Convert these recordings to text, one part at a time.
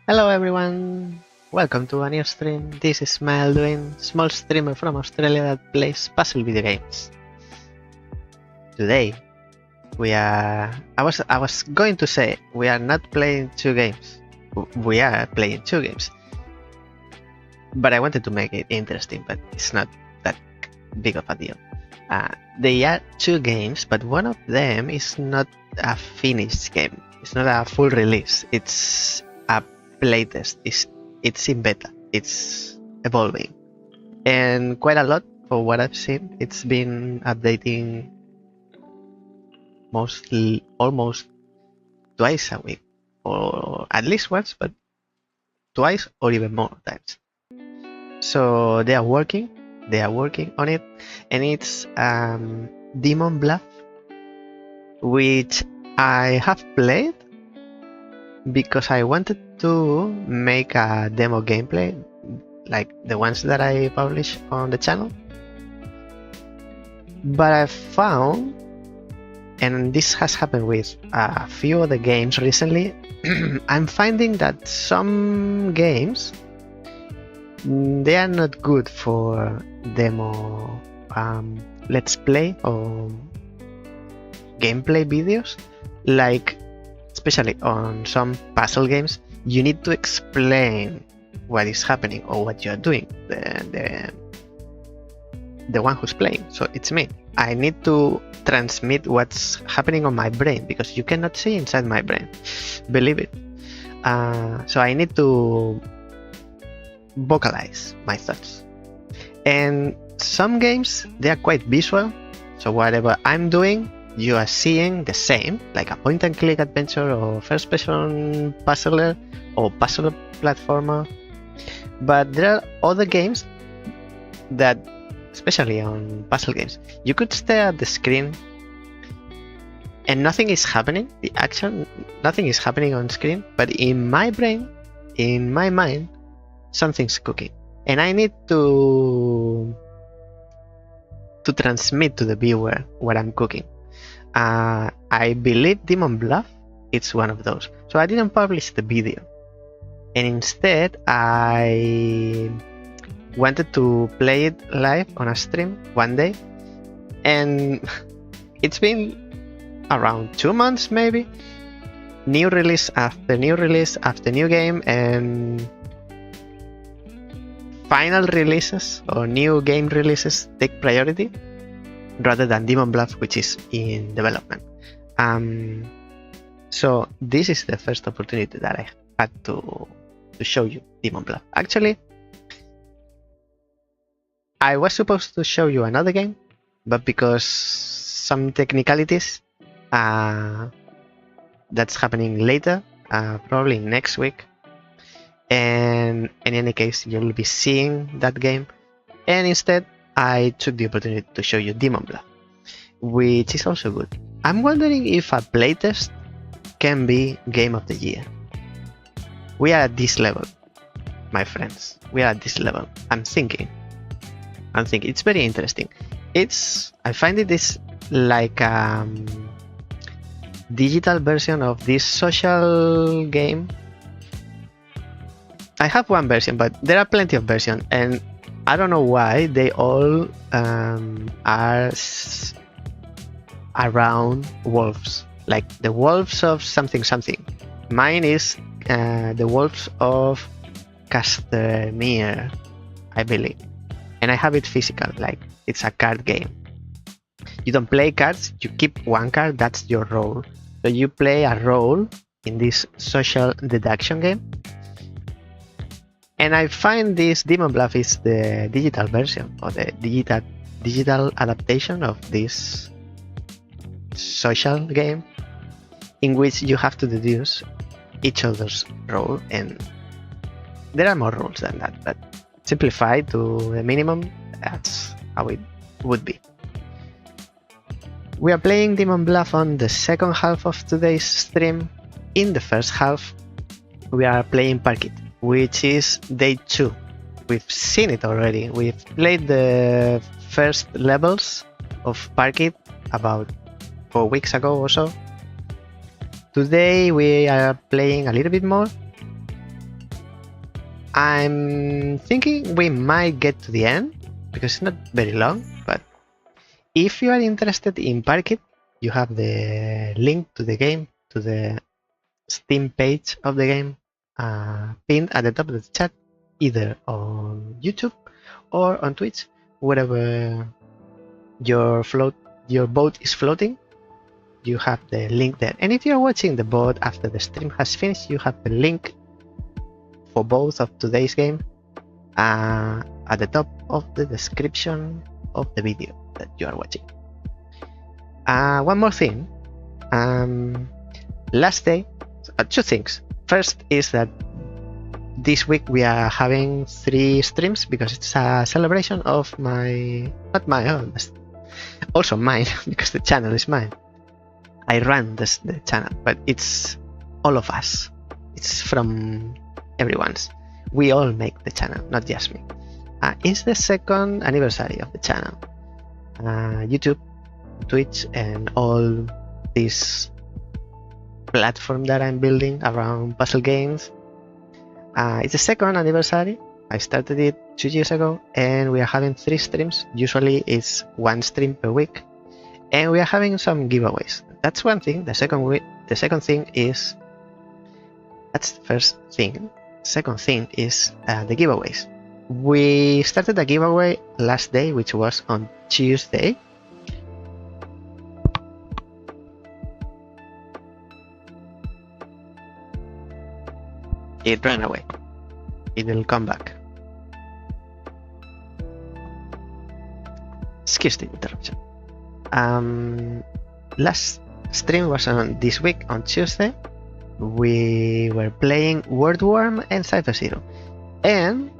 Hello everyone, welcome to a new stream. This is Mael Duin, small streamer from Australia that plays puzzle video games. Today, I was going to say we are not playing two games. We are playing two games. But I wanted to make it interesting, but it's not that big of a deal. They are two games, but one of them is not a finished game. It's not a full release. It's a playtest. It's in beta. It's evolving, and quite a lot for what I've seen. It's been updating almost twice a week, or at least once, but twice or even more times. So they are working on it, and it's Demon Bluff, which I have played because I wanted to make a demo gameplay like the ones that I publish on the channel. But I found, and this has happened with a few other games recently, I'm finding that some games, they are not good for demo let's play or gameplay videos. Like, especially on some puzzle games, you need to explain what is happening or what you're doing, the one who's playing. So it's me. I need to transmit what's happening on my brain, because you cannot see inside my brain, believe it. So I need to vocalize my thoughts. And some games, they are quite visual, so whatever I'm doing, you are seeing the same, like a point and click adventure or first person puzzler or puzzle platformer. But there are other games that, especially on puzzle games, you could stare at the screen and nothing is happening. The action, nothing is happening on screen, but in my brain, in my mind, something's cooking, and I need to transmit to the viewer what I'm cooking. I believe Demon Bluff, it's one of those. So I didn't publish the video, and instead I wanted to play it live on a stream one day, and it's been around 2 months maybe. New release after new release after new game, and final releases or new game releases take priority rather than Demon Bluff, which is in development. So this is the first opportunity that I had to show you Demon Bluff. Actually, I was supposed to show you another game, but because some technicalities, that's happening later, probably next week. And in any case, you'll be seeing that game, and instead I took the opportunity to show you Demon Bluff, which is also good. I'm wondering if a playtest can be game of the year. We are at this level, my friends. We are at this level. I'm thinking it's very interesting. I find it is like a digital version of this social game. I have one version, but there are plenty of versions, and I don't know why they all are around wolves, like the wolves of something something. Mine is the wolves of Castamere, I believe, and I have it physical, like it's a card game. You don't play cards, you keep one card, that's your role. So you play a role in this social deduction game. And I find this Demon Bluff is the digital version, or the digital adaptation of this social game, in which you have to deduce each other's role, and there are more rules than that, but simplified to the minimum, that's how it would be. We are playing Demon Bluff on the second half of today's stream. In the first half, we are playing Park It, which is day 2. We've seen it already. We've played the first levels of Park It about 4 weeks ago or so. Today we are playing a little bit more, I'm thinking we might get to the end because it's not very long, but if you are interested in Park It, you have the link to the game, to the Steam page of the game, pinned at the top of the chat, either on YouTube or on Twitch, wherever your boat is floating. You have the link there. And if you're watching the boat after the stream has finished, you have the link for both of today's game at the top of the description of the video that you are watching. One more thing. Last day, two things. First is that this week we are having 3 streams because it's a celebration of not my own, also mine, because the channel is mine. I run the channel, but it's all of us. It's from everyone's. We all make the channel, not just me. It's the 2nd anniversary of the channel. YouTube, Twitch, and all this platform that I'm building around puzzle games. It's the 2nd anniversary. I started it 2 years ago, and we are having 3 streams. Usually it's 1 stream per week, and we are having some giveaways. That's one thing. The second thing is, that's the first thing. Second thing is the giveaways. We started a giveaway last day, which was on Tuesday. It ran away. It will come back. Excuse the interruption. Last stream was on this week on Tuesday. We were playing Worm and Cypher Zero, and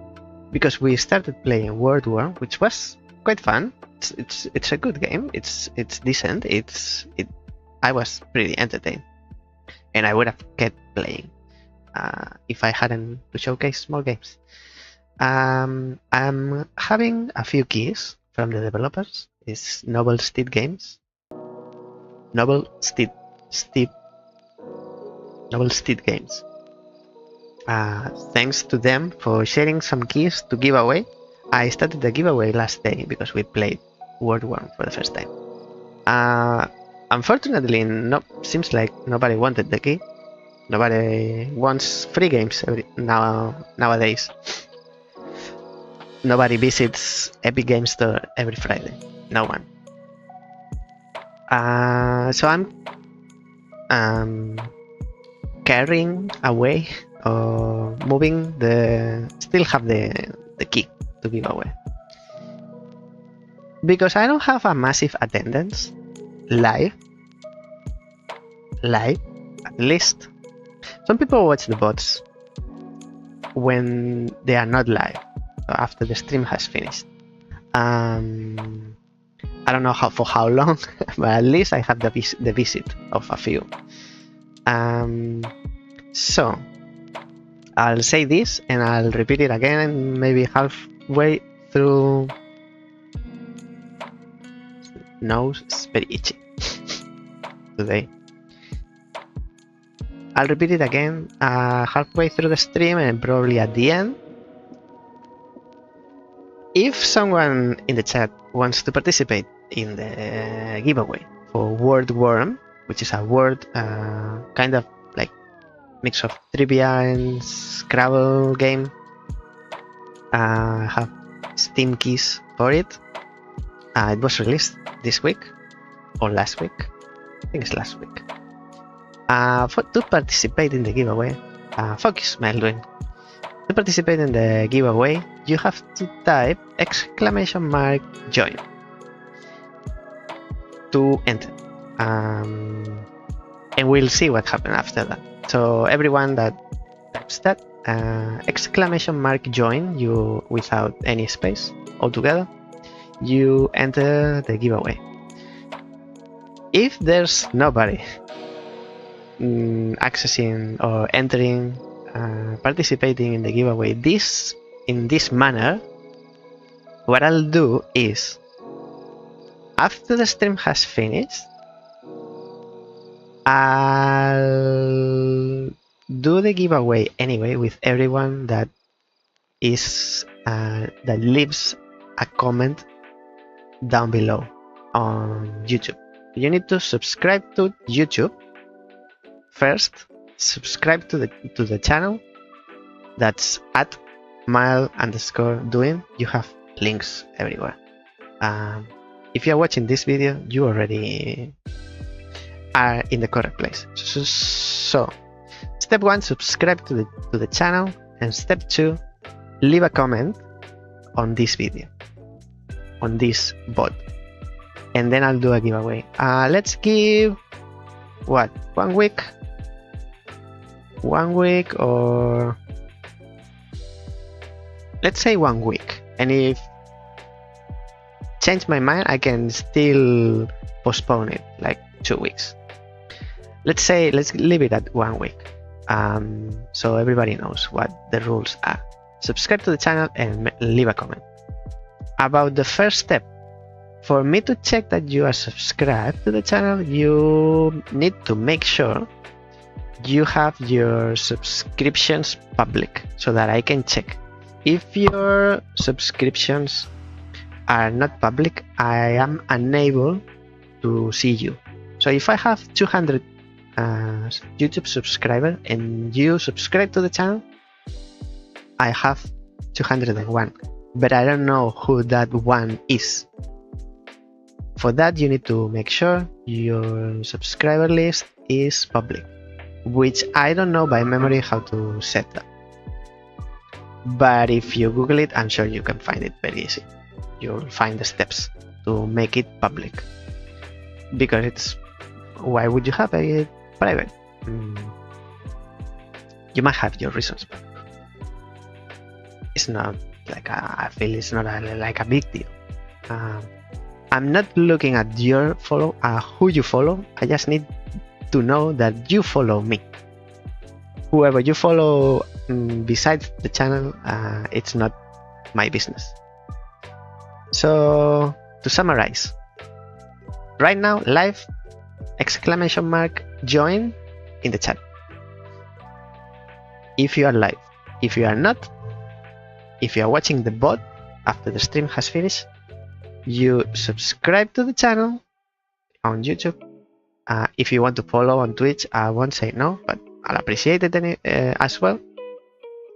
because we started playing Worm, which was quite fun. It's a good game. It's decent. I was pretty entertained, and I would have kept playing if I hadn't to showcase more games. I'm having a few keys from the developers. It's Noble Steed Games. Noble Steed Games. Thanks to them for sharing some keys to give away. I started the giveaway last day because we played Worm for the first time. Unfortunately, seems like nobody wanted the key. Nobody wants free games nowadays. Nobody visits Epic Games Store every Friday. No one. So I'm carrying away or moving still have the key to give away. Because I don't have a massive attendance live at least. Some people watch the bots when they are not live, after the stream has finished. I don't know for how long, but at least I have the visit of a few. So I'll say this and I'll repeat it again, maybe halfway through. Nose is very itchy today. I'll repeat it again halfway through the stream and probably at the end. If someone in the chat wants to participate in the giveaway for Worm, which is a word kind of like mix of trivia and Scrabble game, I have Steam keys for it. It was released this week or last week. I think it's last week. To participate in the giveaway, focus, Mael Duin. To participate in the giveaway, you have to type !join to enter. And we'll see what happens after that. So everyone that types that !join, you without any space altogether, you enter the giveaway. If there's nobody accessing or entering, participating in the giveaway in this manner, what I'll do is, after the stream has finished, I'll do the giveaway anyway with everyone that is that leaves a comment down below on YouTube. You need to subscribe to YouTube first. Subscribe to the channel. That's at Mael_Duin. You have links everywhere. If you are watching this video, you already are in the correct place. So step 1, subscribe to the channel, and step 2, leave a comment on this video, on this bot, and then I'll do a giveaway. Let's give what, 1 week, or let's say 1 week, and if change my mind, I can still postpone it like 2 weeks. Let's leave it at 1 week, so everybody knows what the rules are. Subscribe to the channel and leave a comment. About the first step, for me to check that you are subscribed to the channel, you need to make sure you have your subscriptions public so that I can check. If your subscriptions are not public, I am unable to see you. So if I have 200 YouTube subscribers and you subscribe to the channel, I have 201, but I don't know who that one is. For that, you need to make sure your subscriber list is public, which I don't know by memory how to set that. But if you Google it, I'm sure you can find it very easy. You'll find the steps to make it public. Because why would you have it private? You might have your reasons, but it's not like I feel it's not like a big deal. I'm not looking at your who you follow. I just need to know that you follow me. Whoever you follow besides the channel, it's not my business. So to summarize, right now, live, ! Join in the chat. If you are live. If you are not, if you are watching the bot after the stream has finished, you subscribe to the channel on YouTube. If you want to follow on Twitch, I won't say no, but I'll appreciate it as well.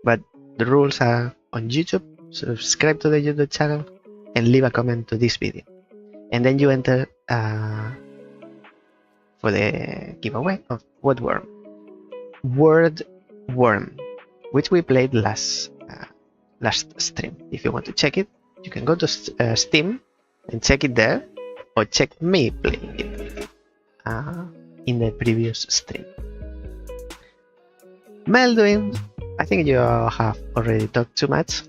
But the rules are on YouTube. Subscribe to the YouTube channel and leave a comment to this video, and then you enter for the giveaway of Word Worm, which we played last stream. If you want to check it, you can go to Steam and check it there, or check me playing it in the previous stream. Mael Duin, I think you have already talked too much,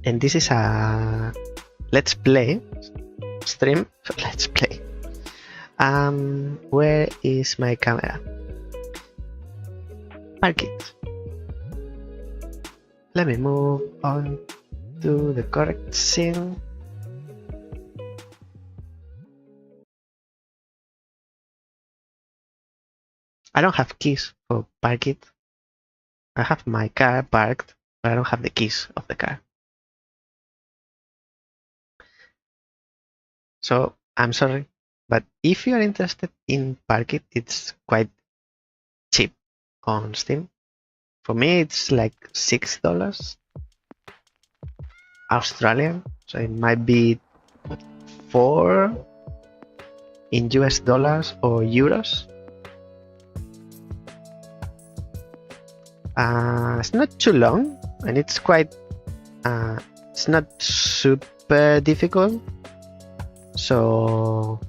and this is a let's play stream. Let's play. Where is my camera? Park it. Let me move on to the correct scene. I don't have keys for park it. I have my car parked, but I don't have the keys of the car. So I'm sorry, but if you are interested in park it, it's quite cheap on Steam. For me, it's like $6 Australian, so it might be 4 in US dollars or euros. It's not too long, and it's quite it's not super difficult, so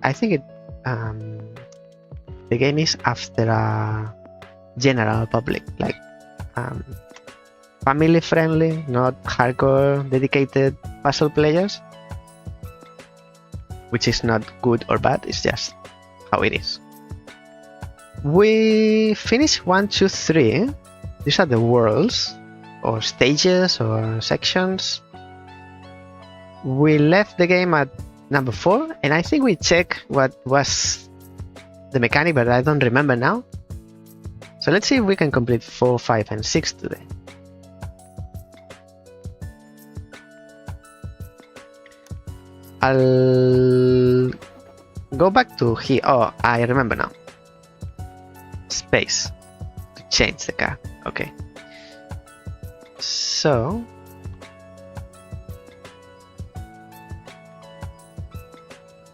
I think the game is after a general public, like family friendly, not hardcore dedicated puzzle players, which is not good or bad, it's just how it is. We finished 1, 2, 3. These are the worlds or stages or sections. We left the game at number 4, and I think we checked what was the mechanic, but I don't remember now. So let's see if we can complete 4, 5, and 6 today. I'll go back to here. Oh, I remember now. Space to change the car. Okay. So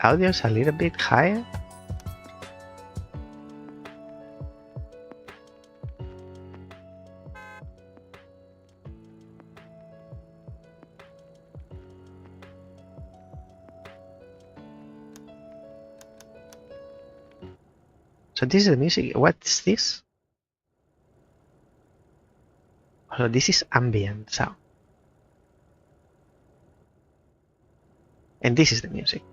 audio's a little bit higher. So this is the music. What's this? So this is ambient sound. And this is the music.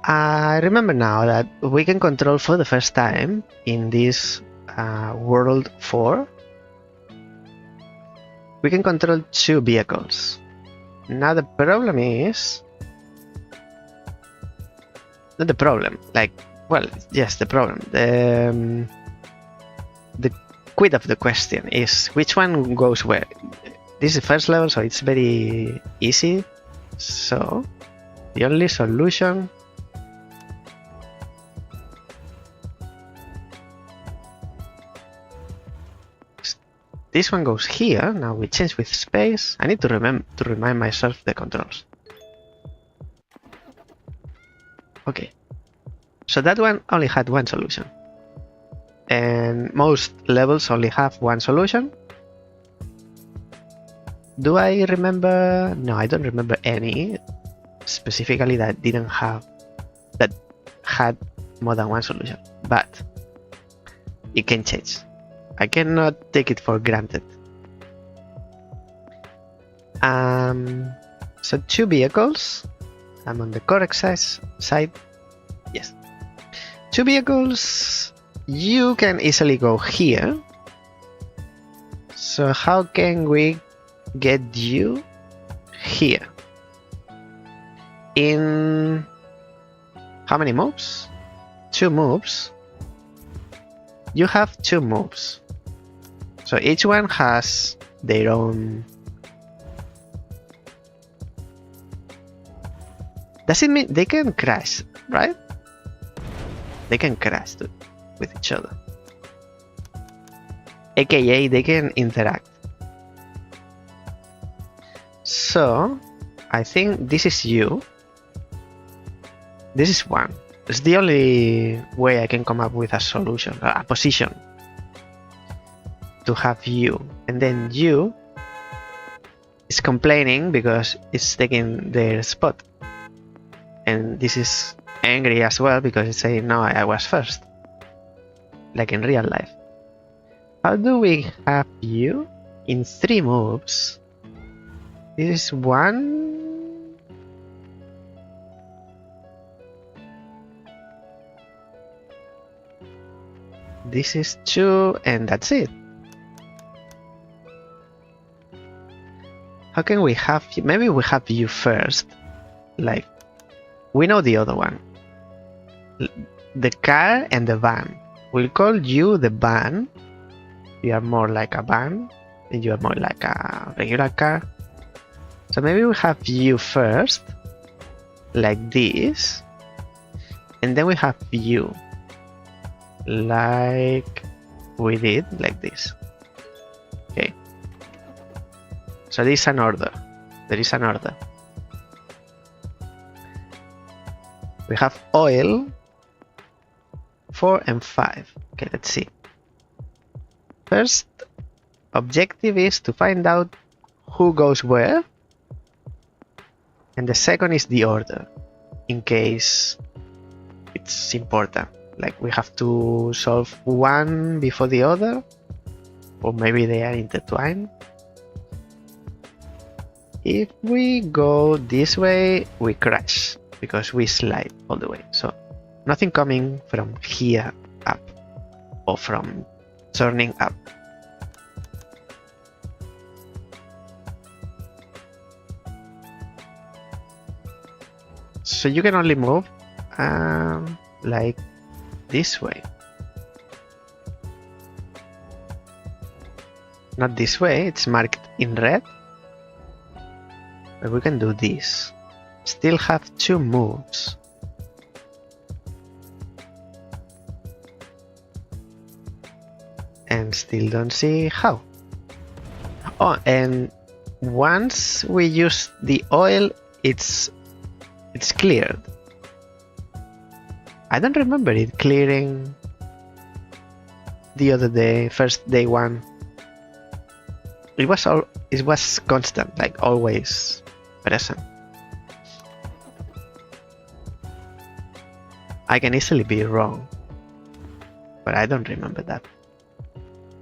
I remember now that we can control for the first time in this World 4. We can control 2 vehicles. Now the problem is... Not the problem, like, well, yes, the problem. The quid of the question is which one goes where. This is the first level, so it's very easy. So the only solution is this one goes here. Now we change with space. I need to remind myself the controls. Okay, so that one only had one solution, and most levels only have one solution. Do I remember? No, I don't remember any specifically that had more than one solution, but it can change. I cannot take it for granted. So 2 vehicles. I'm on the correct side. Yes. 2 vehicles. You can easily go here. So how can we get you here? In how many moves? 2 moves. You have 2 moves. So each one has their own. Does it mean they can crash, right? They can crash with each other. AKA they can interact. So I think this is you. This is one. It's the only way I can come up with a solution, a position to have you. And then you is complaining because it's taking their spot. And this is angry as well because it's saying, no, I was first. Like in real life. How do we have you in 3 moves? This is 1. This is 2, and that's it. How can we have you? Maybe we have you first. Like, we know the other one. The car and the van. We'll call you the van. You are more like a van, and you are more like a regular car. So maybe we have you first, like this, and then we have you, like we did, like this. Okay. So there is an order. There is an order. We have oil 4 and 5. Okay, let's see. First objective is to find out who goes where, and the second is the order, in case it's important. Like we have to solve one before the other, or maybe they are intertwined. If we go this way, we crash because we slide all the way. So nothing coming from here up or from turning up. So you can only move like this way. Not this way, it's marked in red. But we can do this. Still have 2 moves. And still don't see how. Oh, and once we use the oil, it's cleared. I don't remember it clearing the other day, first day 1. It was constant, like always present. I can easily be wrong, but I don't remember that.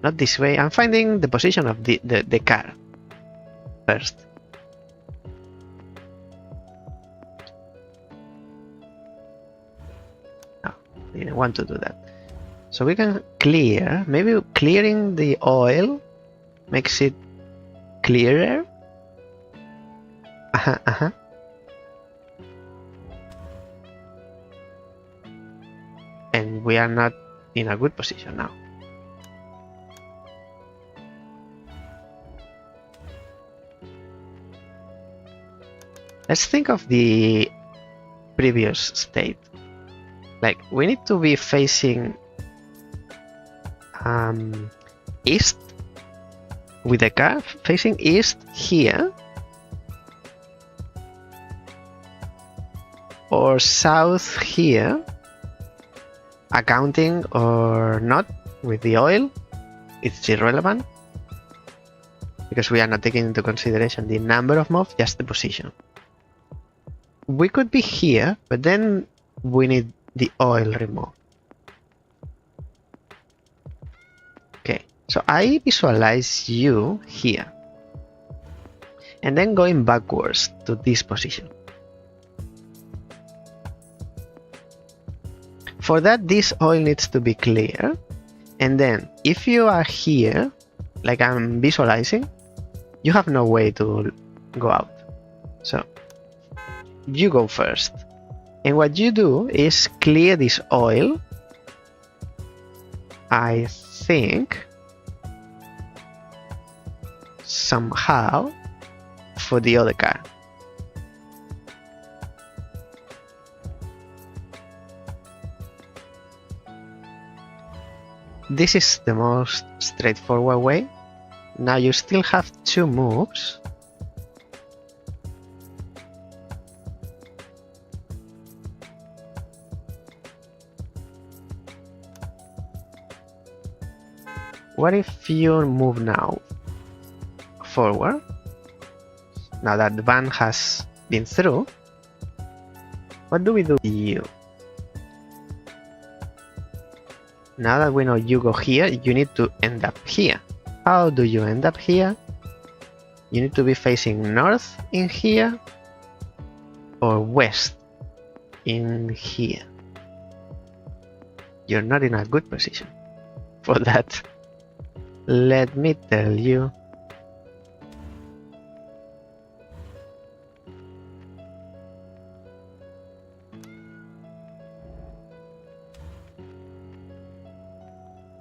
Not this way. I'm finding the position of the car first. No, I didn't want to do that. So we can clear. Maybe clearing the oil makes it clearer. And we are not in a good position now. Let's think of the previous state. Like, we need to be facing east with the car, facing east here, or south here, accounting or not with the oil. It's irrelevant because we are not taking into consideration the number of moves, just the position. We could be here, but then we need the oil removed. Okay, so I visualize you here and then going backwards to this position. For that, this oil needs to be clear, and then if you are here, like I'm visualizing, you have no way to go out. So you go first, and what you do is clear this oil, I think, somehow, for the other car. This is the most straightforward way. Now you still have 2 moves. What if you move now forward? Now that the van has been through, what do we do to you? Now that we know you go here, you need to end up here. How do you end up here? You need to be facing north in here or west in here. You're not in a good position for that. Let me tell you.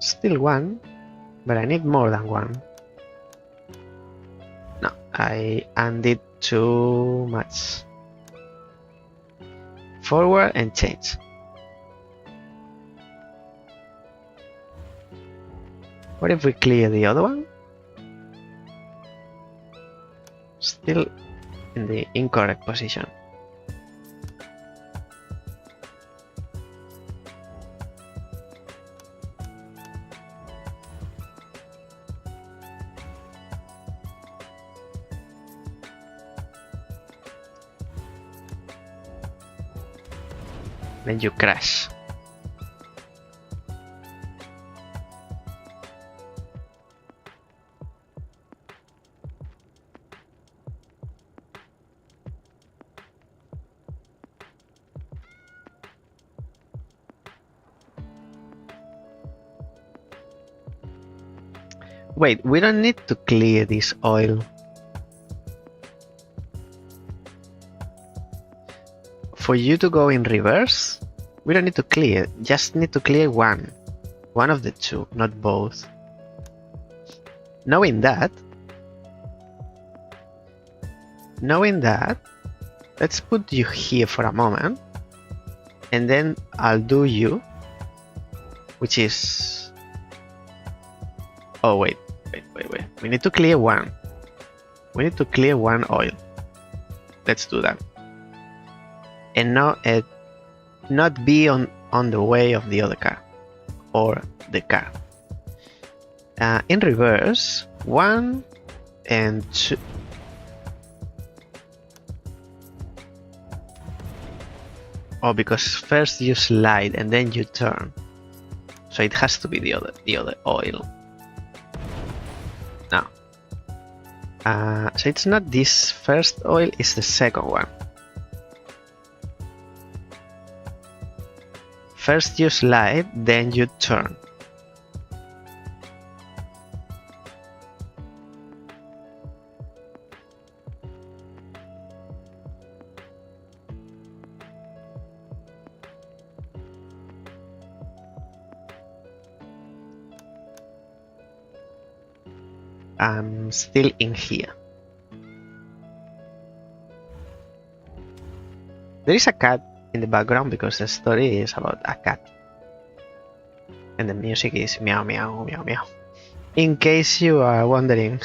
Still 1, but I need more than 1. No, I undid too much. Forward and change. What if we clear the other one? Still in the incorrect position. Then you crash. Wait, we don't need to clear this oil. For you to go in reverse, we don't need to clear, just need to clear one of the 2, not both. Knowing that, let's put you here for a moment, and then I'll do you, which is... Oh, wait. We need to clear one. We need to clear one oil. Let's do that. And not be on the way of the other car or the car. In reverse, 1 and 2. Oh, because first you slide and then you turn, so it has to be the other oil. Now, so it's not this first oil; it's the second one. First you slide, then you turn. I'm still in here. There is a cat in the background because the story is about a cat. And the music is meow meow meow meow. In case you are wondering,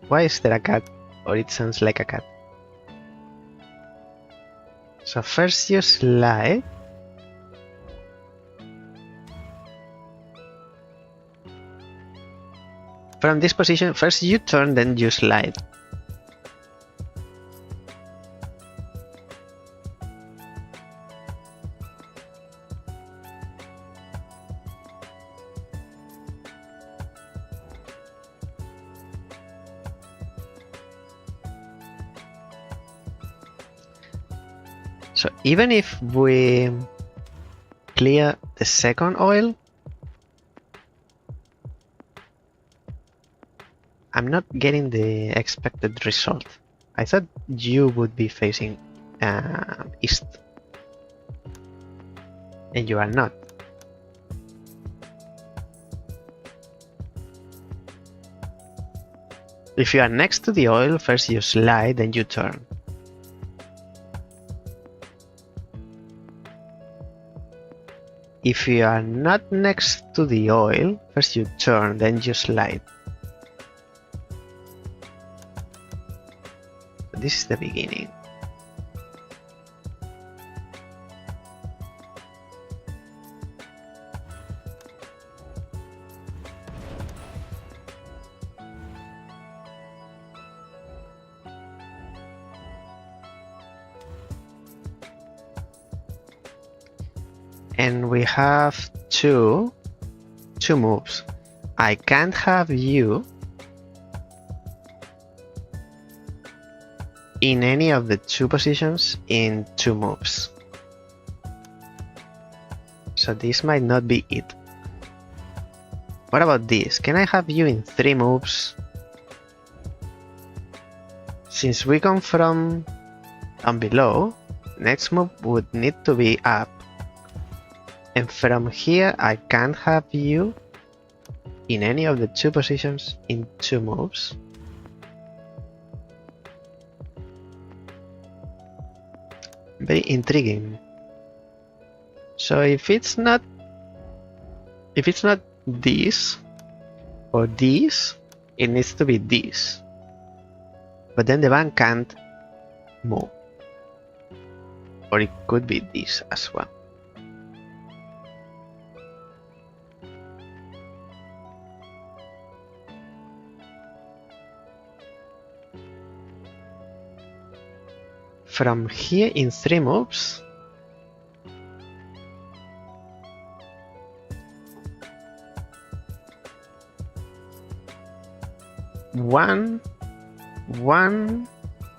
why is there a cat? Or it sounds like a cat. So first you slide. From this position, first you turn, then you slide. So even if we clear the second oil, I'm not getting the expected result. I thought you would be facing east, and you are not. If you are next to the oil, first you slide, then you turn. If you are not next to the oil, first you turn, then you slide. This is the beginning. And we have two moves. I can't have you in any of the two positions in 2 moves. So this might not be it. What about this? Can I have you in 3 moves? Since we come from down below, next move would need to be up. And from here, I can't have you in any of the 2 positions in 2 moves. Very intriguing. So if it's not this or this, it needs to be this. But then the bank can't move. Or it could be this as well. From here in 3 moves, one,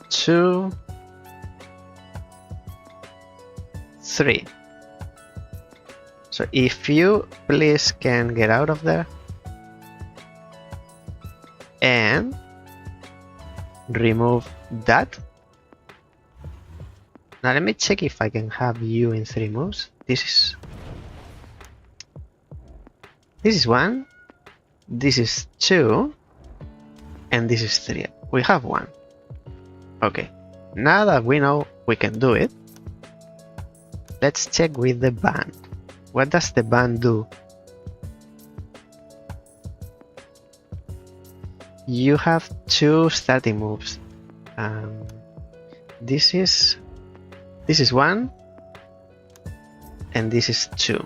2, 3. So if you please can get out of there and remove that. Now let me check if I can have you in 3 moves. This is one, This is 2. And this is 3. We have 1. Okay. Now that we know we can do it, let's check with the band. What does the band do? You have 2 starting moves. This is 1 and this is 2.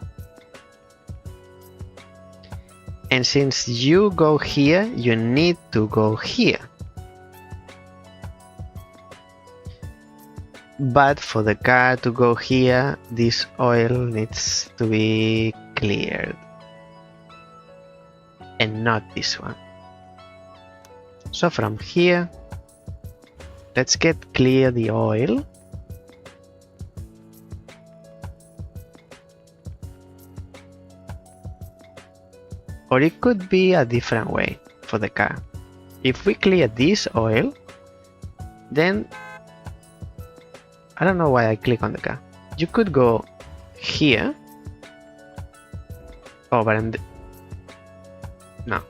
And since you go here, you need to go here. But for the car to go here, this oil needs to be cleared. And not this one. So from here, let's get clear the oil. Or it could be a different way for the car. If we clear this oil, then I don't know why I click on the car. You could go here. Over and no.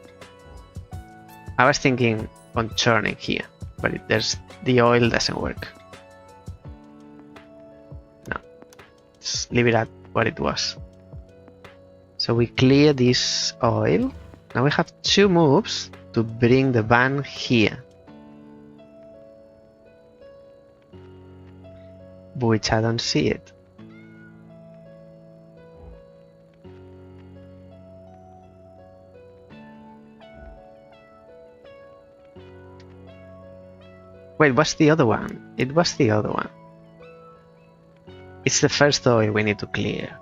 I was thinking on turning here, but the oil doesn't work. No. Just leave it at what it was. So we clear this oil. Now we have 2 moves to bring the van here. Which I don't see it. Wait, what's the other one? It was the other one. It's the first oil we need to clear.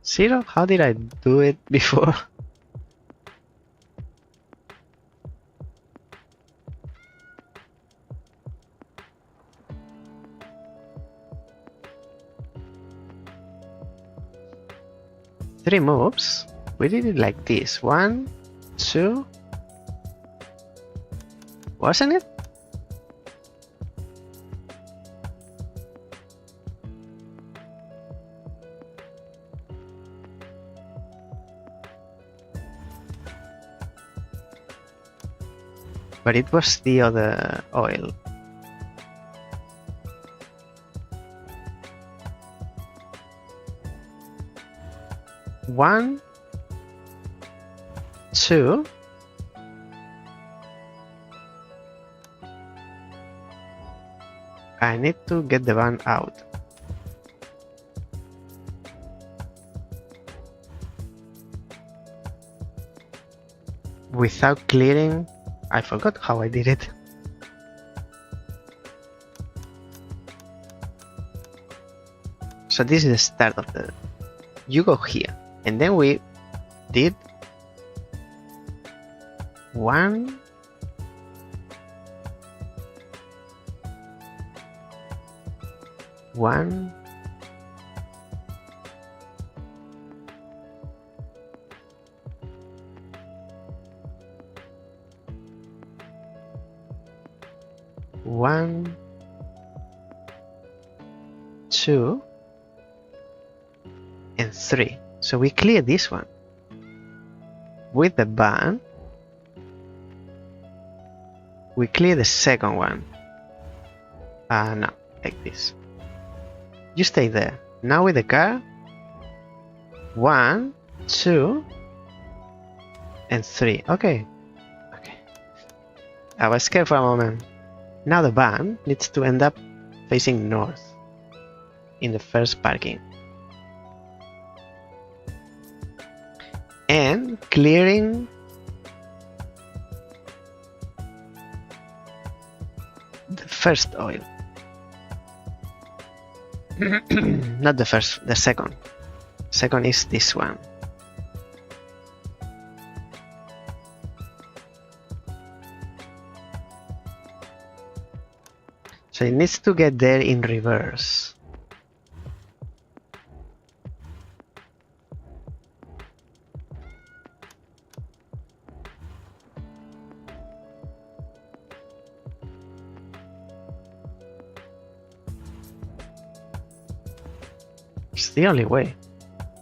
Zero? How did I do it before? Three moves? We did it like this. 1, 2. Wasn't it? But it was the other oil. One, 2. I need to get the van out. Without clearing, I forgot how I did it. So this is the start of the... You go here, and then we did 1, 1, 1, 2, and 3. So we clear this one with the band. We clear the second one. No, like this. You stay there. Now with the car. 1, 2, and 3. Okay. Okay. I was scared for a moment. Now the van needs to end up facing north in the first parking. And clearing the first oil. Not the first, the second. Second is this one. So it needs to get there in reverse. It's the only way,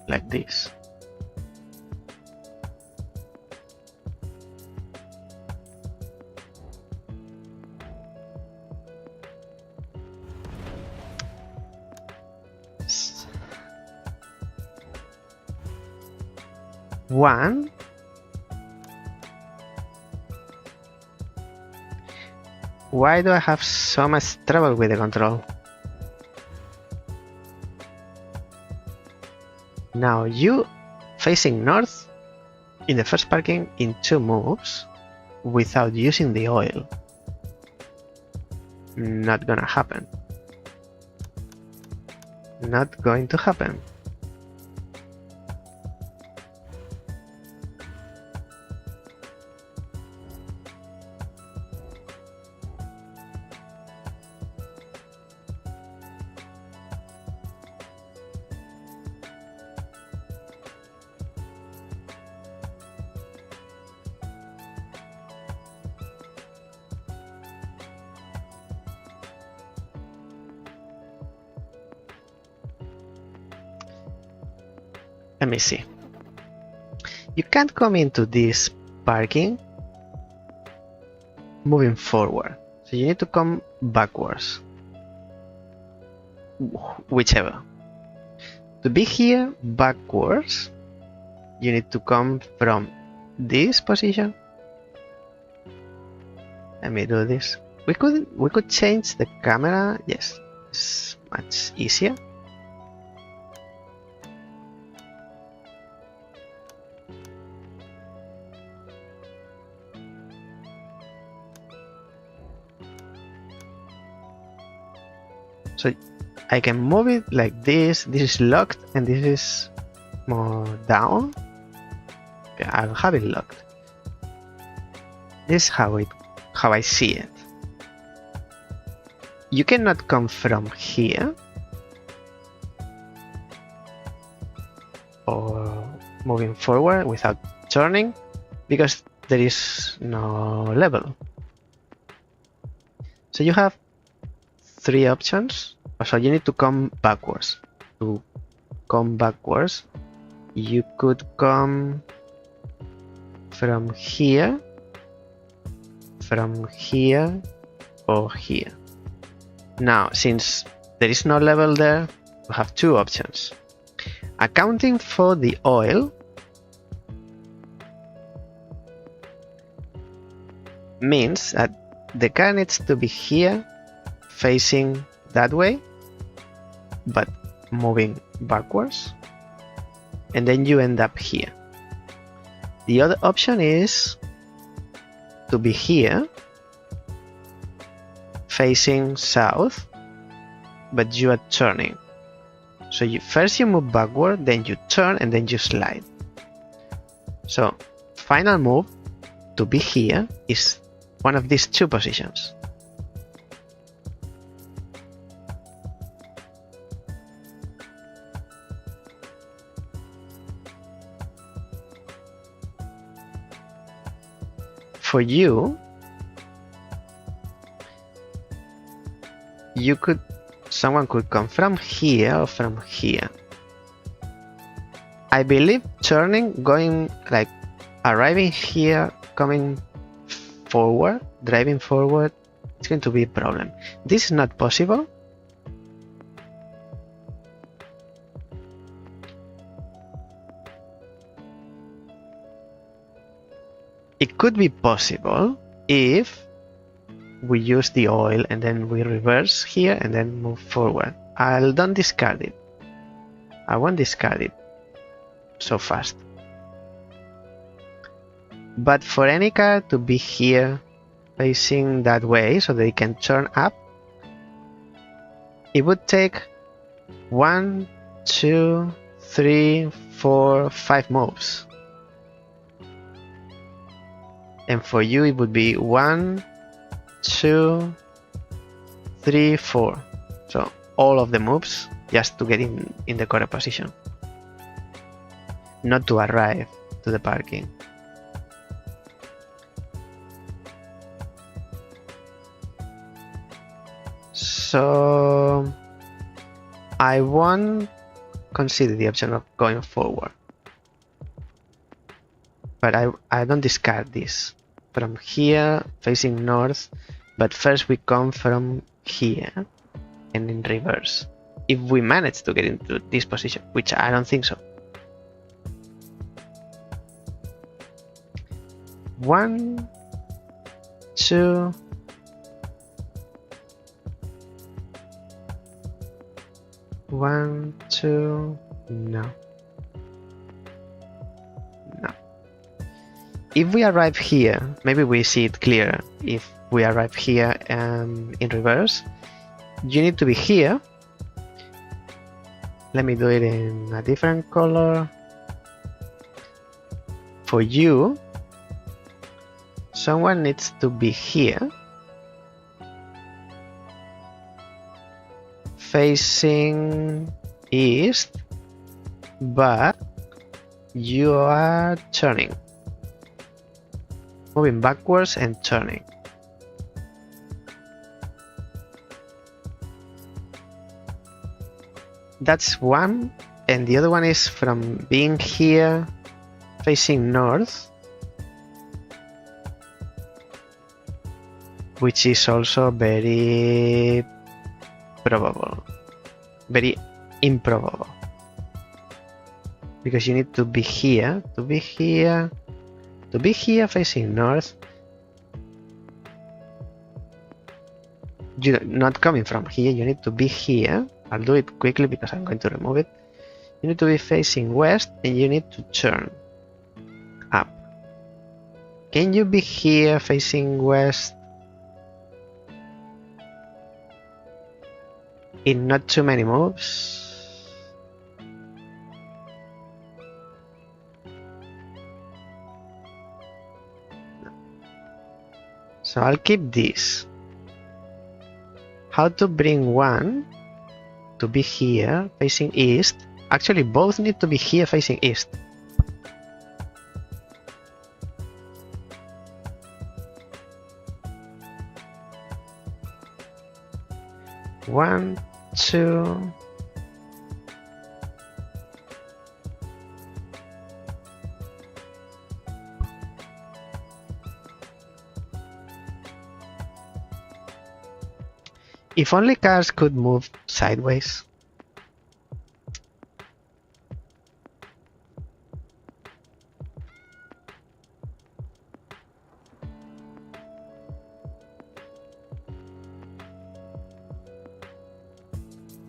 like this. One. Why do I have so much trouble with the control? Now you facing north in the first parking in 2 moves without using the oil. Not gonna happen. Not going to happen. Let me see. You can't come into this parking moving forward. So you need to come backwards. Whichever. To be here backwards, you need to come from this position. Let me do this. We could change the camera. Yes, it's much easier. So I can move it like this. This is locked and this is more down. Okay, I'll have it locked. This is how I see it. You cannot come from here or moving forward without turning because there is no level. So you have 3 options. So you need to come backwards. To come backwards, you could come from here, or here. Now, since there is no level there, we have 2 options. Accounting for the oil means that the car needs to be here facing that way, but moving backwards, and then you end up here. The other option is to be here facing south, but you are turning. So first you move backward, then you turn, and then you slide. So final move to be here is one of these 2 positions. For you, someone could come from here or from here. I believe turning, going like arriving here, coming forward, driving forward, it's going to be a problem. This is not possible. It could be possible if we use the oil and then we reverse here and then move forward. Don't discard it. I won't discard it so fast. But for any car to be here facing that way so they can turn up, it would take 1, 2, 3, 4, 5 moves. And for you it would be 1, 2, 3, 4. So all of the moves just to get in the correct position. Not to arrive to the parking. So I won't consider the option of going forward. But I don't discard this. From here, facing north, but first we come from here and in reverse. If we manage to get into this position, which I don't think so. 1, 2, 1, 2, no. No. If we arrive here, maybe we see it clearer. If we arrive here in reverse, you need to be here. Let me do it in a different color. For you, someone needs to be here, facing east, but you are turning, moving backwards and turning. That's one, and the other one is from being here facing north, which is also very probable, very improbable, because you need to be here, to be here facing north. You're not coming from here, you need to be here. I'll do it quickly because I'm going to remove it. You need to be facing west and you need to turn up. Can you be here facing west in not too many moves? No. So I'll keep this. How to bring one to be here facing east? Actually, both need to be here facing east. One, two. If only cars could move sideways.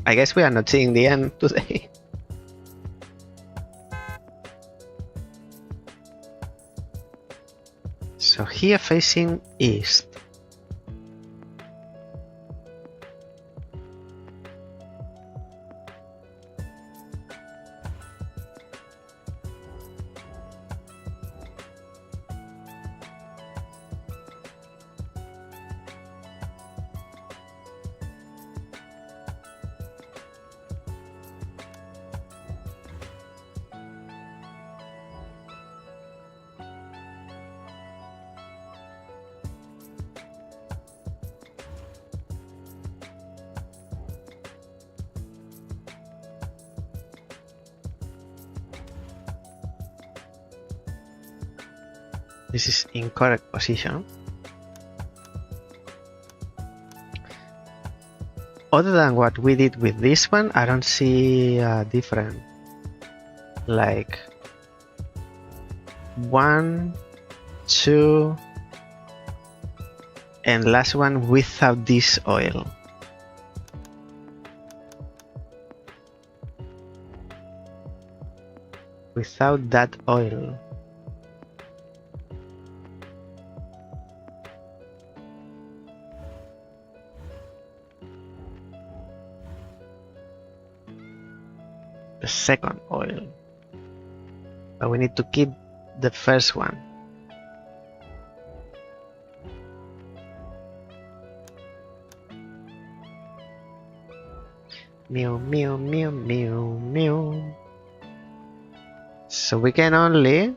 I guess we are not seeing the end today. So here facing east. This is incorrect position. Other than what we did with this one, I don't see a different. Like 1, 2, and last one without this oil. Without that oil. the second oil. But we need to keep the first one. Meow, meow, meow, meow, meow. So we can only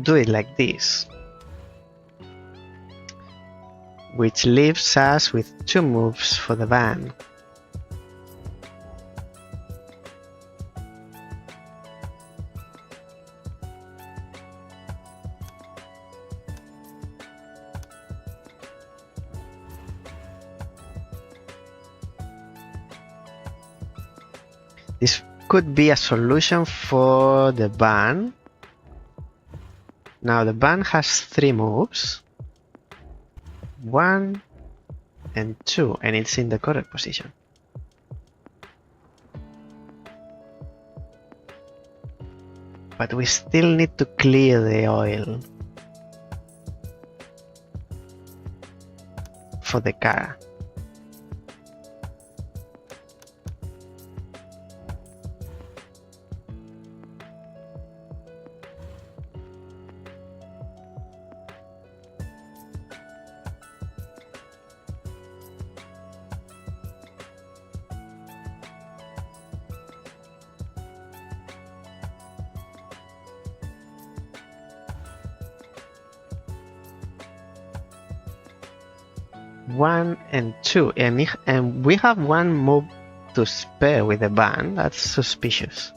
do it like this, which leaves us with 2 moves for the van. This could be a solution for the ban. Now the ban has 3 moves, 1 and 2, and it's in the correct position. But we still need to clear the oil for the car. One and 2, and we have 1 move to spare with the ban. That's suspicious.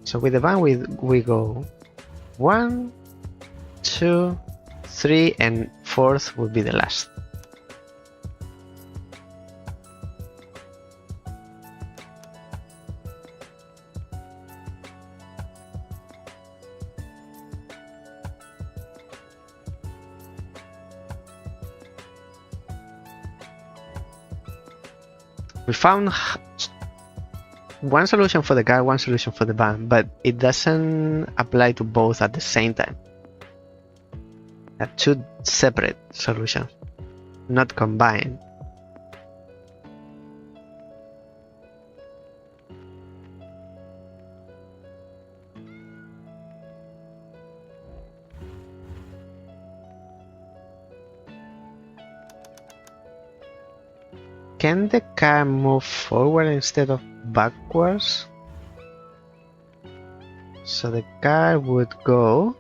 So with the ban we go 1, 2, 3, and 4th would be the last. We found 1 solution for the car, 1 solution for the ban, but it doesn't apply to both at the same time. They are 2 separate solutions, not combined. Can the car move forward instead of backwards? So the car would go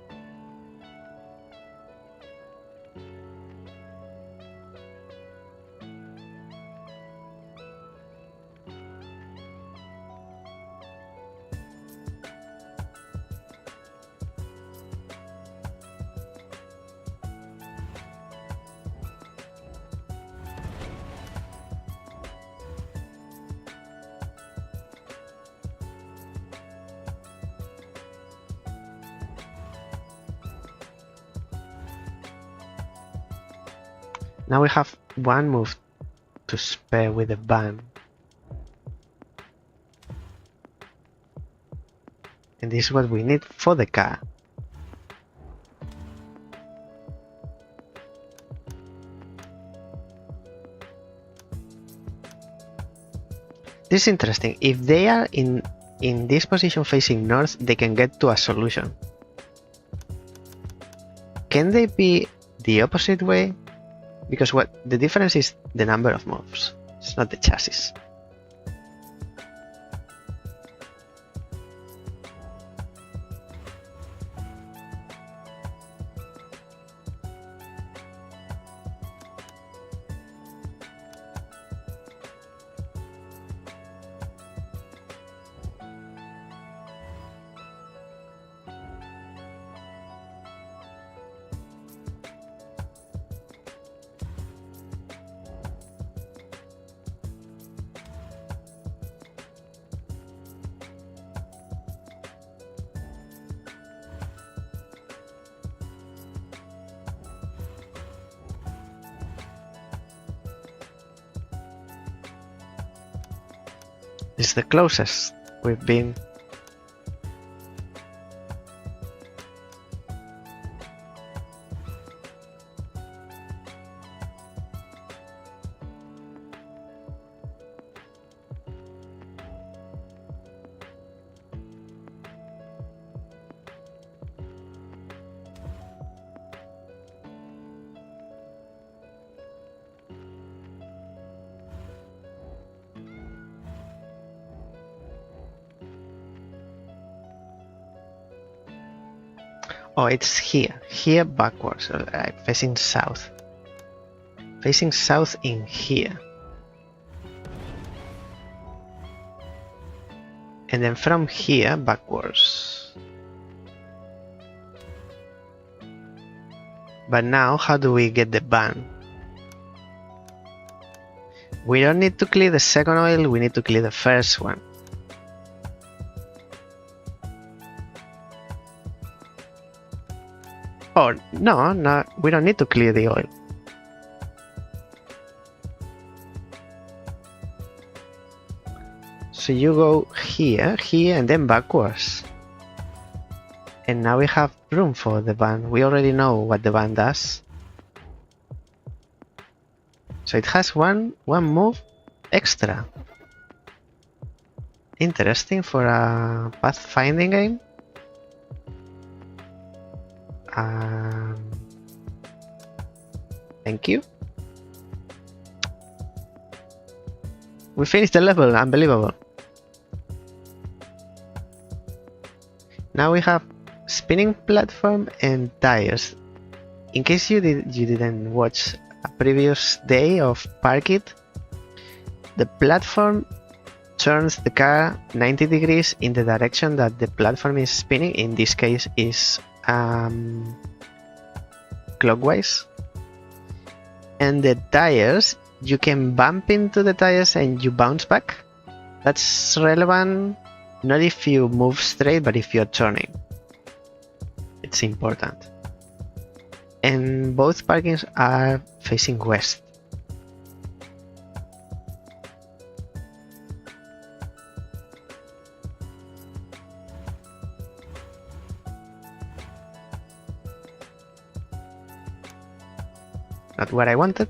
now we have 1 move to spare with the ban. And this is what we need for the car. This is interesting. If they are in this position facing north, they can get to a solution. Can they be the opposite way? Because the difference is the number of moves. It's not the chassis. It's the closest we've been. Oh, it's here. Here backwards, facing south. Facing south in here. And then from here backwards. But now, how do we get the ban? We don't need to clear the second oil, we need to clear the first one. Oh, no, we don't need to clear the oil. So you go here, here, and then backwards. And now we have room for the ban. We already know what the ban does. So it has one move extra. Interesting for a pathfinding game. Thank you. We finished the level, unbelievable. Now we have spinning platform and tires. In case you didn't watch a previous day of Park It, the platform turns the car 90 degrees in the direction that the platform is spinning. In this case is clockwise. And the tires, you can bump into the tires and you bounce back. That's relevant not if you move straight, but if you're turning. It's important. And both parkings are facing west. Not what I wanted.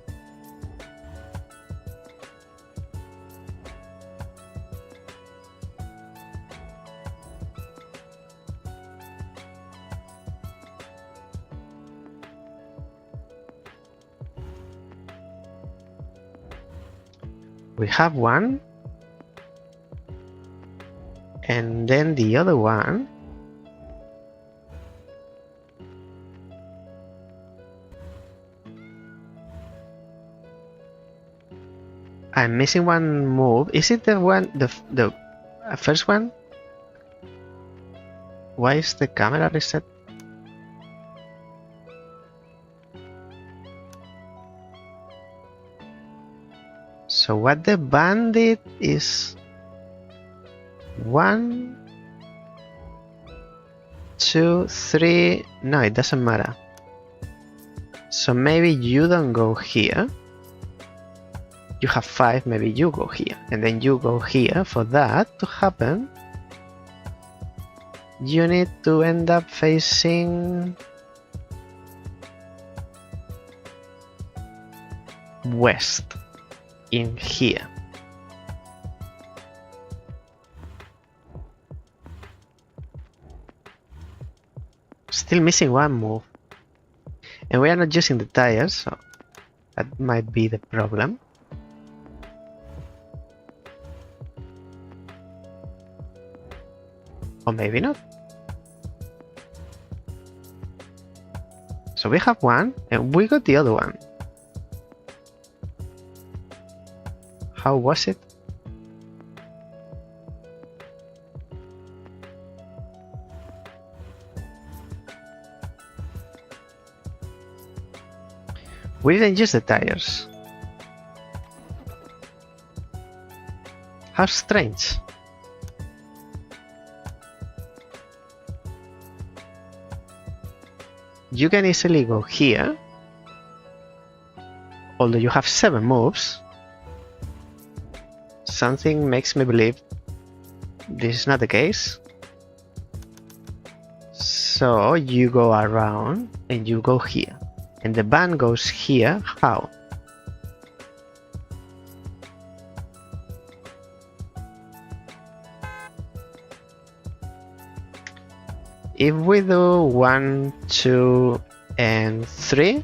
We have one, and then the other one. I'm missing one move. Is it the one, the first one? Why is the camera reset? So what the bandit is 1, 2, 3. No, it doesn't matter. So maybe you don't go here. You have 5, maybe you go here, and then you go here. For that to happen, you need to end up facing west in here. Still missing one move, and we are not using the tires, so that might be the problem. Or maybe not. So we have one, and we got the other one. How was it? We didn't use the tires. How strange. You can easily go here, although you have 7 moves. Something makes me believe this is not the case. So you go around and you go here, and the ban goes here. How? If we do 1, 2, and 3,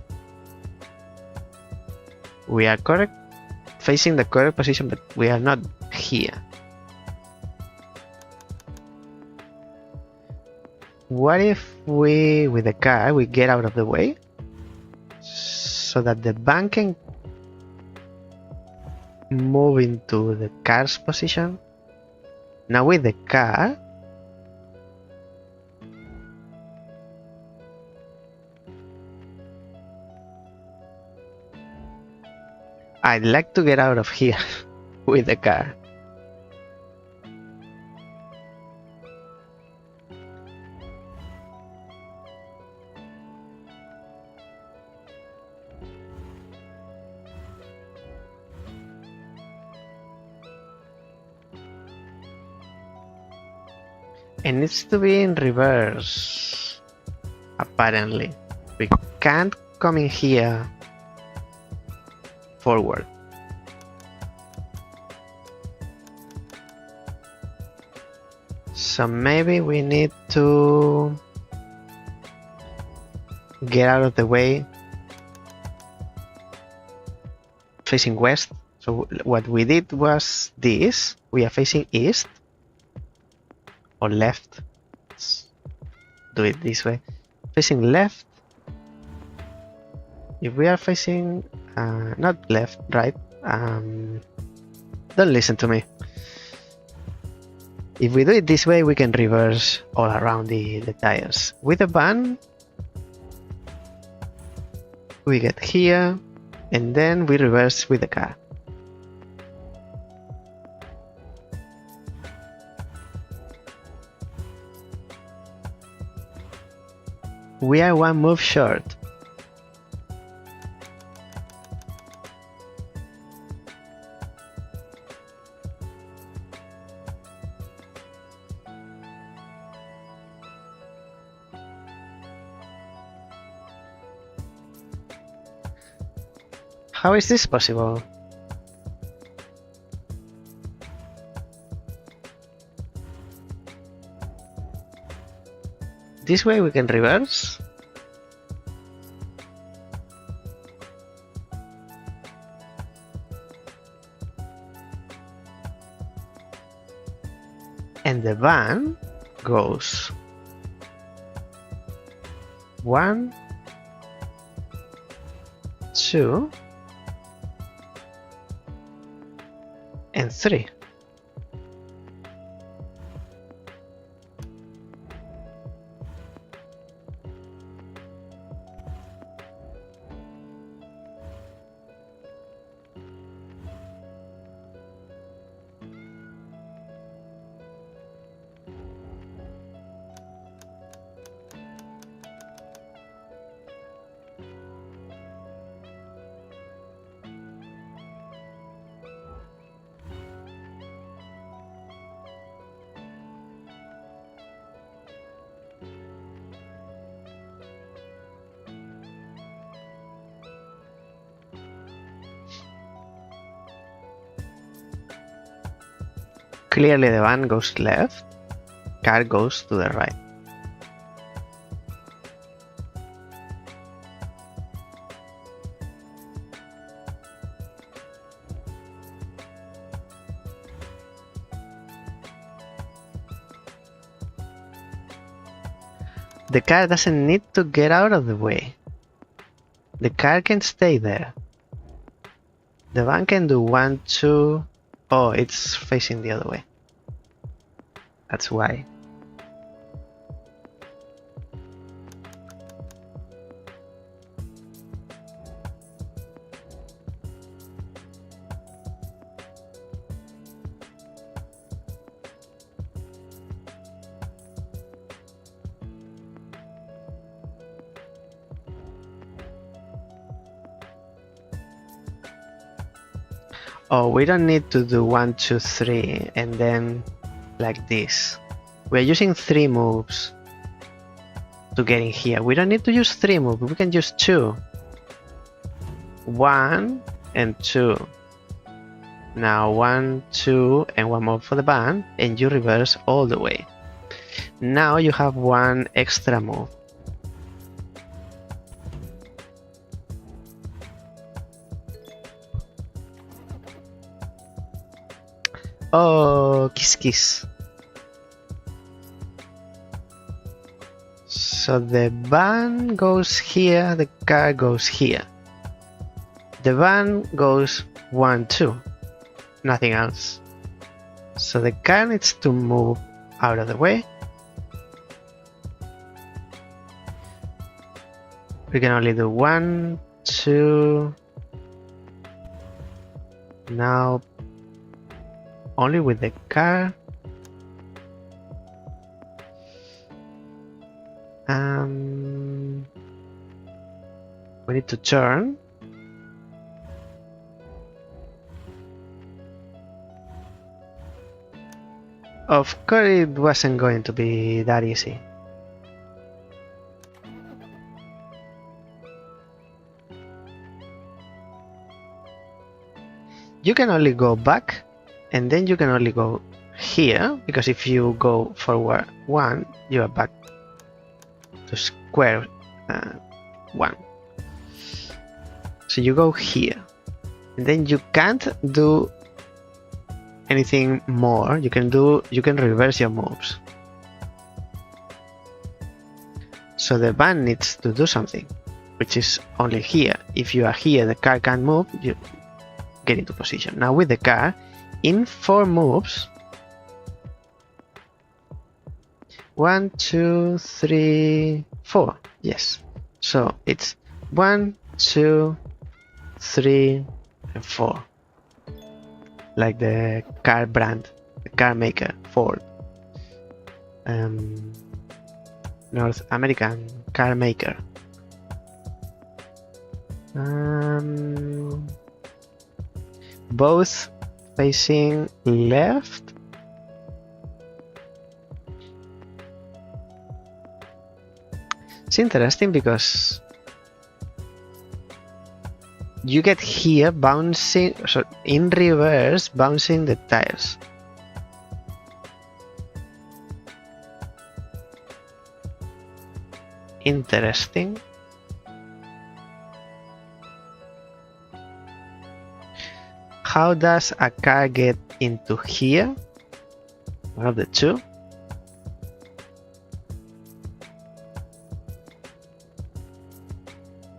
we are correct, facing the correct position, but we are not here. What if we, with the car, we get out of the way so that the van can move into the car's position. Now with the car, I'd like to get out of here with the car. It needs to be in reverse, apparently. We can't come in here forward. So maybe we need to get out of the way facing west. So what we did was this. We are facing east or left. Let's do it this way. Facing left. If we are facing not left, right, don't listen to me. If we do it this way, we can reverse all around the tires. With the van, we get here, and then we reverse with the car. We are one move short. How is this possible? This way we can reverse. And the van goes 1, 2, and 3. Clearly the van goes left, car goes to the right. The car doesn't need to get out of the way. The car can stay there. The van can do 1, 2. Oh, it's facing the other way. That's why. Oh, we don't need to do 1, 2, 3 and then like this. We're using 3 moves to get in here. We don't need to use 3 moves, we can use 2. 1 and 2. Now 1, 2 and 1 more for the van, and you reverse all the way. Now you have 1 extra move. Oh, kiss kiss. So the van goes here, the car goes here. The van goes 1, 2, nothing else. So the car needs to move out of the way. We can only do 1, 2. Now only with the car. We need to turn. Of course, it wasn't going to be that easy. You can only go back, and then you can only go here, because if you go forward 1, you are back to square 1. So you go here, and then you can't do anything more. You can reverse your moves. So the van needs to do something, which is only here. If you are here, the car can't move, you get into position. Now with the car, in 4 moves, 1, 2, 3, 4. Yes. So it's 1, 2, 3, and 4. Like the car brand, the car maker, Ford. North American car maker. Both facing left. It's interesting because you get here bouncing, so in reverse, bouncing the tires. Interesting. How does a car get into here? One of the two.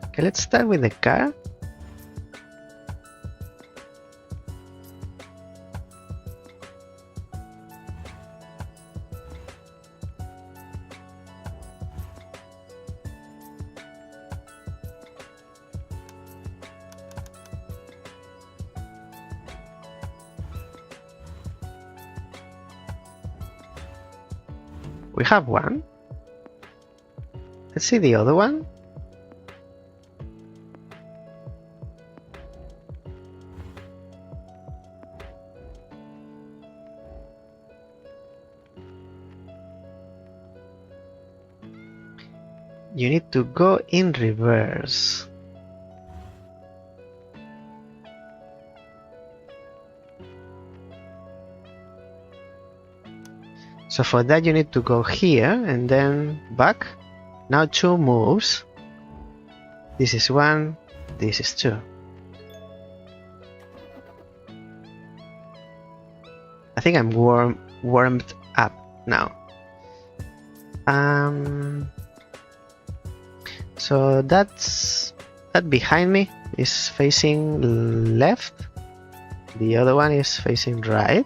Okay, let's start with the car. We have one. Let's see the other one. You need to go in reverse. So for that you need to go here and then back. Now 2 moves. This is 1, this is 2. I think I'm warmed up now. So that behind me is facing left. The other one is facing right.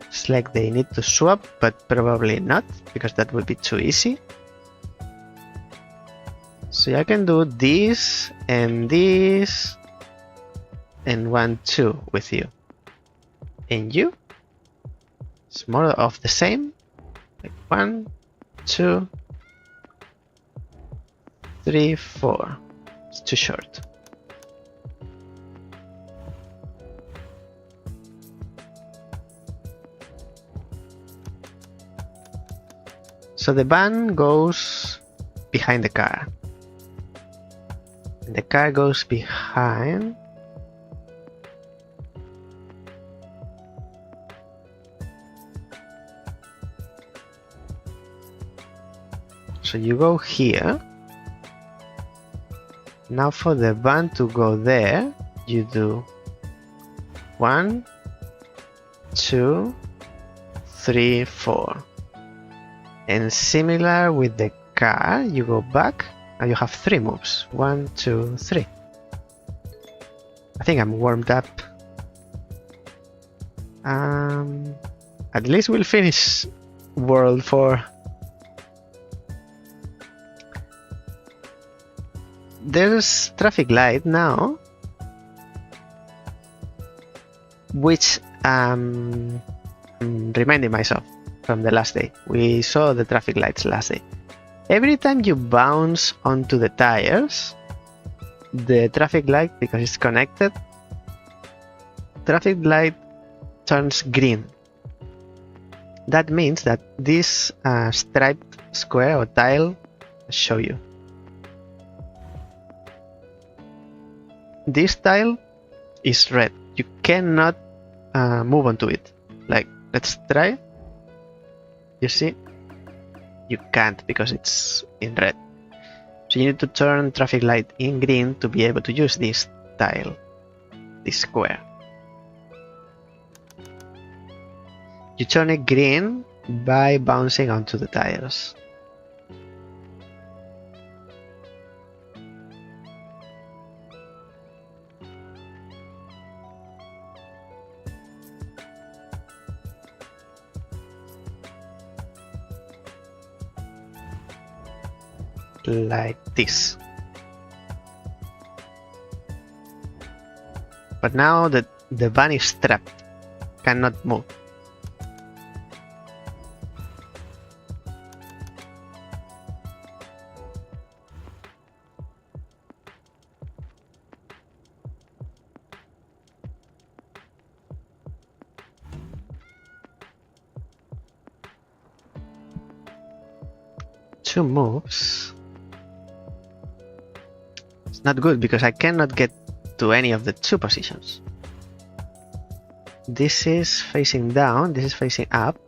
It's like they need to swap, but probably not, because that would be too easy. So I can do this and 1, 2 with you. And you? It's more of the same. Like 1, 2, 3, 4. It's too short. So the van goes behind the car. And the car goes behind. So you go here. Now for the van to go there, you do 1, 2, 3, 4. And similar with the car, you go back, and you have 3 moves. 1, 2, 3. I think I'm warmed up. At least we'll finish World 4. There's traffic light now, which I'm reminding myself from the last day. We saw the traffic lights last day. Every time you bounce onto the tires, the traffic light, because it's connected, traffic light turns green. That means that this striped square or tile, I'll show you. This tile is red. You cannot move onto it. Like, let's try. You see? You can't because it's in red. So you need to turn traffic light in green to be able to use this tile, this square. You turn it green by bouncing onto the tires. Like this. But now the van is trapped, cannot move. Two moves. It's not good because I cannot get to any of the 2 positions. This is facing down, this is facing up.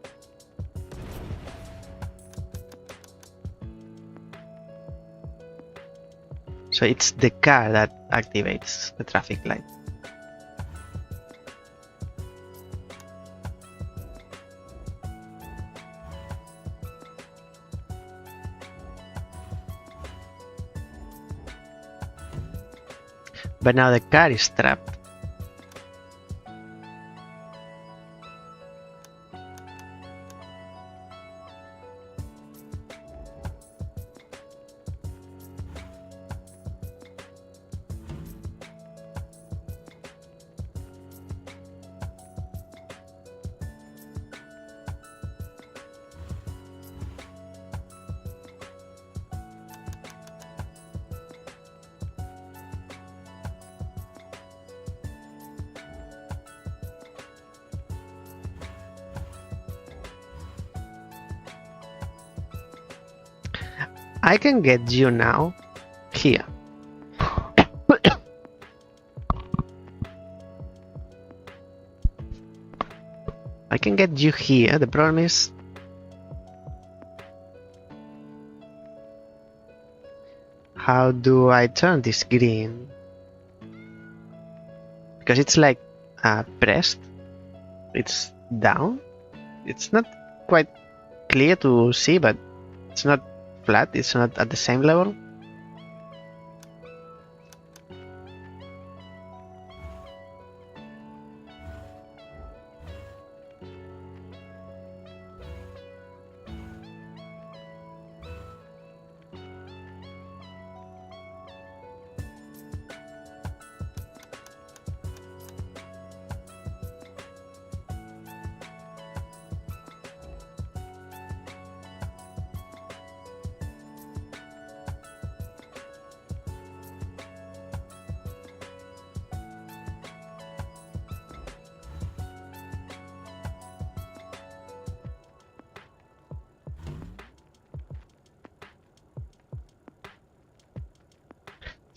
So it's the car that activates the traffic light. But now the car is trapped. I can get you now here. I can get you here. The problem is how do I turn this green? Because it's like pressed. It's down. It's not quite clear to see, but it's not flat, it's not at the same level.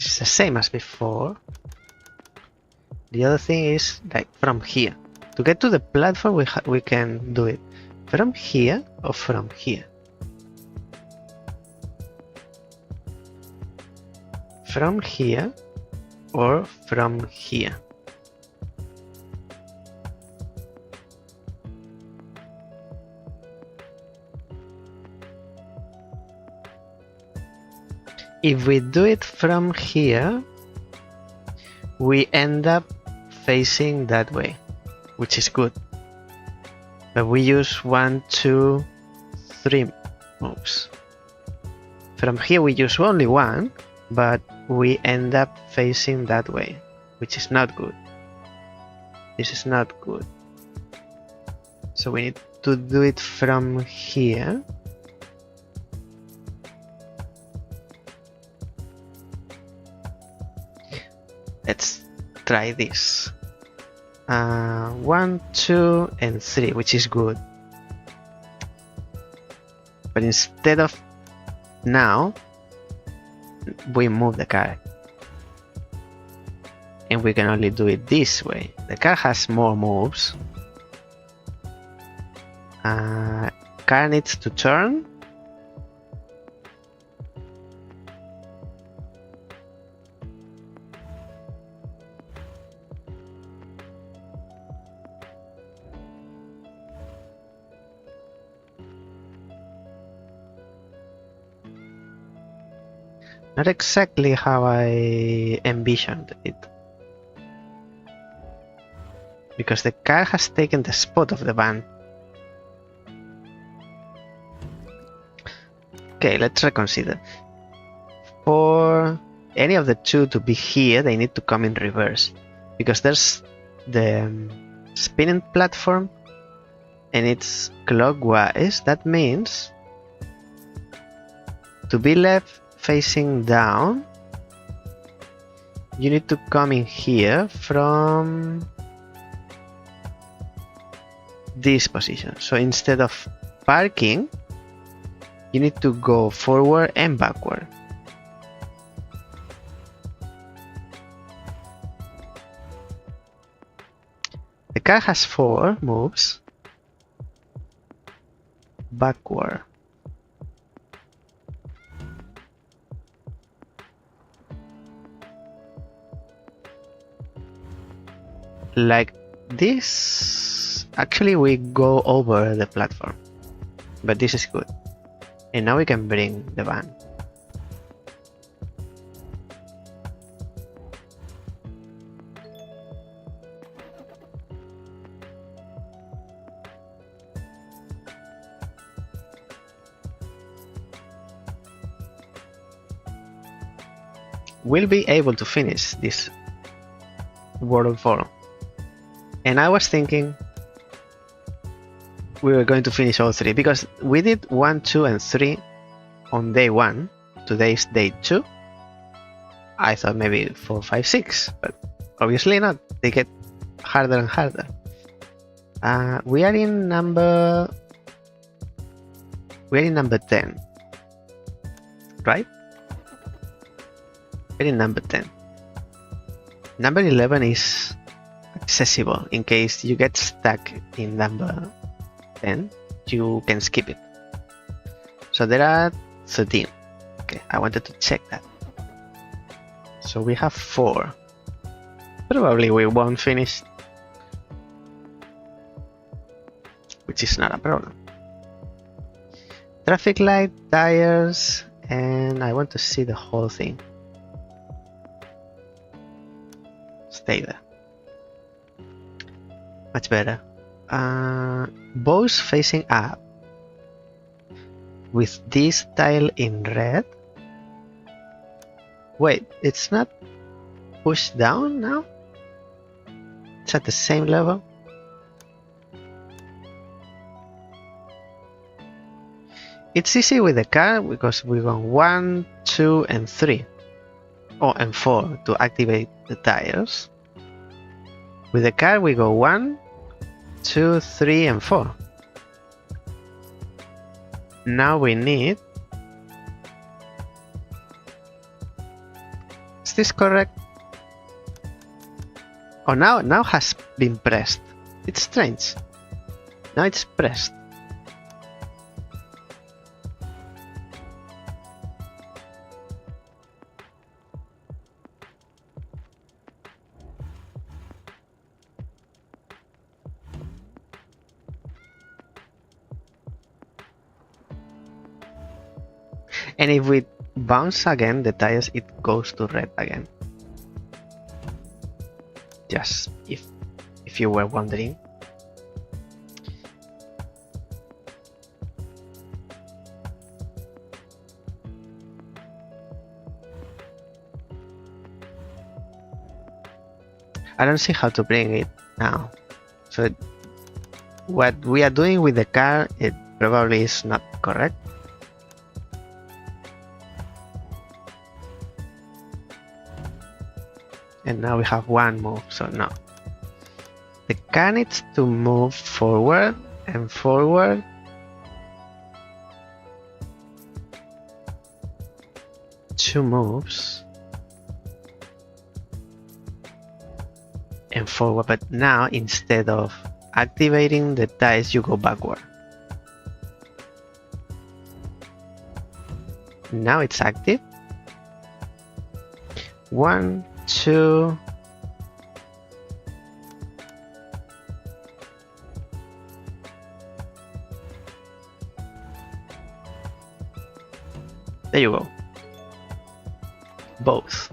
It's the same as before. The other thing is like from here. To get to the platform, we can do it from here or from here. From here or from here. If we do it from here, we end up facing that way, which is good. But we use 1, 2, 3 moves. From here we use only one, but we end up facing that way, which is not good. This is not good. So we need to do it from here. Let's try this. 1, 2, and 3, which is good. But instead of now, we move the car. And we can only do it this way. The car has more moves. Car needs to turn. Not exactly how I envisioned it. Because the car has taken the spot of the van. Okay, let's reconsider. For any of the two to be here, they need to come in reverse. Because there's the spinning platform and it's clockwise. That means to be left facing down, you need to come in here from this position. So instead of parking, you need to go forward and backward. The car has 4 moves. Backward. Like this. Actually, we go over the platform, but this is good. And now we can bring the van. We'll be able to finish this World Forum. And I was thinking we were going to finish all 3 because we did 1, 2, and 3 on day 1. Today is day 2. I thought maybe 4, 5, 6, but obviously not. They get harder and harder. We are in number 10, right? We're in number 10. Number 11 is accessible. In case you get stuck in number 10, you can skip it. So there are 13. Okay, I wanted to check that. So we have 4. Probably we won't finish, which is not a problem. Traffic light, tires, and I want to see the whole thing. Stay there. Much better. Both facing up with this tile in red. Wait, it's not pushed down now? It's at the same level? It's easy with the car because we go 1, 2, and 3. Oh, and 4 to activate the tires. With the car we go 1, 2, 3, and 4. Now we need... Is this correct? Oh, now has been pressed. It's strange. Now it's pressed. And if we bounce again the tires, it goes to red again. Just if you were wondering. I don't see how to bring it now. So what we are doing with the car, it probably is not correct. And now we have one move, so no. The car needs to move forward and forward. Two moves. And forward, but now instead of activating the tires, you go backward. Now it's active. 1, 2. There you go. Both.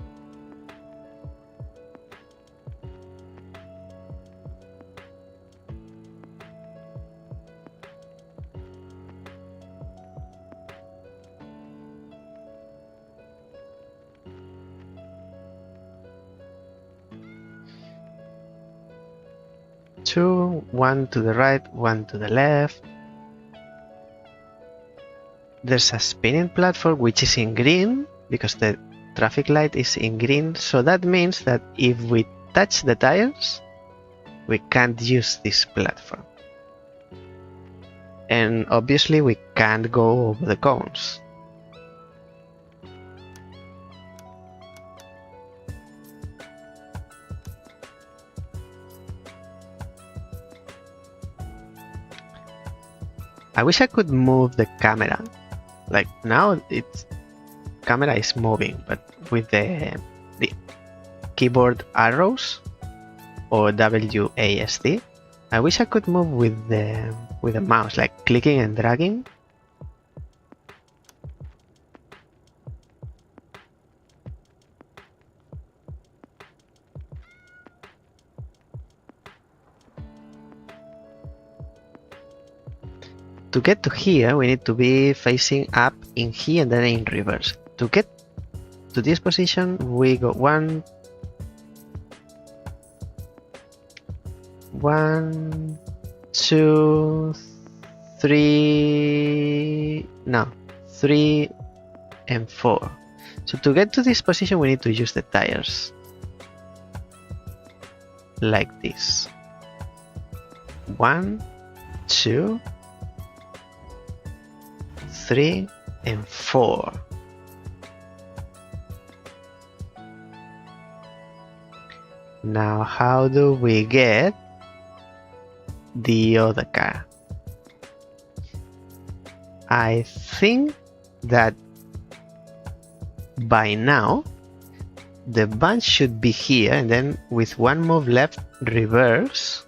Two, one to the right, one to the left. There's a spinning platform which is in green because the traffic light is in green, so that means that if we touch the tires, we can't use this platform. And obviously we can't go over the cones. I wish I could move the camera. Like now it's camera is moving, but with the keyboard arrows or WASD, I wish I could move with the mouse, like clicking and dragging. To get to here, we need to be facing up in here and then in reverse. To get to this position, we go 1, 2, 3, no, 3 and 4. So to get to this position, we need to use the tires like this. 1, 2, 3 and 4. Now how do we get the other car? I think that by now the band should be here, and then with one move left, reverse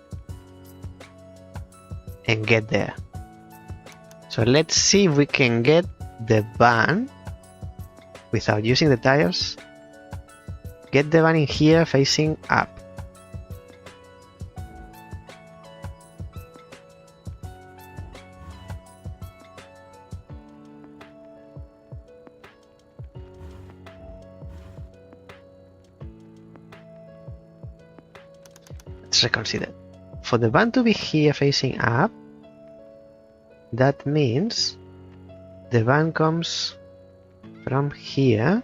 and get there. So let's see if we can get the van without using the tires. Get the van in here facing up. Let's reconsider. For the van to be here facing up, that means the van comes from here,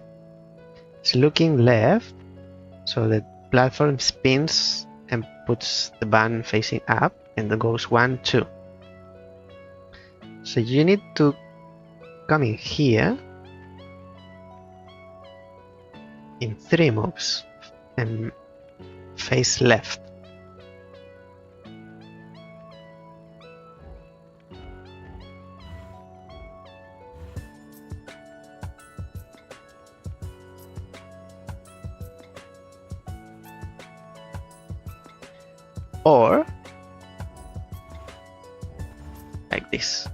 it's looking left, so the platform spins and puts the van facing up, and it goes 1, 2. So you need to come in here in 3 moves and face left. Or like this.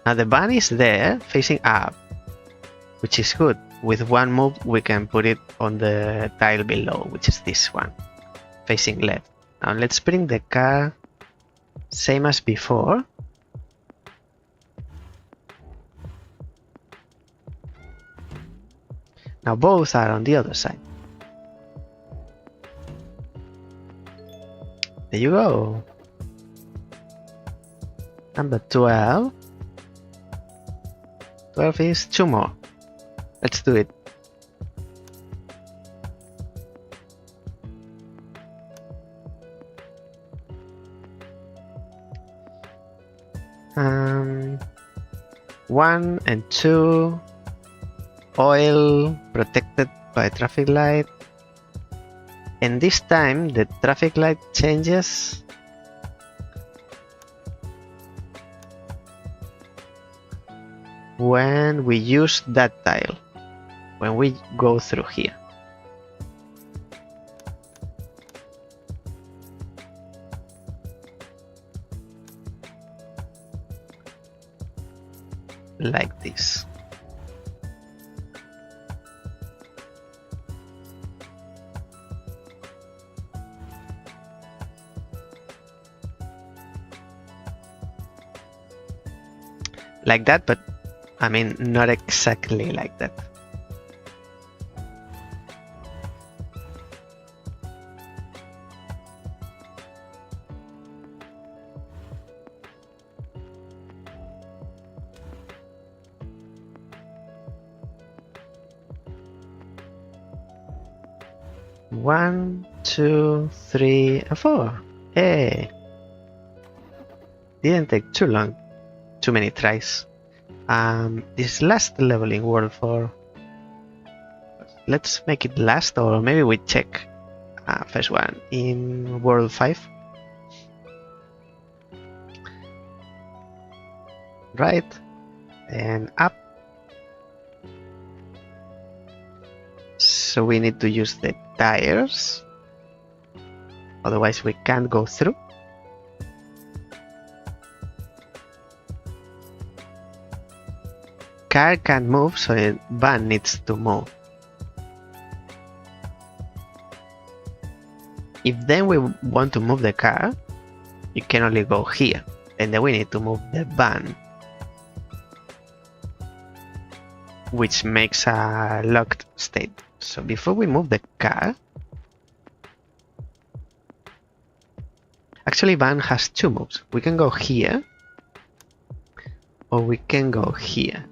Now the van is there facing up, which is good. With one move, we can put it on the tile below, which is this one, facing left. Now let's bring the car same as before. Now both are on the other side. There you go. Number 12. 12 is 2 more. Let's do it. One and 2. Oil protected by traffic light. And this time the traffic light changes when we use that tile, when we go through here. Like this. Like that, but I mean, not exactly like that. One, 2, 3, and 4. Hey! Didn't take too long. Too many tries. This last level in World 4. Let's make it last, or maybe we check first one in World 5. Right, and up. So we need to use the tires, otherwise we can't go through. Car can't move, so the van needs to move. If then we want to move the car, you can only go here, and then we need to move the van, which makes a locked state. So before we move the car, actually van has 2 moves. We can go here, or we can go here.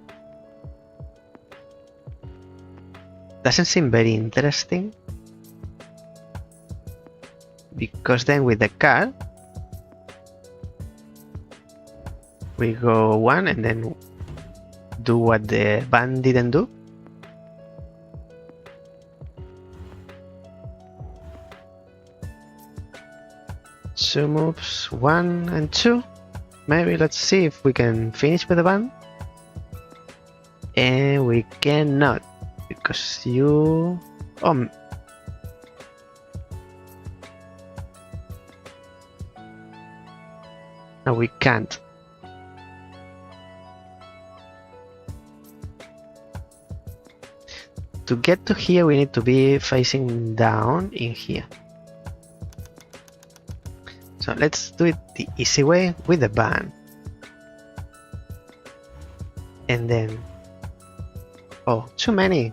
Doesn't seem very interesting, because then with the car we go 1 and then do what the van didn't do. Two moves, 1 and 2. Maybe let's see if we can finish with the van. And we cannot, because you... Oh, no, we can't. To get to here, we need to be facing down in here. So let's do it the easy way with the van. And then... Oh, too many.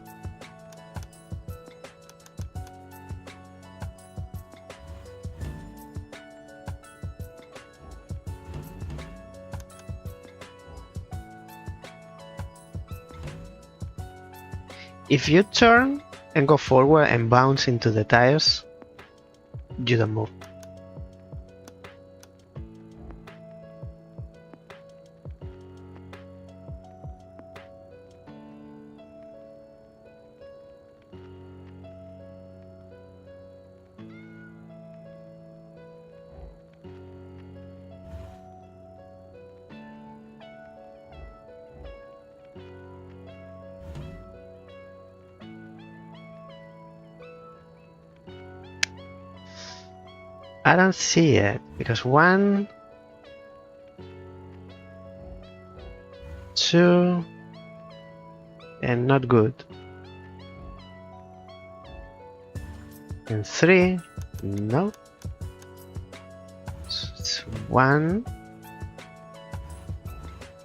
If you turn and go forward and bounce into the tires, you don't move. I don't see it, because 1, 2, and not good. And 3, no. So it's 1,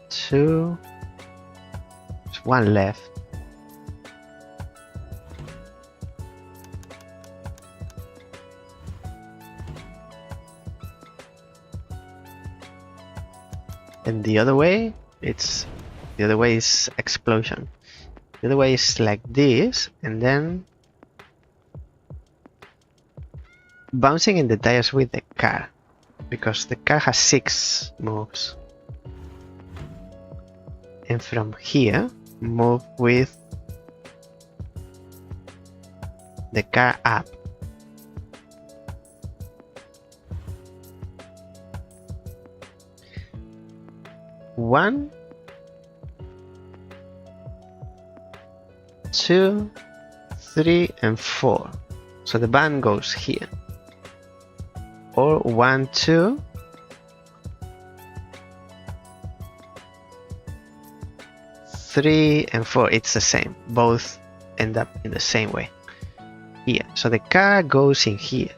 2, there's 1 left. And the other way, the other way is explosion. The other way is like this, and then bouncing in the tires with the car, because the car has 6 moves. And from here, move with the car up. One, 2, 3, and 4. So the van goes here. Or 1, 2, 3, and 4. It's the same. Both end up in the same way. Here. So the car goes in here.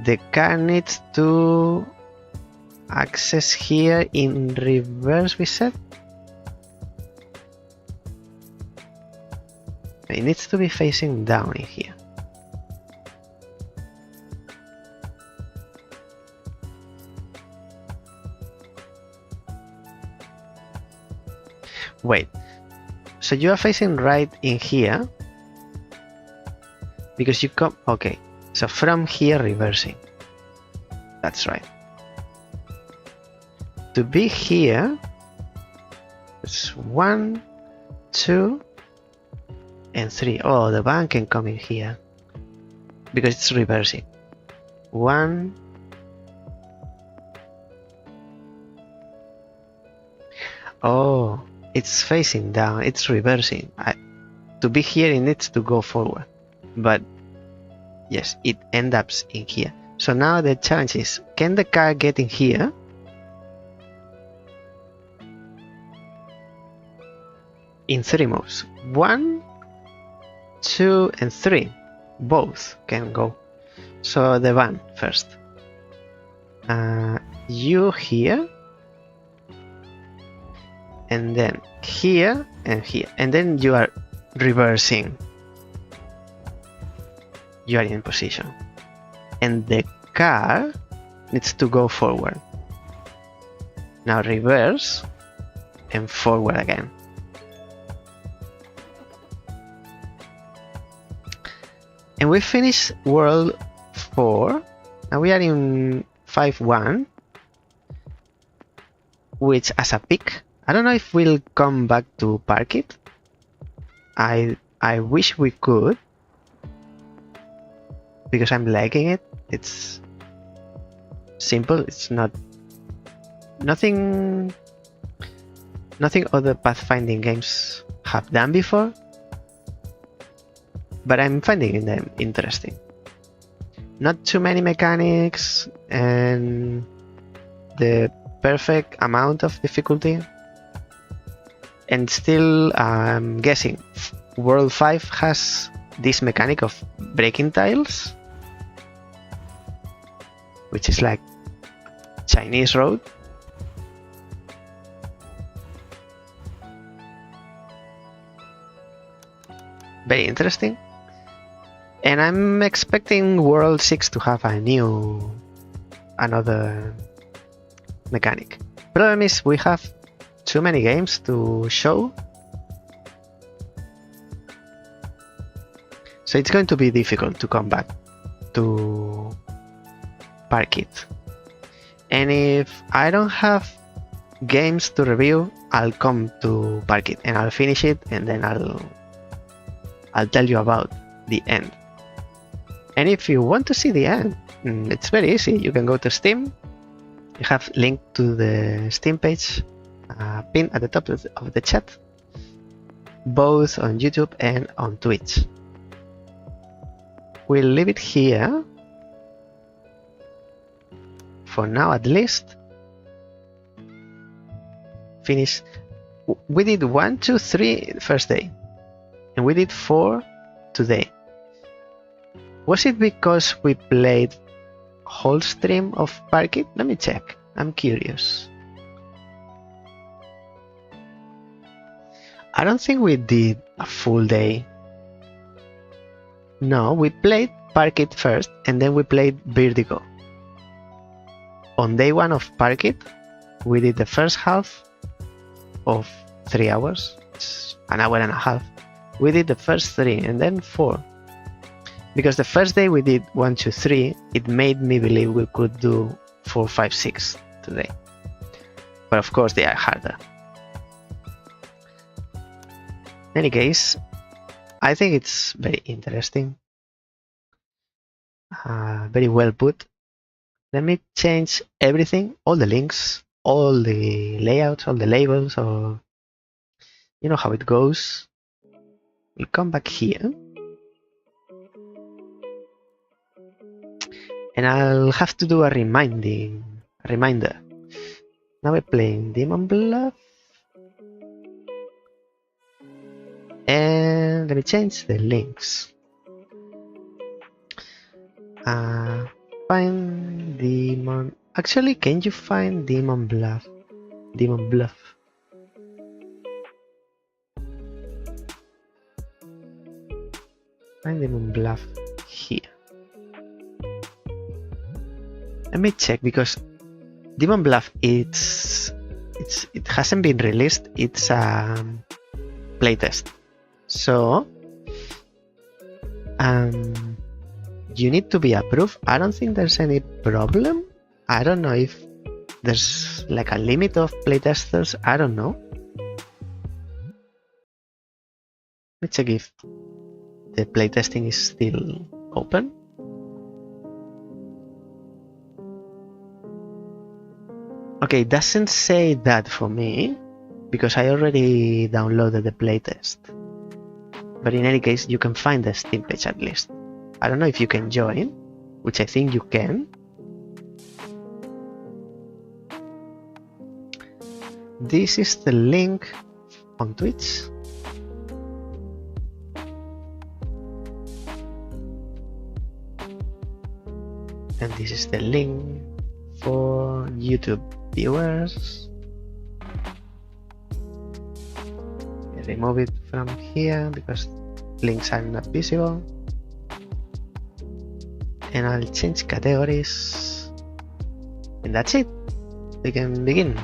The car needs to access here in reverse, we said. It needs to be facing down in here. Wait, so you are facing right in here because you come, okay, so from here reversing, that's right. To be here, it's 1, 2, and 3. Oh, the van can come in here because it's reversing. 1, oh, it's facing down, it's reversing. To be here, it needs to go forward, but yes, it ends up in here. So now the challenge is, can the car get in here? In 3 moves. 1, 2, and 3. Both can go. So the van first. You here. And then here and here. And then you are reversing. You are in position. And the car needs to go forward. Now reverse and forward again. And we finished world 4. Now we are in 5-1, which as a pick, I don't know if we'll come back to park it. I wish we could, because I'm liking it. It's simple. It's not nothing other pathfinding games have done before. But I'm finding them interesting. Not too many mechanics and the perfect amount of difficulty. And still, I'm guessing World 5 has this mechanic of breaking tiles, which is like Chinese road. Very interesting. And I'm expecting World 6 to have another mechanic. Problem is we have too many games to show. So it's going to be difficult to come back to park it. And if I don't have games to review, I'll come to park it and I'll finish it, and then I'll tell you about the end. And if you want to see the end, it's very easy. You can go to Steam. You have link to the Steam page pinned at the top of the chat, both on YouTube and on Twitch. We'll leave it here for now, at least. Finish we did 1, 2, 3 first day, and we did 4 today. Was it because we played whole stream of Park It? Let me check. I'm curious. I don't think we did a full day. No, we played Park It first, and then we played Vertigo. On day 1 of Park It, we did the first half of 3 hours. It's an hour and a half. We did the first 3 and then 4. Because the first day we did 1, 2, 3, it made me believe we could do 4, 5, 6 today. But of course they are harder. In any case, I think it's very interesting. Very well put. Let me change everything, all the links, all the layouts, all the labels, or you know how it goes. We'll come back here. And I'll have to do a reminder. Now we're playing Demon Bluff. And let me change the links. Find Demon. Actually, can you find Demon Bluff? Demon Bluff. Find Demon Bluff here. Let me check because Demon Bluff it hasn't been released. It's a playtest. So you need to be approved. I don't think there's any problem. I don't know if there's like a limit of playtesters. I don't know. Let's check if the playtesting is still open. Okay, it doesn't say that for me because I already downloaded the playtest. But in any case, you can find the Steam page at least. I don't know if you can join, which I think you can. This is the link on Twitch. And this is the link for YouTube viewers. I remove it from here because links are not visible. And I'll change categories. And that's it. We can begin.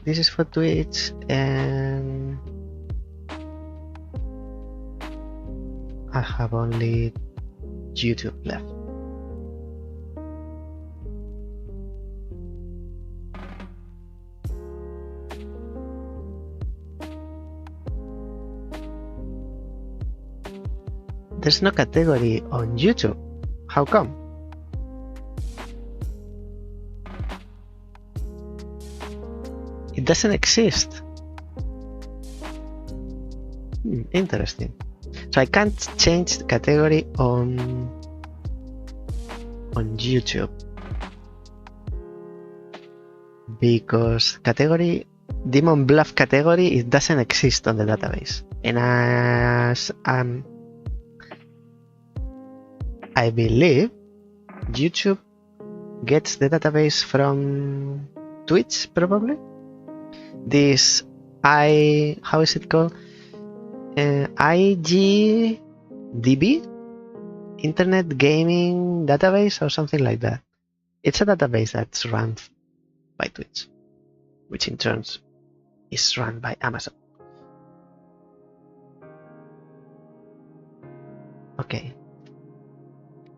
This is for Twitch, and I have only YouTube left. There's no category on YouTube. How come? It doesn't exist. Interesting. So I can't change the category on YouTube because category Demon Bluff category, it doesn't exist on the database. And as I believe YouTube gets the database from Twitch probably. This how is it called? IGDB, Internet Gaming Database or something like that. It's a database that's run by Twitch, which in turn is run by Amazon. Okay.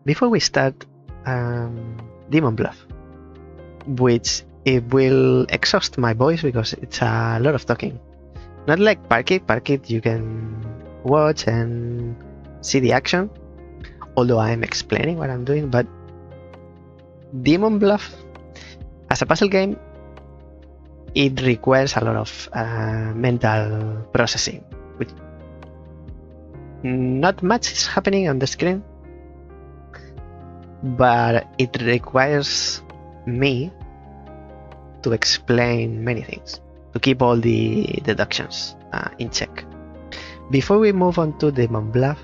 Before we start Demon Bluff, which it will exhaust my voice because it's a lot of talking. Not like Park It. Park It you can watch and see the action, although I'm explaining what I'm doing. But Demon Bluff, as a puzzle game, it requires a lot of mental processing, not much is happening on the screen, but it requires me to explain many things, to keep all the deductions in check. Before we move on to the bluff,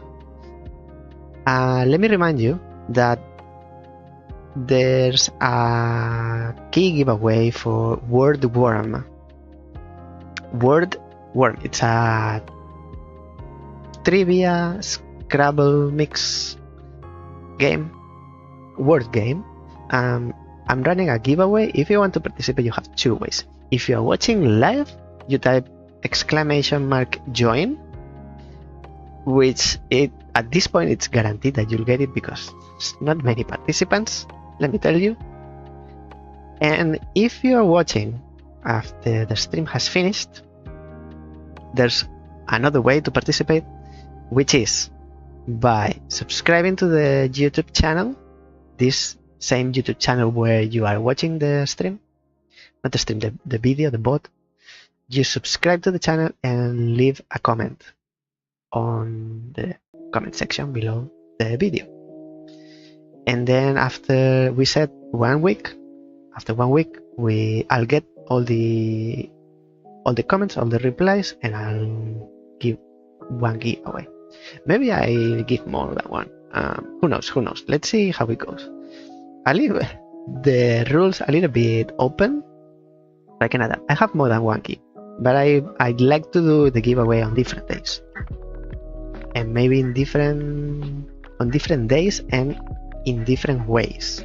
let me remind you that there's a key giveaway for Word Worm. Word Worm, it's a trivia Scrabble mix game, word game. I'm running a giveaway. If you want to participate, you have two ways. If you are watching live, you type !join, which at this point it's guaranteed that you'll get it because it's not many participants, let me tell you. And if you are watching after the stream has finished, there's another way to participate, which is by subscribing to the YouTube channel, this same YouTube channel where you are watching the stream, not the stream, the video, the bot. You subscribe to the channel and leave a comment on the comment section below the video. And then after we said 1 week, after 1 week, I'll get all the comments, all the replies, and I'll give one giveaway. Maybe I give more than one. Who knows? Let's see how it goes. I leave the rules a little bit open. I can adapt. I have more than one key, but I'd like to do the giveaway on different days, and maybe on different days and in different ways.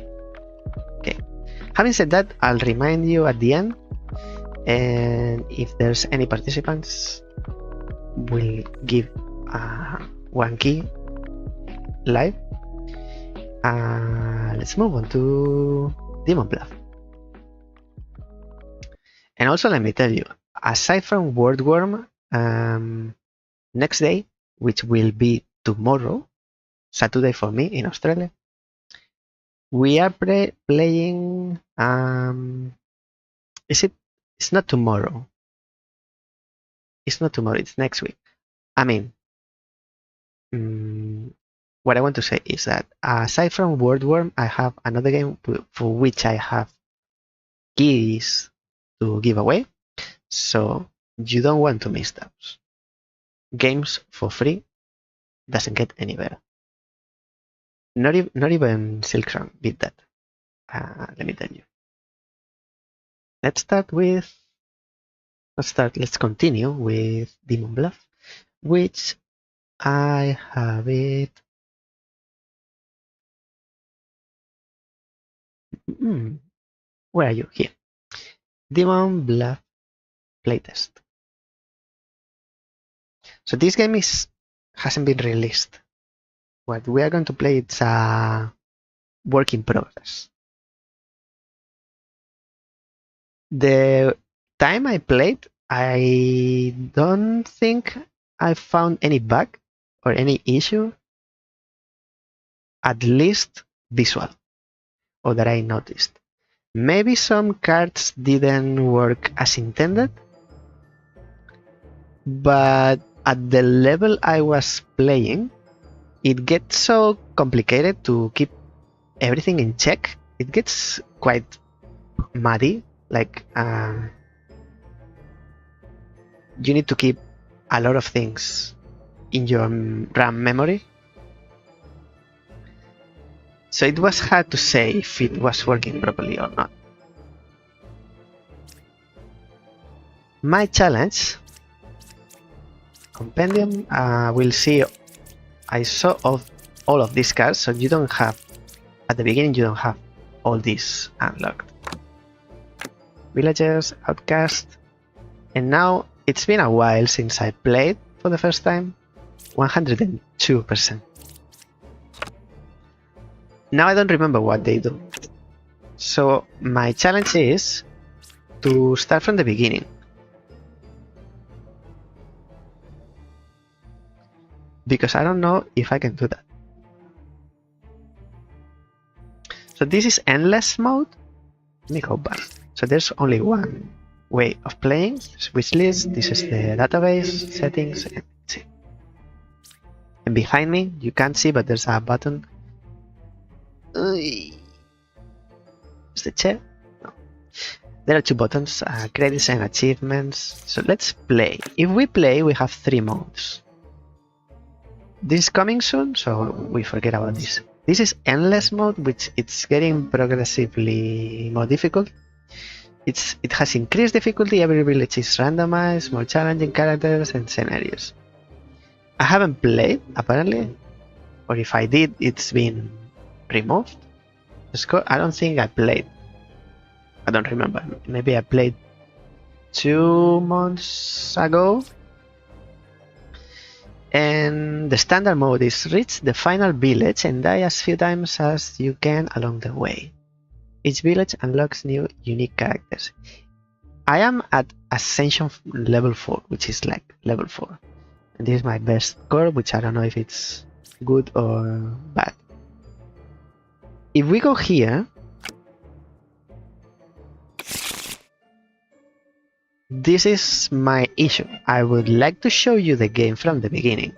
Okay. Having said that, I'll remind you at the end, and if there's any participants, we'll give one key live. Let's move on to Demon Bluff. And also, let me tell you, aside from Word Worm, next day, which will be tomorrow, Saturday for me in Australia, we are playing. It's not tomorrow. It's not tomorrow. It's next week. I mean, what I want to say is that aside from Word Worm, I have another game for which I have keys to give away. So you don't want to miss those. Games for free doesn't get any better. Not even Silksong beat that. Let me tell you. Let's continue with Demon Bluff, which I have it. Where are you? Here. Demon Bluff playtest. So this game hasn't been released. What we are going to play, it's a work in progress. The time I played, I don't think I found any bug or any issue, at least visual, or that I noticed. Maybe some cards didn't work as intended, but at the level I was playing, it gets so complicated to keep everything in check. It gets quite muddy. Like you need to keep a lot of things in your RAM memory. So it was hard to say if it was working properly or not. My challenge compendium, we'll see. I saw all of these cards, so you don't have, at the beginning, you don't have all these unlocked. Villagers, Outcast, and now it's been a while since I played for the first time. 102%. Now I don't remember what they do. So my challenge is to start from the beginning. Because I don't know if I can do that. So this is endless mode. Let me go back. So there's only one way of playing. Wish list. This is the database settings. And let's see. And behind me, you can't see, but there's a button. Is the chair? No. There are two buttons, credits and achievements. So let's play. If we play, we have 3 modes. This is coming soon, so we forget about this. This is endless mode, which it's getting progressively more difficult. It has increased difficulty. Every village is randomized, more challenging characters and scenarios. I haven't played, apparently, or if I did, it's been removed. I don't think I played. I don't remember. Maybe I played 2 months ago. And the standard mode is reach the final village and die as few times as you can along the way. Each village unlocks new unique characters. I am at Ascension level 4, which is like level 4. And this is my best score, which I don't know if it's good or bad. If we go here, this is my issue. I would like to show you the game from the beginning.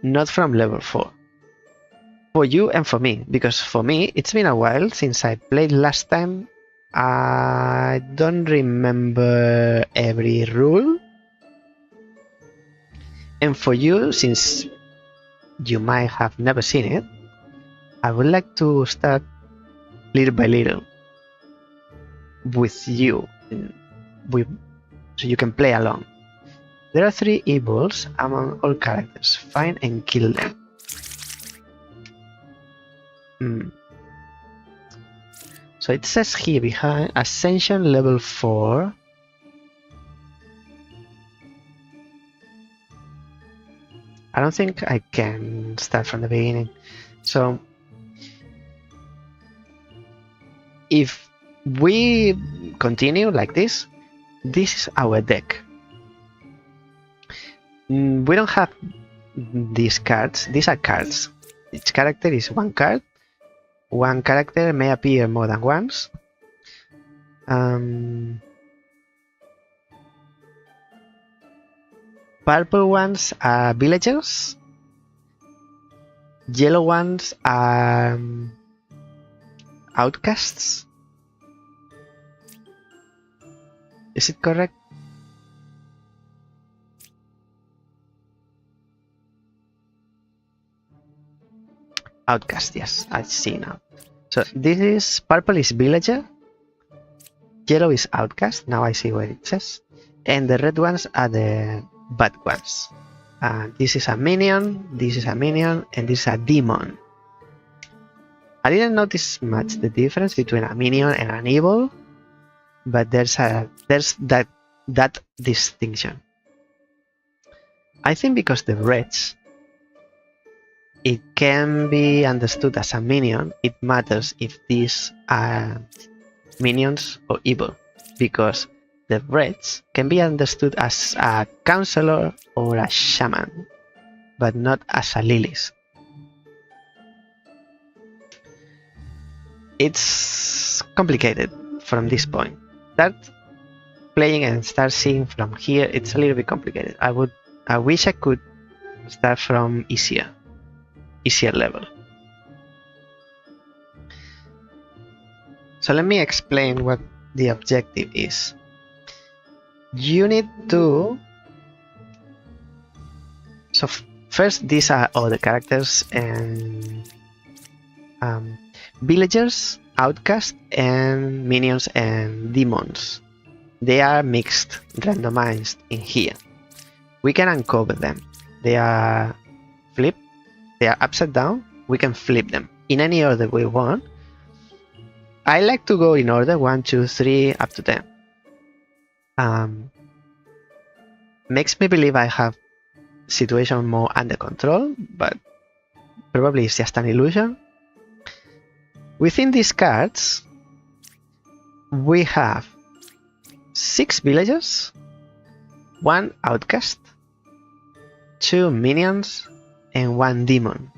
Not from level 4. For you and for me, because for me, it's been a while since I played last time. I don't remember every rule. And for you, since you might have never seen it, I would like to start little by little with you, so you can play along. There are 3 evils among all characters. Find and kill them. So it says here behind Ascension level 4. I don't think I can start from the beginning. So if we continue like this, this is our deck. We don't have these cards. These are cards. Each character is 1 card. 1 character may appear more than once. Purple ones are villagers. Yellow ones are outcasts. Is it correct? Outcast, yes, I see now. So this is purple is villager, yellow is outcast. Now I see what it says, and the red ones are the bad ones. This is a minion, this is a minion, and this is a demon. I didn't notice much the difference between a minion and an evil, but there's that distinction. I think because the reds, it can be understood as a minion. It matters if these are minions or evil, because the reds can be understood as a counselor or a shaman, but not as a Lilith. It's complicated from this point. Start playing and start seeing from here, it's a little bit complicated. I wish I could start from easier level. So let me explain what the objective is. You need to... So first, these are all the characters and villagers, outcasts, and minions and demons. They are mixed, randomized in here. We can uncover them. They are flipped. They are upside down. We can flip them in any order we want. I like to go in order 1, 2, 3 up to 10. Makes me believe I have situation more under control, but probably it's just an illusion. Within these cards, we have 6 villagers, 1 outcast, 2 minions, and 1 demon,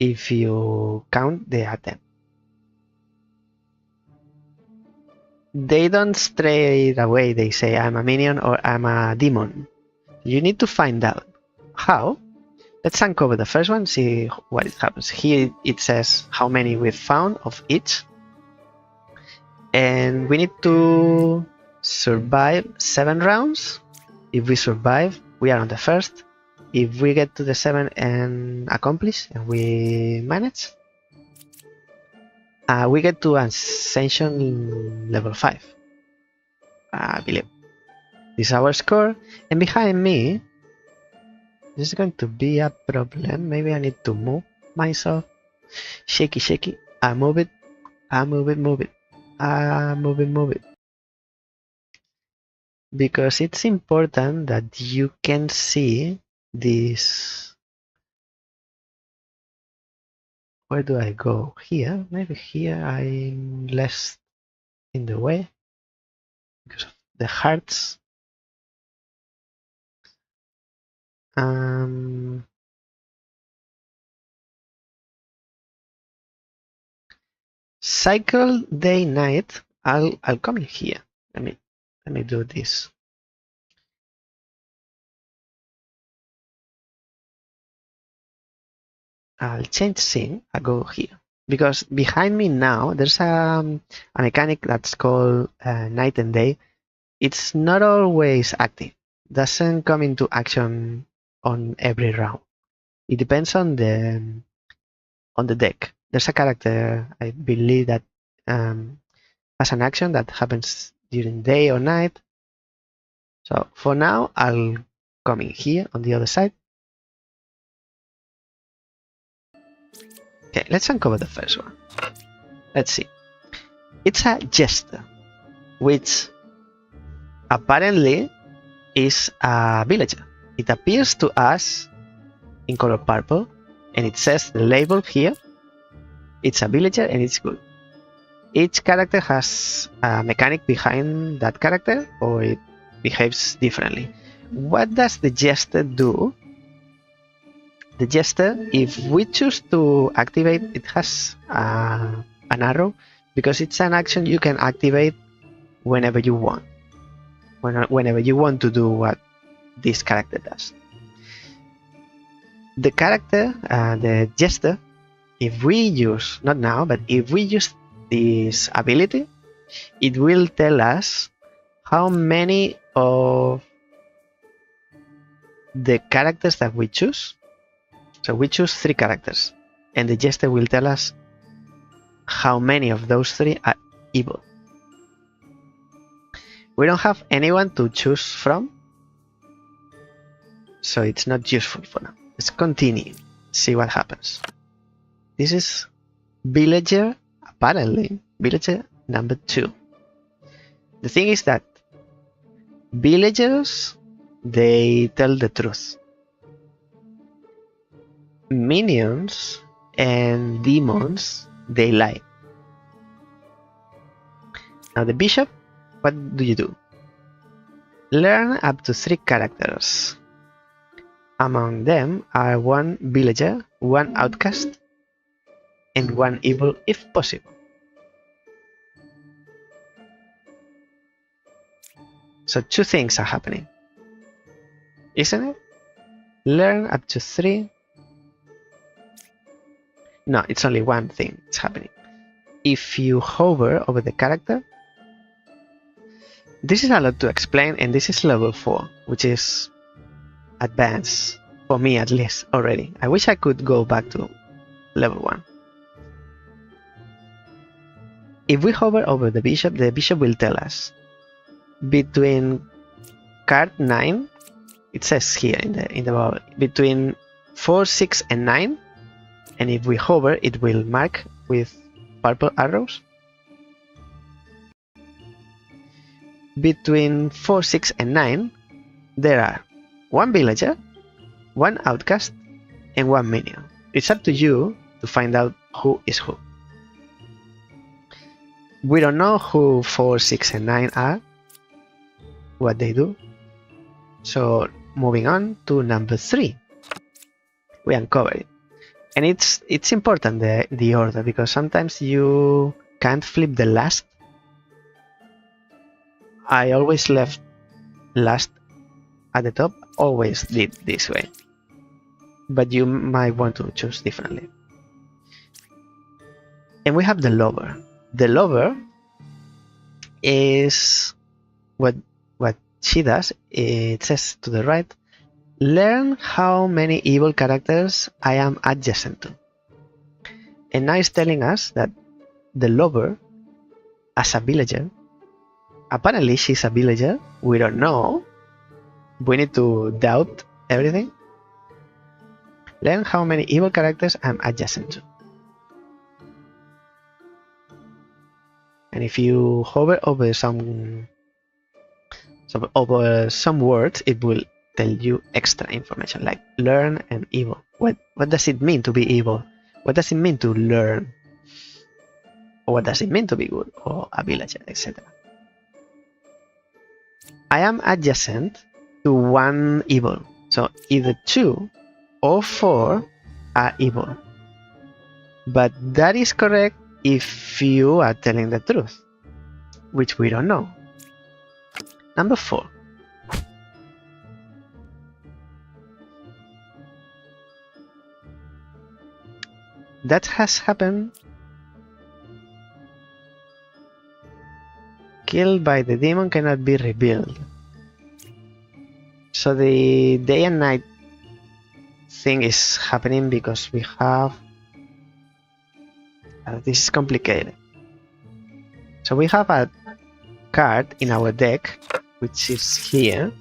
if you count the atom. they don't straight away they say I'm a minion or I'm a demon. You need to find out how. Let's uncover the first one, see what it happens. Here it says how many we've found of each. And we need to survive 7 rounds. If we survive, we are on the first. If we get to the 7 and accomplish, and we manage, we get to Ascension level 5. I believe. This is our score. And behind me, this is going to be a problem. Maybe I need to move myself. Shaky, shaky. I move it. I move it, move it. I move it, move it. Because it's important that you can see this. Where do I go? Here? Maybe here I'm less in the way because of the hearts. Cycle day night. I'll come in here. Let me do this. I'll change scene. I'll go here because behind me now there's a mechanic that's called night and day. It's not always active. Doesn't come into action on every round. It depends on the deck. There's a character I believe that has an action that happens during day or night. So for now, I'll come in here on the other side. Okay, let's uncover the first one. Let's see. It's a jester, which apparently is a villager. It appears to us in color purple, and it says the label here. It's a villager and it's good. Each character has a mechanic behind that character, or it behaves differently. What does the jester do? The jester, if we choose to activate, it has an arrow because it's an action you can activate whenever you want. Whenever you want to do what this character does. The character, the jester, if we use, not now, but if we use this ability, it will tell us how many of the characters that we choose. So we choose 3 characters, and the jester will tell us how many of those 3 are evil. We don't have anyone to choose from, so it's not useful for now. Let's continue, see what happens. This is villager, apparently, villager number 2. The thing is that villagers, they tell the truth. Minions and demons, they lie. Now the bishop, what do you do? Learn up to 3 characters. Among them are 1 villager, 1 outcast, and 1 evil if possible. So 2 things are happening, isn't it? Learn up to 3. No, it's only 1 thing that's happening. If you hover over the character, this is a lot to explain, and this is level 4, which is advanced, for me at least, already. I wish I could go back to level 1. If we hover over the bishop will tell us between card 9, it says here in the bubble, between 4, 6, and 9, and if we hover, it will mark with purple arrows. Between 4, 6, and 9, there are 1 villager, 1 outcast, and 1 minion. It's up to you to find out who is who. We don't know who 4, 6, and 9 are, what they do. So moving on to number 3, we uncover it. And it's important, the order, because sometimes you can't flip the last. I always left last at the top, always did this way. But you might want to choose differently. And we have the lover. The lover is what she does. It says to the right, learn how many evil characters I am adjacent to. And now it's telling us that the lover, as a villager, apparently she's a villager, we don't know. We need to doubt everything. Learn how many evil characters I'm adjacent to. And if you hover over some words, it will tell you extra information like learn and evil. What does it mean to be evil? What does it mean to learn? Or what does it mean to be good or a villager, etc. I am adjacent to one evil. So either 2 or 4 are evil. But that is correct if you are telling the truth, which we don't know. Number 4. That has happened. Killed by the demon cannot be rebuilt. So the day and night thing is happening because we have... this is complicated. So we have a card in our deck, which is here.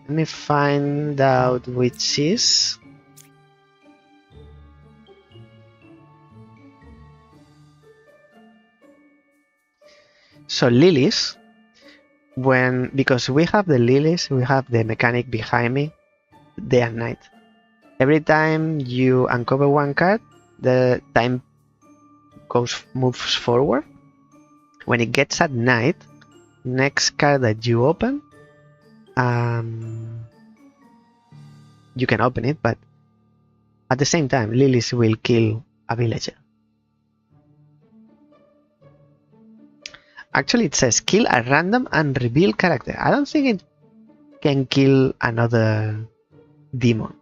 Let me find out which is... So lilies, because we have the lilies, we have the mechanic behind me, day and night. Every time you uncover one card, the time moves forward. When it gets at night, next card that you open, you can open it, but at the same time, lilies will kill a villager. Actually, it says kill a random and reveal character. I don't think it can kill another demon.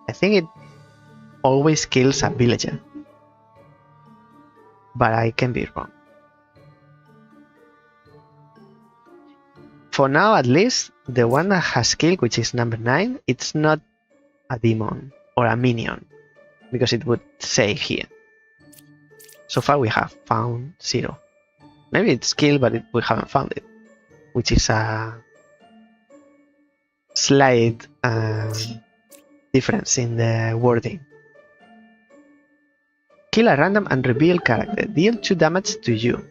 I think it always kills a villager. But I can be wrong. For now, at least, the one that has killed, which is number 9, it's not a demon or a minion, because it would say here. So far, we have found 0. Maybe it's killed, but we haven't found it, which is a slight difference in the wording. Kill a random and reveal character. Deal 2 damage to you.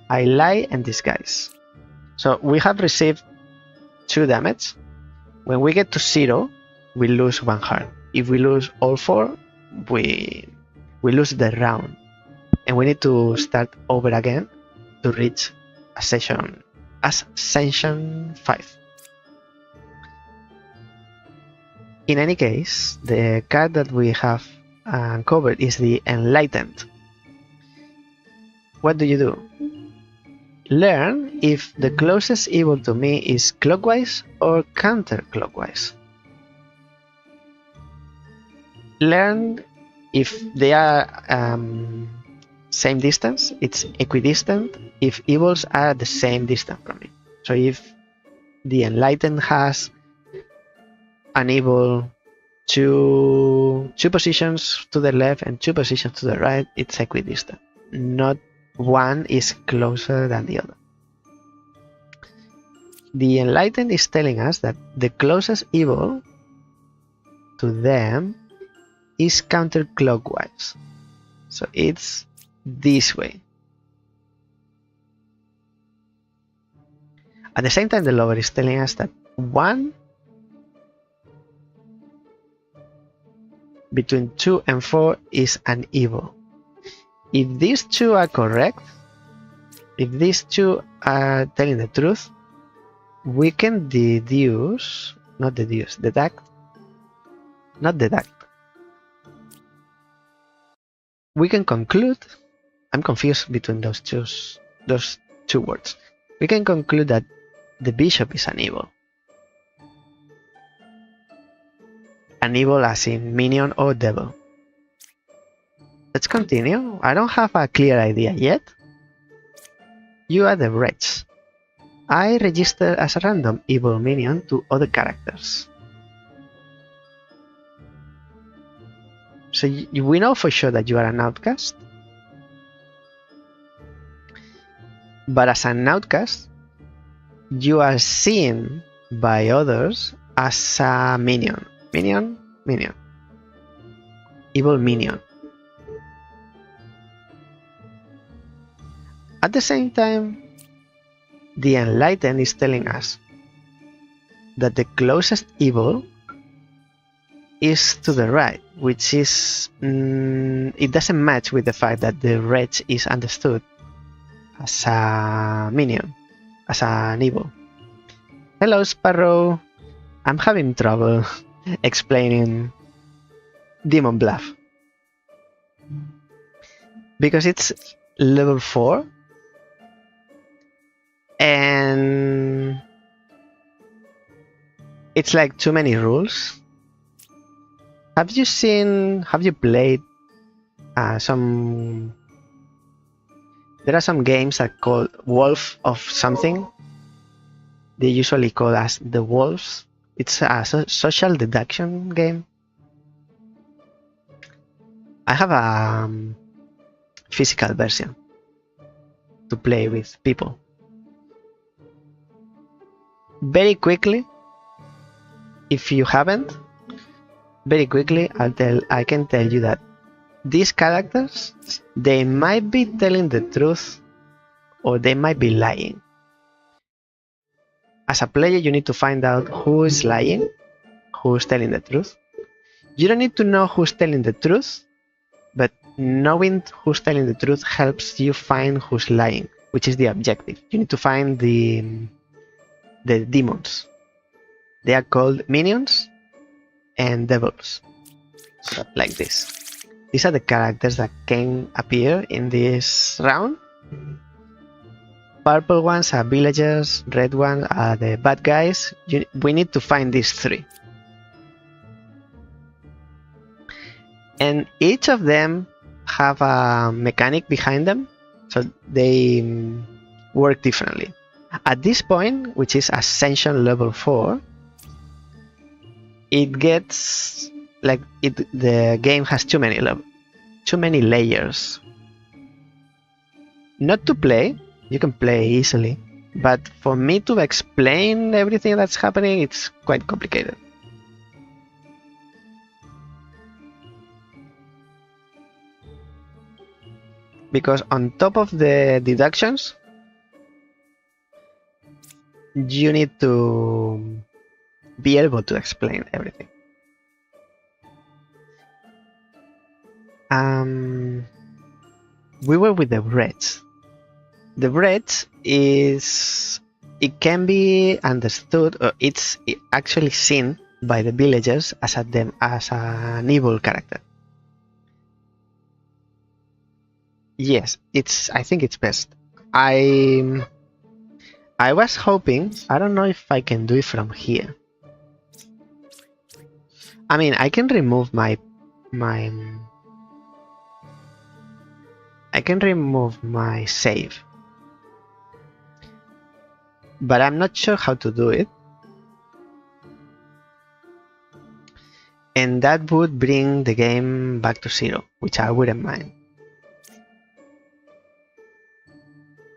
I lie and disguise. So we have received 2 damage. When we get to 0, we lose 1 heart. If we lose all 4, we lose the round. And we need to start over again to reach Ascension 5. In any case, the card that we have uncovered is the Enlightened. What do? Learn if the closest evil to me is clockwise or counterclockwise. Learn if they are same distance, it's equidistant if evils are the same distance from me. So if the Enlightened has an evil 2 positions to the left and 2 positions to the right, it's equidistant. Not one is closer than the other. The Enlightened is telling us that the closest evil to them is counterclockwise. So it's this way. At the same time, the lover is telling us that 1 between 2 and 4 is an evil. If these 2 are correct, if these 2 are telling the truth, we can deduce, deduct. We can conclude. I'm confused between those two words. We can conclude that the bishop is an evil. An evil as in minion or devil. Let's continue. I don't have a clear idea yet. You are the wretch. I register as a random evil minion to other characters. So we know for sure that you are an outcast. But as an outcast, you are seen by others as a minion. Minion? Minion. Evil minion. At the same time, the Enlightened is telling us that the closest evil is to the right, which is... it doesn't match with the fact that the wretch is understood as a minion, as an evil. Hello, Sparrow. I'm having trouble explaining Demon Bluff. Because it's level 4 and it's like too many rules. Have you played some... There are some games that are called Wolf of something. They usually call us the Wolves. It's a social deduction game. I have a physical version to play with people. Very quickly, if you haven't, very quickly I can tell you that these characters, they might be telling the truth or they might be lying. As a player, you need to find out who is lying, who is telling the truth. You don't need to know who's telling the truth, but knowing who's telling the truth helps you find who's lying, which is the objective. You need to find the demons. They are called minions and devils. So, like this. These are the characters that can appear in this round. Purple ones are villagers, red ones are the bad guys. We need to find these three. And each of them have a mechanic behind them, so they work differently. At this point, which is Ascension level 4, it gets like the game has too many layers. Not to play, you can play easily, but for me to explain everything that's happening, it's quite complicated. Because on top of the deductions, you need to be able to explain everything. We were with the wretch. The wretch it can be understood, or it's actually seen by the villagers as an evil character. Yes, I think it's best. I was hoping, I don't know if I can do it from here. I mean, I can remove my save, but I'm not sure how to do it, and that would bring the game back to 0, which I wouldn't mind.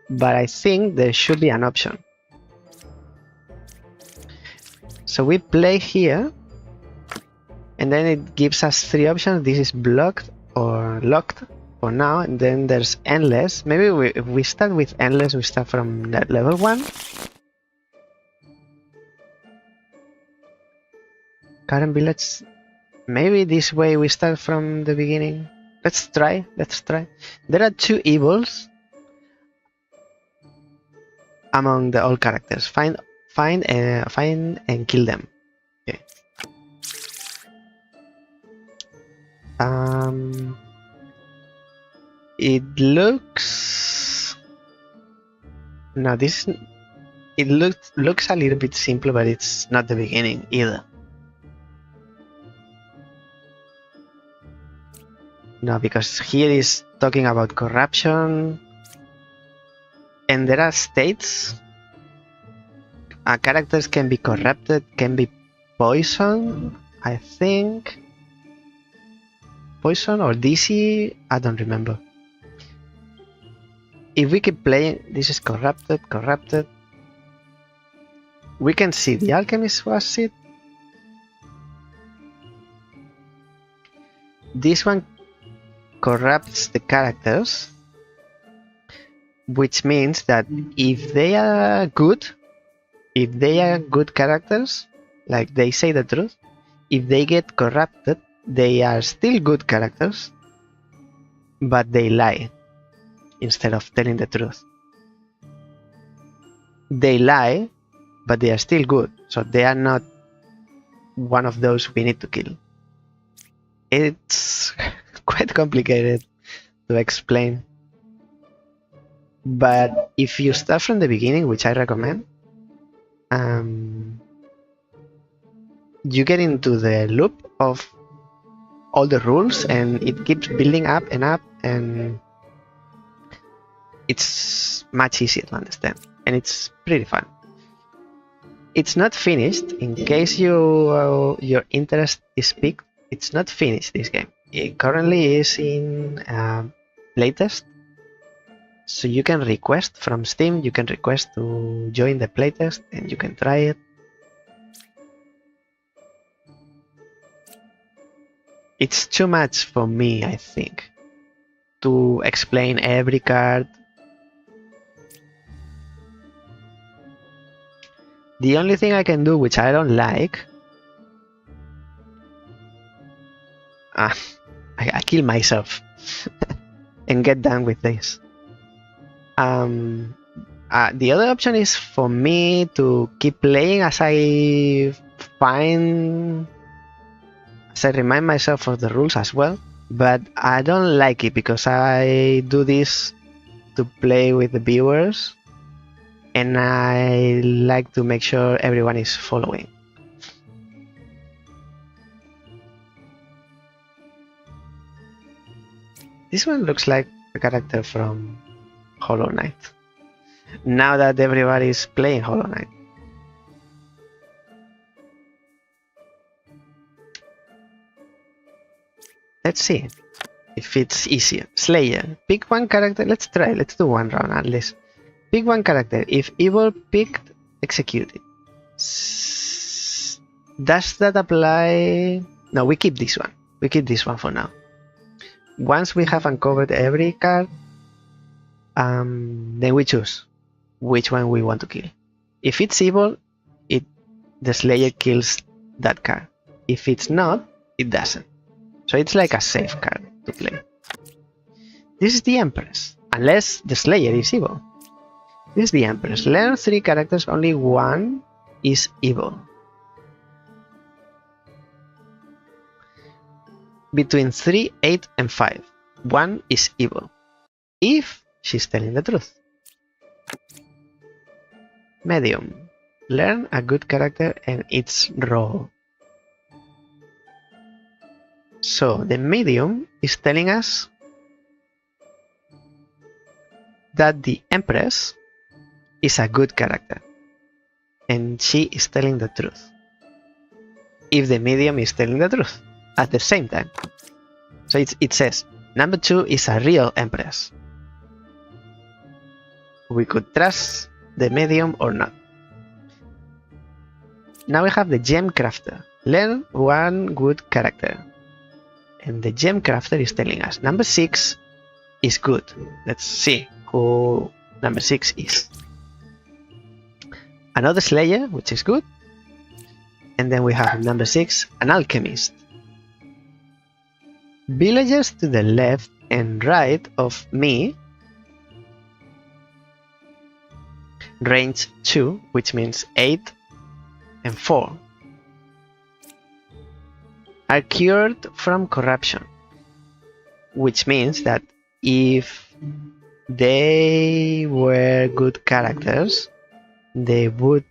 But I think there should be an option. So we play here, and then it gives us 3 options. This is blocked or locked for now, and then there's endless. Maybe if we start with endless, we start from that level 1. Current village. Maybe this way we start from the beginning. Let's try. There are 2 evils among the all characters. Find and kill them. Okay. It looks Now this, it looks a little bit simpler, but it's not the beginning either. No, because here is talking about corruption, and there are states. Characters can be corrupted, can be poisoned, I think. Poison or DC, I don't remember. If we keep playing, this is corrupted. We can see the alchemist was it. This one corrupts the characters, which means that if they are good characters, like they say the truth, if they get corrupted, they are still good characters, but they lie instead of telling the truth. They lie, but they are still good, so they are not one of those we need to kill. It's quite complicated to explain. But if you start from the beginning, which I recommend, you get into the loop of all the rules and it keeps building up, and it's much easier to understand, and it's pretty fun. It's not finished, in case your interest is piqued. It's not finished, this game. It currently is in playtest, so you can request from Steam, you can request to join the playtest and you can try it. It's too much for me, I think, to explain every card. The only thing I can do, which I don't like, I kill myself and get done with this. The other option is for me to keep playing as I remind myself of the rules as well, but I don't like it because I do this to play with the viewers and I like to make sure everyone is following. This one looks like a character from Hollow Knight, now that everybody is playing Hollow Knight. Let's see if it's easier. Slayer. Pick one character. Let's try. Let's do one round at least. Pick one character. If evil picked, execute it. Does that apply? No, we keep this one. We keep this one for now. Once we have uncovered every card, then we choose which one we want to kill. If it's evil, the Slayer kills that card. If it's not, it doesn't. So it's like a safe card to play. This is the Empress, unless the Slayer is evil. This is the Empress. Learn 3 characters, only one is evil. Between 3, 8, and 5, one is evil, if she's telling the truth. Medium. Learn a good character and its role. So the medium is telling us that the Empress is a good character and she is telling the truth, if the medium is telling the truth at the same time. So it says number 2 is a real Empress. We could trust the medium or not. Now we have the Gem Crafter. Learn one good character. And the Gem Crafter is telling us number 6 is good. Let's see who number 6 is. Another Slayer, which is good. And then we have number 6, an Alchemist. Villagers to the left and right of me, range 2, which means 8 and 4, are cured from corruption, which means that if they were good characters, they would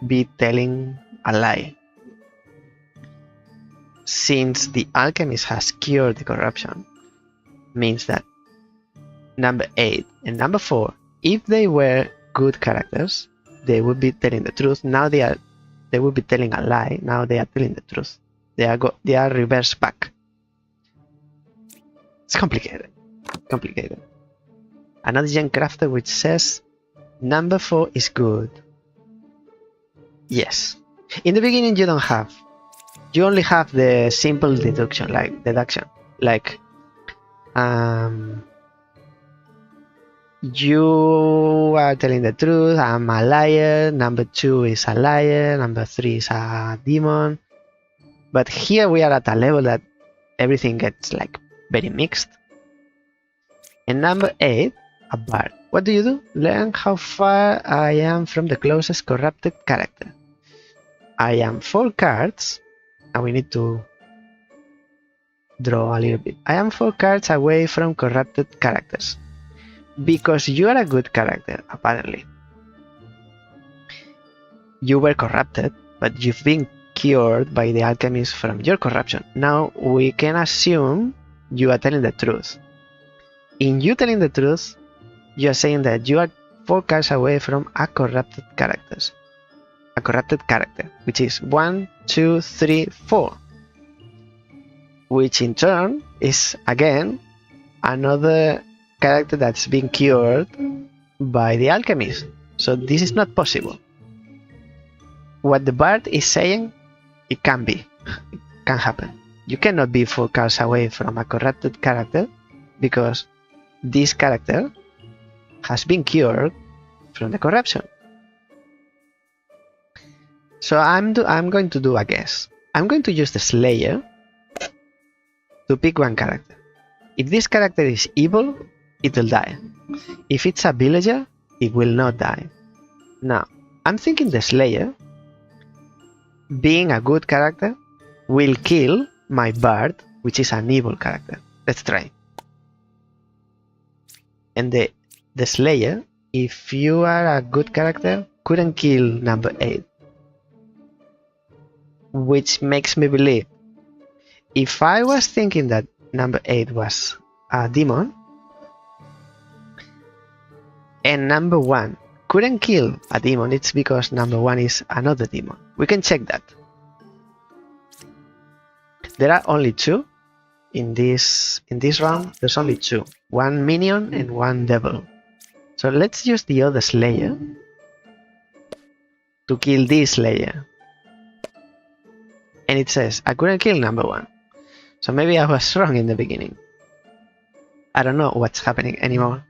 be telling a lie. Since the alchemist has cured the corruption, means that number 8 and number 4, if they were good characters, they would be telling the truth. Now they would be telling a lie. Now they are telling the truth. They are reverse back. It's complicated. Another gen crafter which says number 4 is good. Yes. In the beginning you don't have. You only have the simple deduction, like you are telling the truth, I'm a liar, number 2 is a liar, number 3 is a demon. But here we are at a level that everything gets like very mixed. And number 8, a bard. What do? Learn how far I am from the closest corrupted character. I am 4 cards, and we need to draw a little bit. I am 4 cards away from corrupted characters. Because you are a good character, apparently. You were corrupted, but you've been cured by the alchemist from your corruption. Now we can assume you are telling the truth. In you telling the truth, you are saying that you are 4 cards away from a corrupted character, which is 1, 2, 3, 4, which in turn is again another character that's been cured by the alchemist. So this is not possible. What the bard is saying, it can be. It can happen. You cannot be 4 cards away from a corrupted character because this character has been cured from the corruption. So I'm going to do a guess. I'm going to use the Slayer to pick one character. If this character is evil, it will die. If it's a villager, it will not die. Now, I'm thinking the Slayer, being a good character, will kill my bard, which is an evil character. Let's try. And the Slayer, if you are a good character, couldn't kill number 8. Which makes me believe, if I was thinking that number 8 was a demon, and number 1 couldn't kill a demon, it's because number 1 is another demon. We can check that. There are only 2 in this round. There's only 2, 1 minion and 1 devil. So let's use the other Slayer to kill this Slayer. And it says I couldn't kill number 1. So maybe I was wrong in the beginning. I don't know what's happening anymore.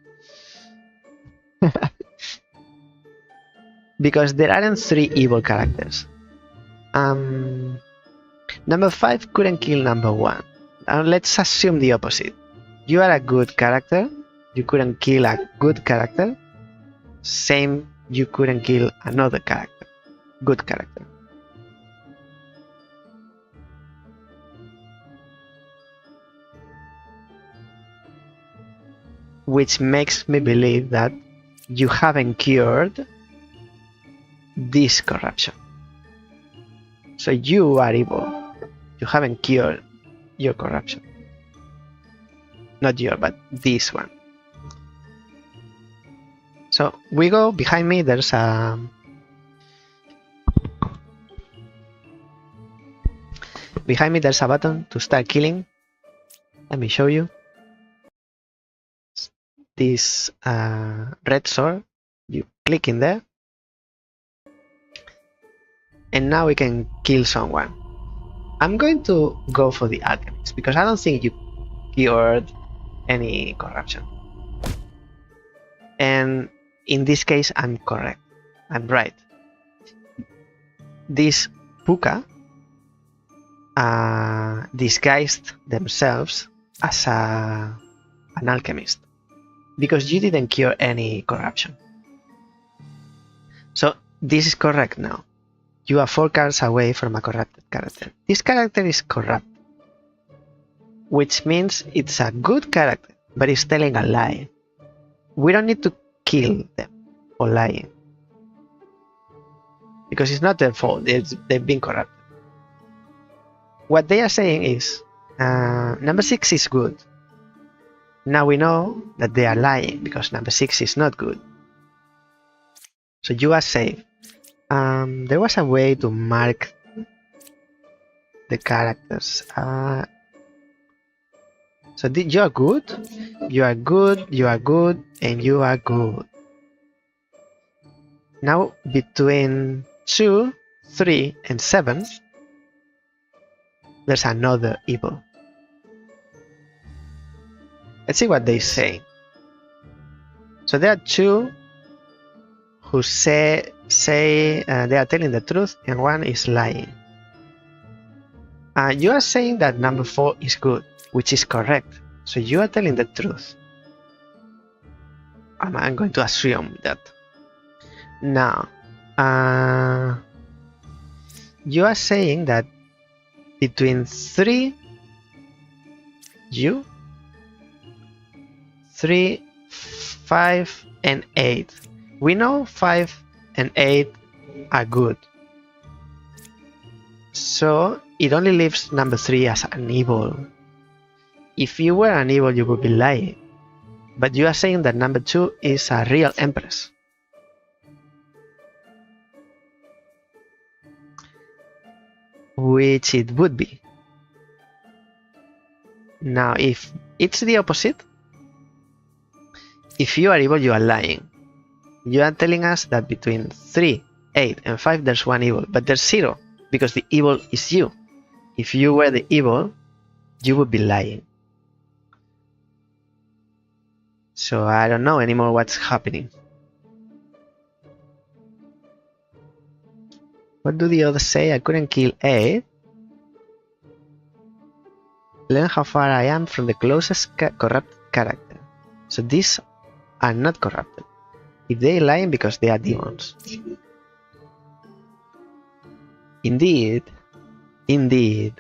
Because there aren't 3 evil characters. Number 5 couldn't kill number 1. Now let's assume the opposite. You are a good character. You couldn't kill a good character. Same, you couldn't kill another character. Good character. Which makes me believe that you haven't cured this corruption. So you are evil. You haven't cured your corruption. Not your, but this one. So we go behind me. There's a button to start killing. Let me show you. This red sword, you click in there, and now we can kill someone. I'm going to go for the alchemist because I don't think you cured any corruption, and in this case I'm correct. I'm right. These puka disguised themselves as an alchemist, because you didn't cure any corruption. So this is correct now. You are 4 cards away from a corrupted character. This character is corrupt, which means it's a good character, but it's telling a lie. we don't need to kill them for lying. Because it's not their fault, they've been corrupted. What they are saying is, number 6 is good. Now we know that they are lying because number 6 is not good. So you are safe. There was a way to mark the characters. So you are good, you are good, you are good, and you are good. Now between 2, 3, and 7, there's another evil. Let's see what they say. So there are 2 who say they are telling the truth, and 1 is lying. You are saying that number 4 is good, which is correct. So you are telling the truth. I'm going to assume that. Now, you are saying that between 3, 5, and 8. We know 5 and 8 are good. So it only leaves number 3 as an evil. If you were an evil, you would be lying. But you are saying that number 2 is a real empress. Which it would be. Now, if it's the opposite, if you are evil, you are lying. You are telling us that between 3, 8, and 5, there's 1 evil, but there's 0, because the evil is you. If you were the evil, you would be lying. So I don't know anymore what's happening. What do the others say? I couldn't kill 8. Learn how far I am from the closest corrupt character. So these are not corrupted. If they lying because they are demons. Indeed. Indeed.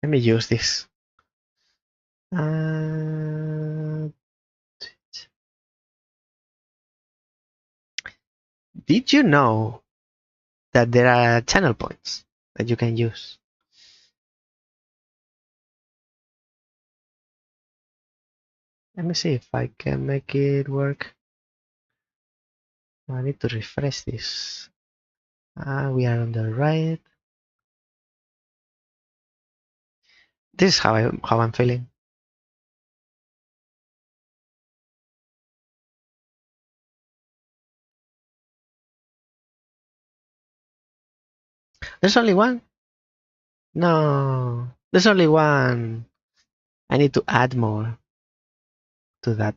Let me use this. Did you know that there are channel points that you can use? Let me see if I can make it work. I need to refresh this. We are on the right. This is how I'm feeling. There's only one? No, there's only one. I need to add more to that.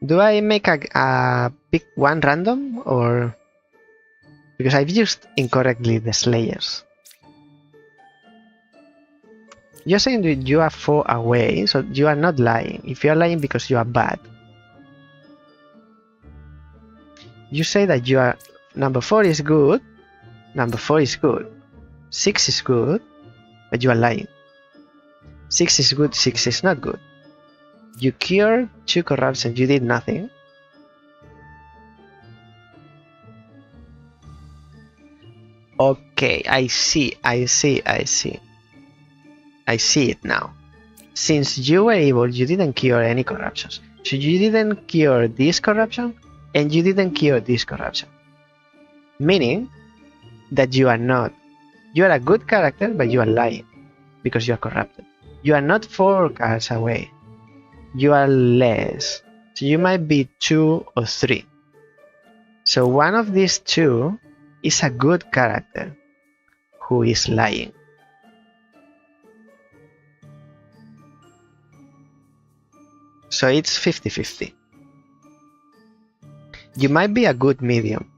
Do I make a pick one random, or because I've used incorrectly the slayers? You're saying that you are 4 away, so you are not lying. If you are lying because you are bad, you say that you are number 4 is good, number 4 is good, 6 is good, but you are lying. 6 is good, 6 is not good. You cured 2 corruption, you did nothing. Okay, I see it now. Since you were evil, you didn't cure any corruptions. So you didn't cure this corruption, and you didn't cure this corruption. Meaning that you are not. You are a good character, but you are lying because you are corrupted. You are not 4 cards away. You are less. So you might be 2 or 3. So one of these 2 is a good character who is lying. So it's 50-50. You might be a good medium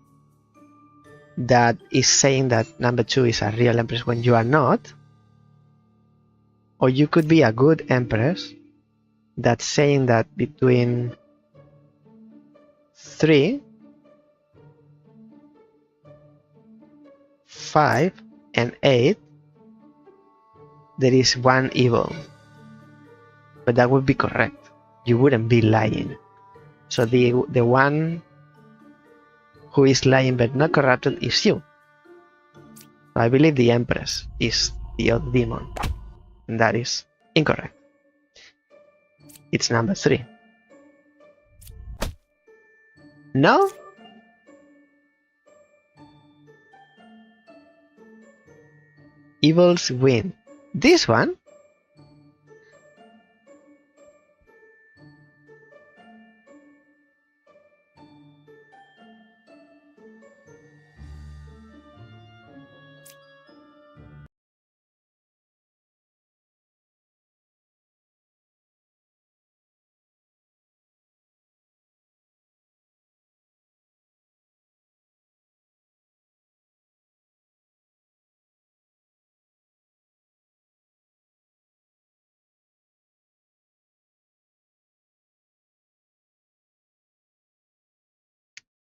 that is saying that number 2 is a real empress when you are not. Or you could be a good empress that's saying that between 3, 5, and 8 there is one evil. But that would be correct. You wouldn't be lying. So the one who is lying but not corrupted is you. I believe the Empress is the odd demon. And that is incorrect. It's number 3. No? Evils win. This one?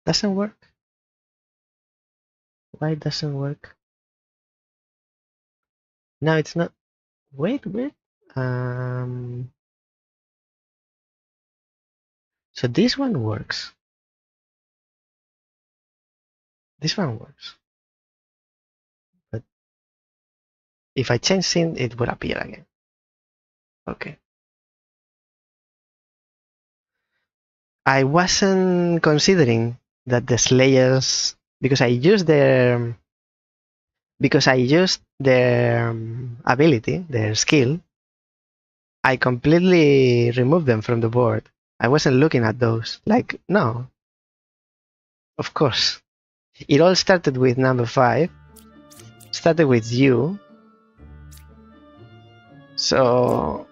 Doesn't work. Why it doesn't work? No, it's not. Wait. So this one works. This one works. But if I change scene, it will appear again. Okay. I wasn't considering that the Slayers, because I used their ability, their skill, I completely removed them from the board. I wasn't looking at those. Like, no. Of course. It all started with number 5. Started with you. So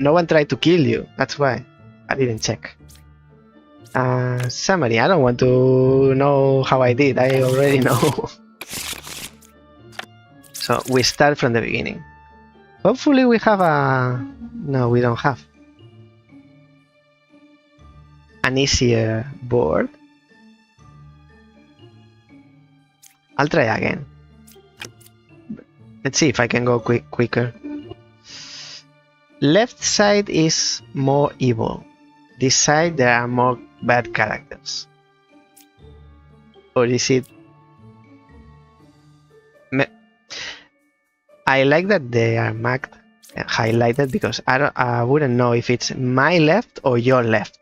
no one tried to kill you. That's why I didn't check. Summary. I don't want to know how I did. I already know. So we start from the beginning. Hopefully we have a... No, we don't have. An easier board. I'll try again. Let's see if I can go quicker. Left side is more evil. This side there are more bad characters. Or is it... I like that they are marked and highlighted because I wouldn't know if it's my left or your left.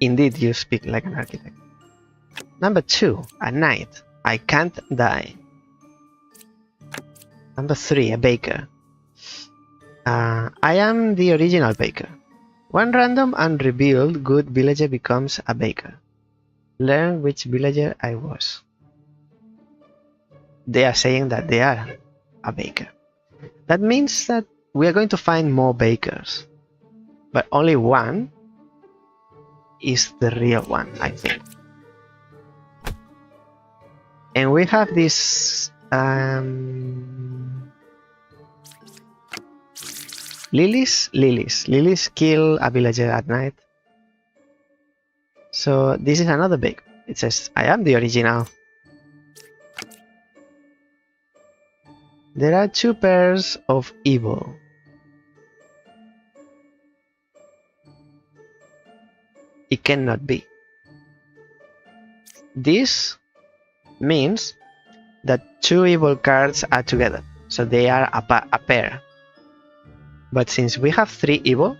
Indeed, you speak like an architect. Number 2, a knight. I can't die. Number 3, a baker. I am the original baker. One random and revealed good villager becomes a baker. Learn which villager I was. They are saying that they are a baker. That means that we are going to find more bakers. But only one is the real one, I think. And we have this Lilies kill a villager at night. So this is another baker. It says, I am the original. There are 2 pairs of evil. It cannot be. This means that 2 evil cards are together. So they are a pair. But since we have 3 evil,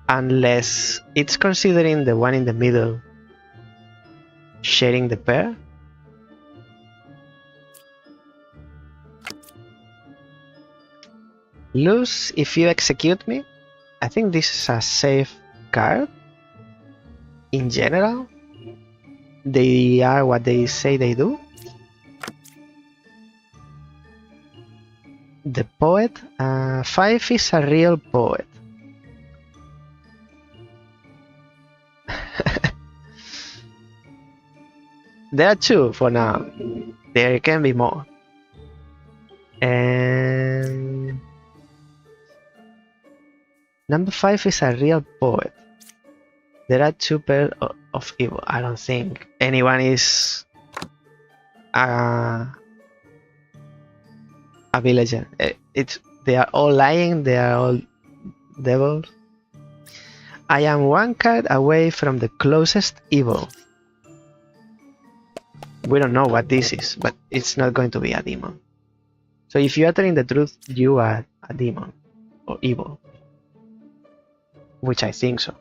unless it's considering the one in the middle sharing the pair, lose if you execute me. I think this is a safe card. In general, they are what they say they do. The poet. 5 is a real poet. There are 2 for now. There can be more. And Number 5 is a real poet. There are 2 pairs of evil. I don't think anyone is a villager. They are all lying. They are all devils. I am 1 card away from the closest evil. We don't know what this is, but it's not going to be a demon. So if you are telling the truth, you are a demon or evil, which I think so.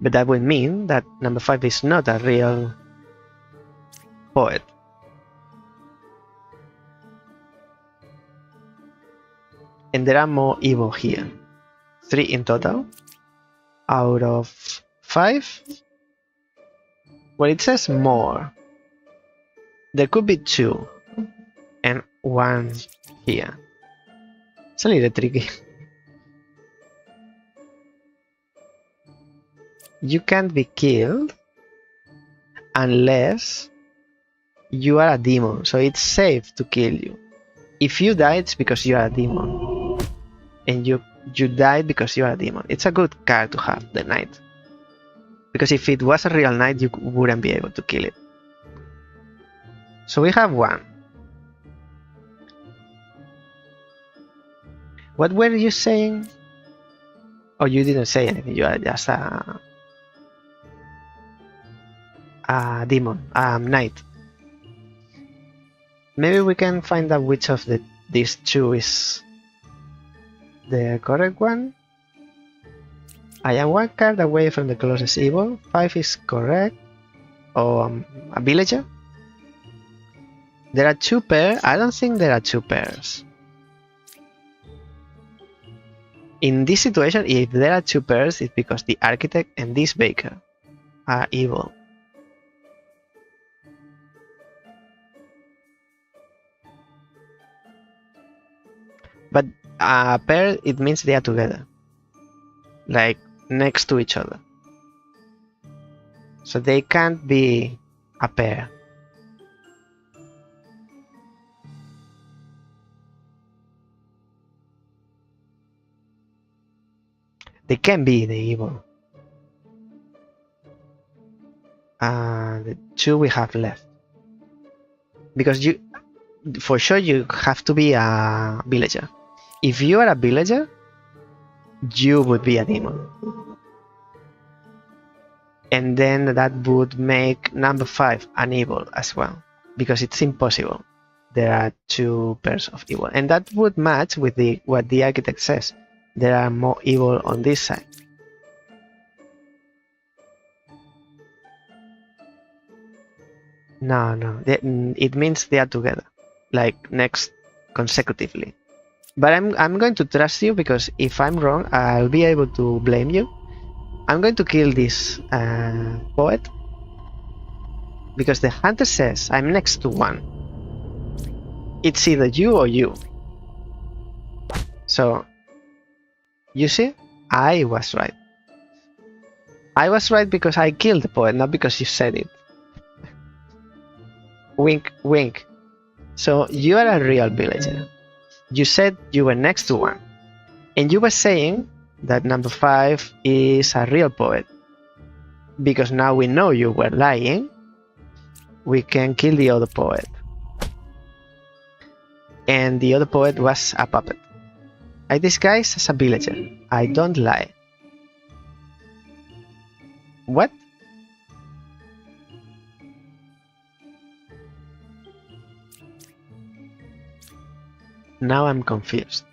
But that would mean that number 5 is not a real poet. And there are more evil here. 3 in total out of 5. Well, it says more. There could be 2 and 1 here. It's a little tricky. You can't be killed unless you are a demon, so it's safe to kill you. If you die, it's because you are a demon, and you died because you are a demon. It's a good card to have, the knight, because if it was a real knight, you wouldn't be able to kill it. So we have 1. What were you saying? Oh, you didn't say anything. You are just a demon, knight. Maybe we can find out which of these 2 is the correct one. I am 1 card away from the closest evil. 5 is correct. Oh, a villager. There are 2 pairs. I don't think there are 2 pairs. In this situation, if there are 2 pairs, it's because the architect and this baker are evil. But a pair, it means they are together, like next to each other. So they can't be a pair. They can be the evil. The 2 we have left. Because for sure you have to be a villager. If you are a villager, you would be a demon. And then that would make number 5 an evil as well, because it's impossible. There are 2 pairs of evil, and that would match with what the architect says. There are more evil on this side. No, it means they are together, like next consecutively. But I'm going to trust you, because if I'm wrong, I'll be able to blame you. I'm going to kill this poet, because the hunter says I'm next to 1. It's either you or you. So, you see, I was right. I was right because I killed the poet, not because you said it. Wink, wink. So, you are a real villager. You said you were next to 1. And you were saying that number 5 is a real poet. Because now we know you were lying, we can kill the other poet. And the other poet was a puppet. I disguise as a villager. I don't lie. What? Now I'm confused.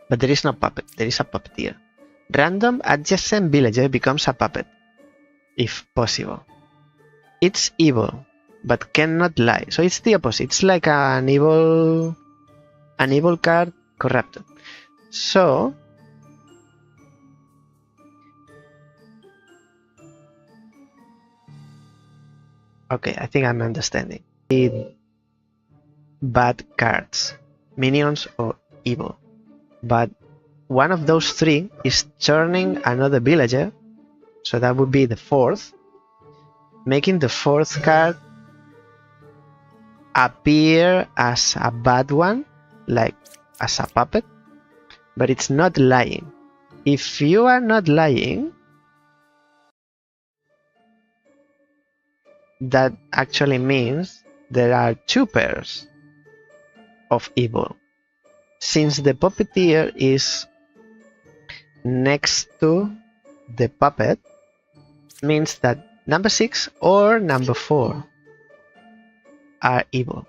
But there is no puppet, there is a puppeteer. Random adjacent villager becomes a puppet, if possible. It's evil, but cannot lie. So it's the opposite. It's like an evil card corrupted. So okay, I think I'm understanding. Bad cards, minions or evil, but one of those three is turning another villager, so that would be the fourth, making the fourth card appear as a bad one, like as a puppet, but it's not lying. If you are not lying, that actually means there are two pairs of evil. Since the puppeteer is next to the puppet, means that number 6 or number 4 are evil.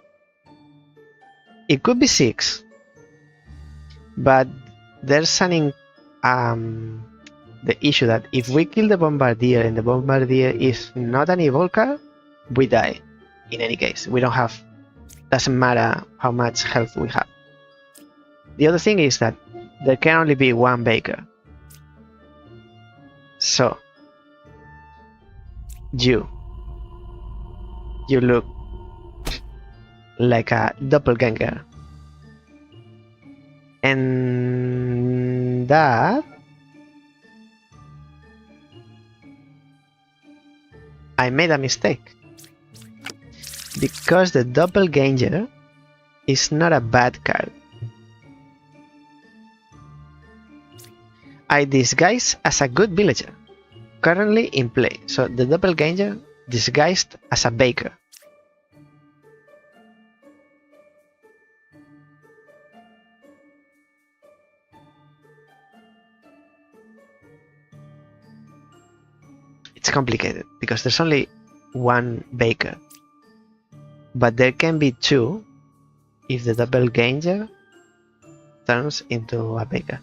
It could be 6, but there's the issue that if we kill the bombardier and the bombardier is not an evil card, we die. In any case, we don't have, doesn't matter how much health we have. The other thing is that there can only be one baker. So you look like a doppelganger, and that I made a mistake, because the doppelganger is not a bad card. I disguise as a good villager currently in play, so the doppelganger disguised as a baker. It's complicated because there's only one baker, but there can be two if the doppelganger turns into a baker.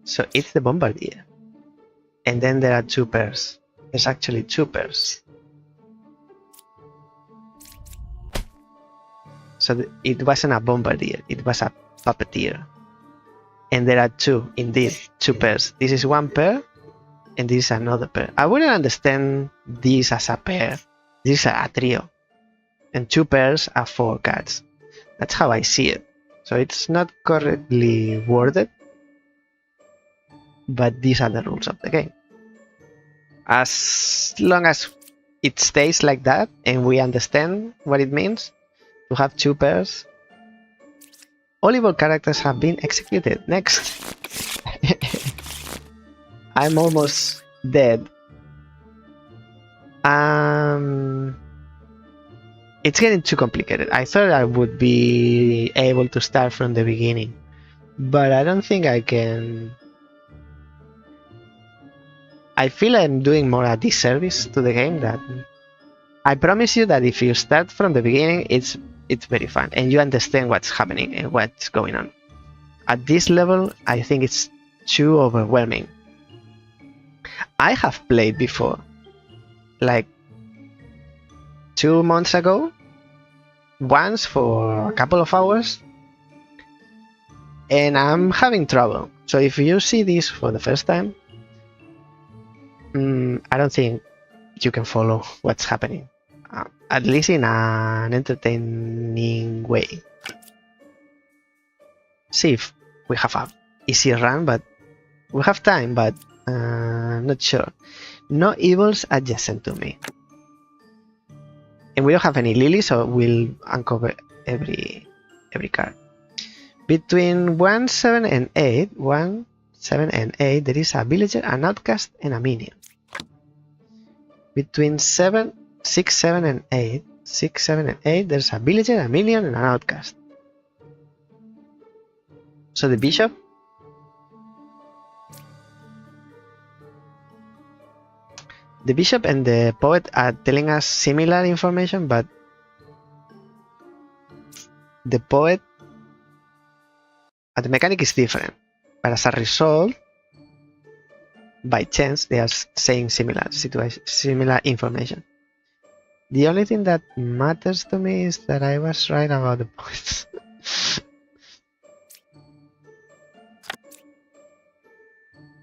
So it's the bombardier, and then there are two pairs. There's actually two pairs. So it wasn't a bombardier, it was a puppeteer. And there are two, indeed, two pairs. This is one pair, and this is another pair. I wouldn't understand this as a pair. This is a trio. And two pairs are 4 cards. That's how I see it. So it's not correctly worded, but these are the rules of the game. As long as it stays like that, and we understand what it means to have two pairs, all evil characters have been executed. Next. I'm almost dead. It's getting too complicated. I thought I would be able to start from the beginning, but I don't think I can. I feel I'm doing more a disservice to the game than. I promise you that if you start from the beginning, it's very fun and you understand what's happening and what's going on. At this level, I think it's too overwhelming. I have played before, like 2 months ago, once for a couple of hours, and I'm having trouble. So if you see this for the first time, I don't think you can follow what's happening, at least in an entertaining way. See if we have a easy run, but we have time, but not sure. No evils adjacent to me. And we don't have any lily, so we'll uncover every card. Between 1, 7, and 8, 1, 7, and 8, there is a villager, an outcast, and a minion. Between 6, 7, and 8, 6, 7, and 8, there's a villager, a minion, and an outcast. So the bishop and the poet are telling us similar information, but the poet the mechanic is different. But as a result, by chance, they are saying similar information. The only thing that matters to me is that I was right about the poets.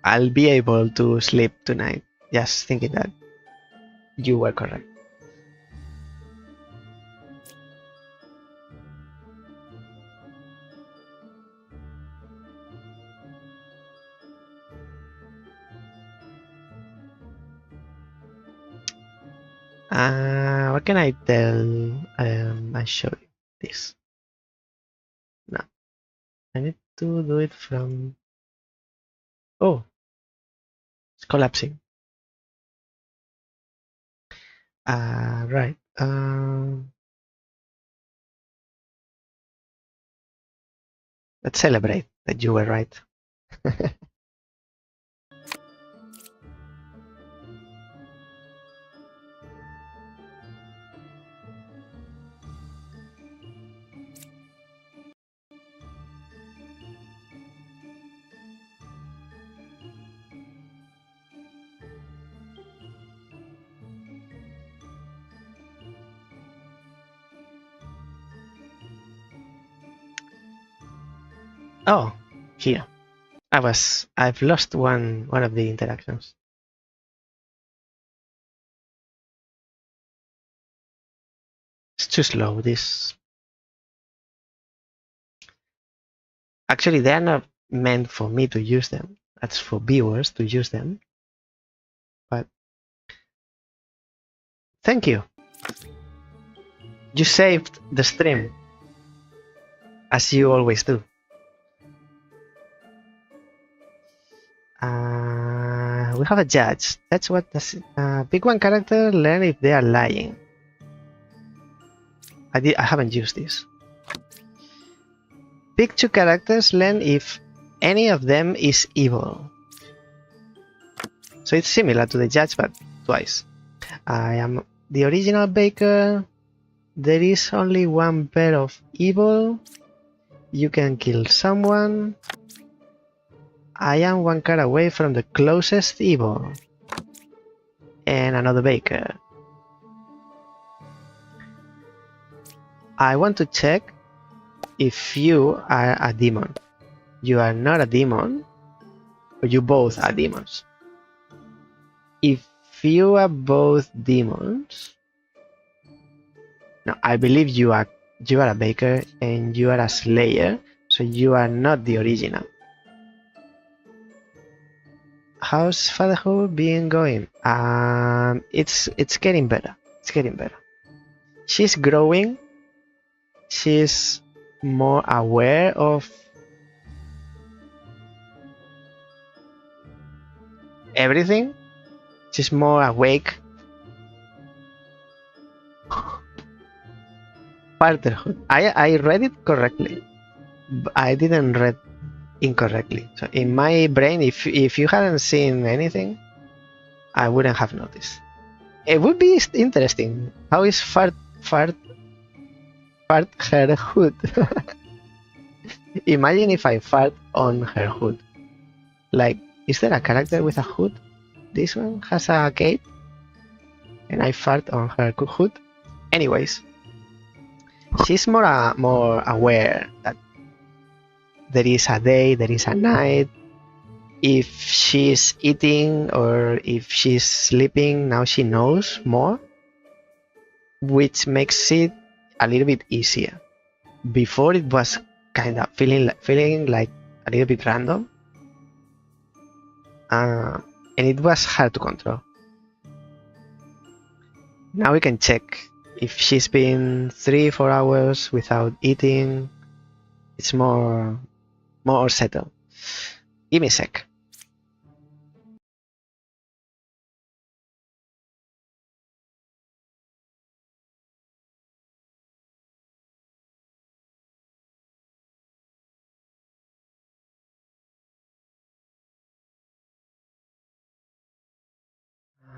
I'll be able to sleep tonight, just thinking that you were correct. What can I tell? I show you this. No, I need to do it from. Oh, it's collapsing. Right. Let's celebrate that you were right. Oh, here. I've lost one of the interactions. It's too slow. This actually they are not meant for me to use them. That's for viewers to use them. But thank you. You saved the stream, as you always do. We have a judge. That's what the pick one character, learn if they are lying. I haven't used this. Pick two characters, learn if any of them is evil. So it's similar to the judge, but twice. I am the original baker. There is only one pair of evil. You can kill someone. I am one card away from the closest evil. And another baker. I want to check if you are a demon. You are not a demon, but you both are demons. If you are both demons, now I believe you are a baker and you are a slayer, so you are not the original. How's fatherhood been going? It's getting better. It's getting better. She's growing. She's more aware of everything. She's more awake. Fatherhood. I read it correctly. I didn't read incorrectly. So in my brain, if you hadn't seen anything, I wouldn't have noticed. It would be interesting. How is fart her hood? Imagine if I fart on her hood. Like, is there a character with a hood? This one has a cape, and I fart on her hood. Anyways, she's more aware that there is a day, there is a night. If she's eating or if she's sleeping, now she knows more, which makes it a little bit easier. Before it was kind of feeling like a little bit random, and it was hard to control. Now we can check if she's been 3-4 hours without eating. It's more settled. Give me a sec.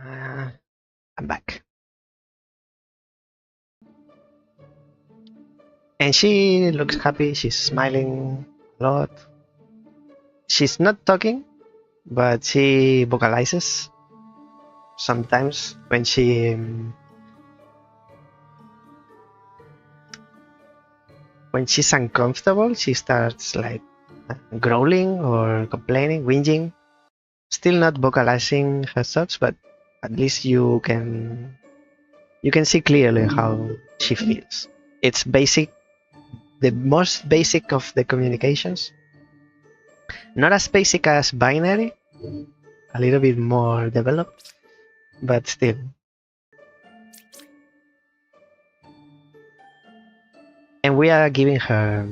I'm back. And she looks happy. She's smiling a lot. She's not talking, but she vocalizes sometimes when she's uncomfortable. She starts like growling or complaining, whinging. Still not vocalizing her thoughts, but at least you can see clearly how she feels. It's basic, the most basic of the communications. Not as basic as binary, a little bit more developed, but still. And we are giving her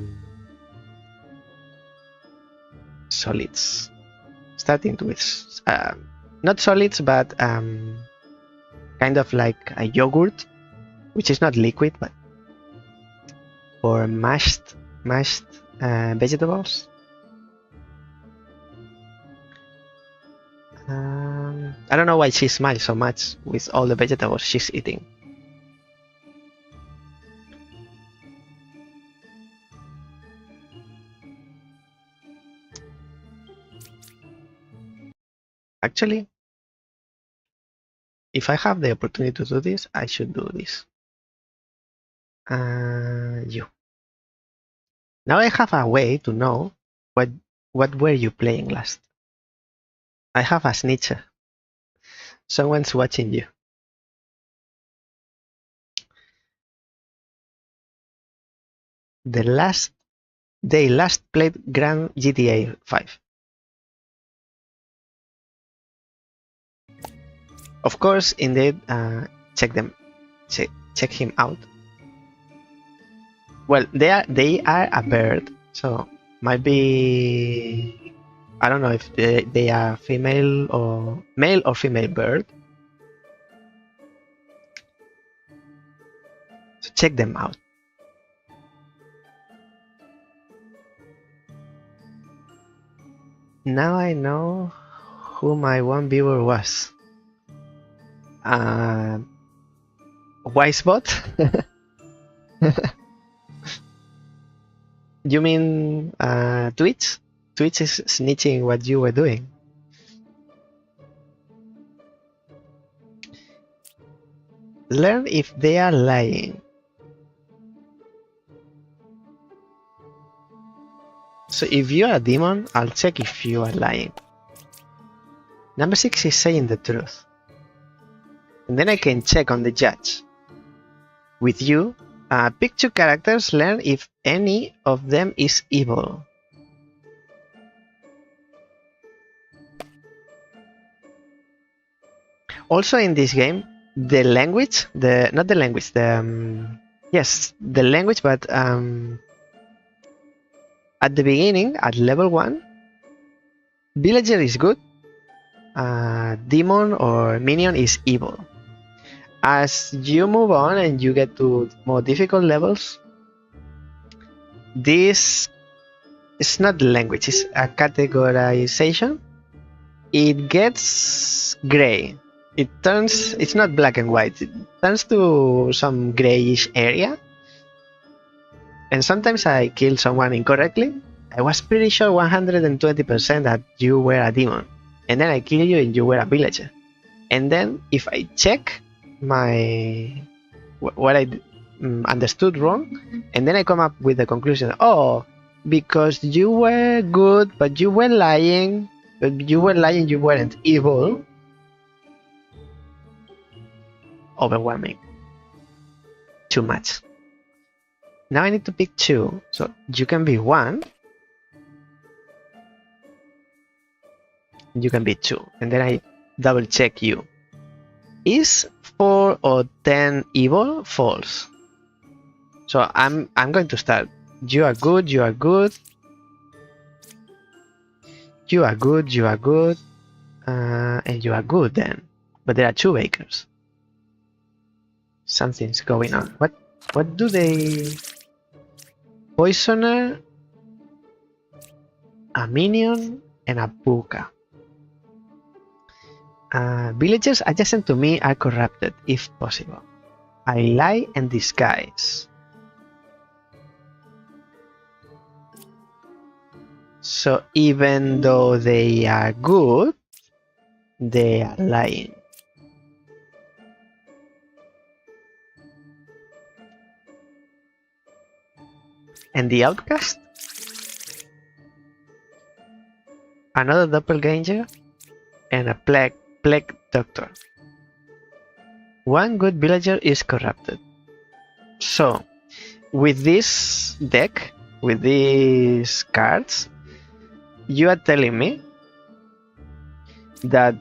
solids, starting with not solids, but kind of like a yogurt, which is not liquid, but for mashed vegetables. I don't know why she smiles so much with all the vegetables she's eating. Actually, if I have the opportunity to do this, I should do this. You. Now I have a way to know what were you playing last. I have a snitcher. Someone's watching you. They last played Grand GTA 5. Of course, indeed, check him out. Well, they are a bird, so might be, I don't know if they are female or male or female bird. So check them out. Now I know who my one viewer was. Wisebot? You mean Twitch? Twitch is snitching what you were doing. Learn if they are lying. So if you are a demon, I'll check if you are lying. Number 6 is saying the truth. And then I can check on the judge. With you, pick 2 characters, learn if any of them is evil. Also in this game, the language, not the language, yes, the language, but at the beginning, at level 1, villager is good, demon or minion is evil. As you move on and you get to more difficult levels, this is not the language, it's a categorization. It gets gray. It's not black and white, it turns to some grayish area. And sometimes I kill someone incorrectly. I was pretty sure 120% that you were a demon. And then I kill you and you were a villager. And then if I check what I understood wrong, and then I come up with the conclusion, oh, because you were good, but you were lying. But you were lying, you weren't evil. Overwhelming. Too much. Now I need to pick 2. So you can be 1. You can be 2. And then I double check you. Is 4 or 10 evil? False. So I'm going to start. You are good, you are good. You are good, you are good. And you are good then. But there are 2 bakers. Something's going on. What do they... Poisoner, a minion, and a puka. Villagers adjacent to me are corrupted, if possible. I lie and disguise. So even though they are good, they are lying. And the outcast? Another doppelganger and a plague doctor. One good villager is corrupted. So, with this deck, with these cards, you are telling me that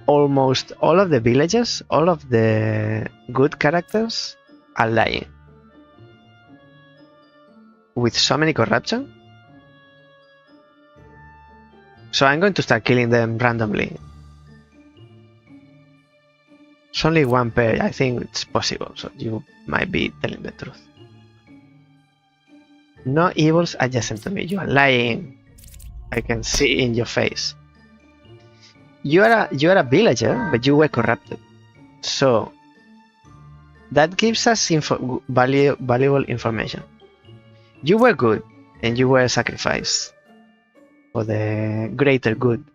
almost all of the villagers, all of the good characters are lying. With so many corruption. So I'm going to start killing them randomly. It's only one pair, I think it's possible, so you might be telling the truth. No evils adjacent to me, you are lying. I can see in your face. You are a villager, but you were corrupted. So that gives us valuable information. You were good, and you were sacrificed for the greater good.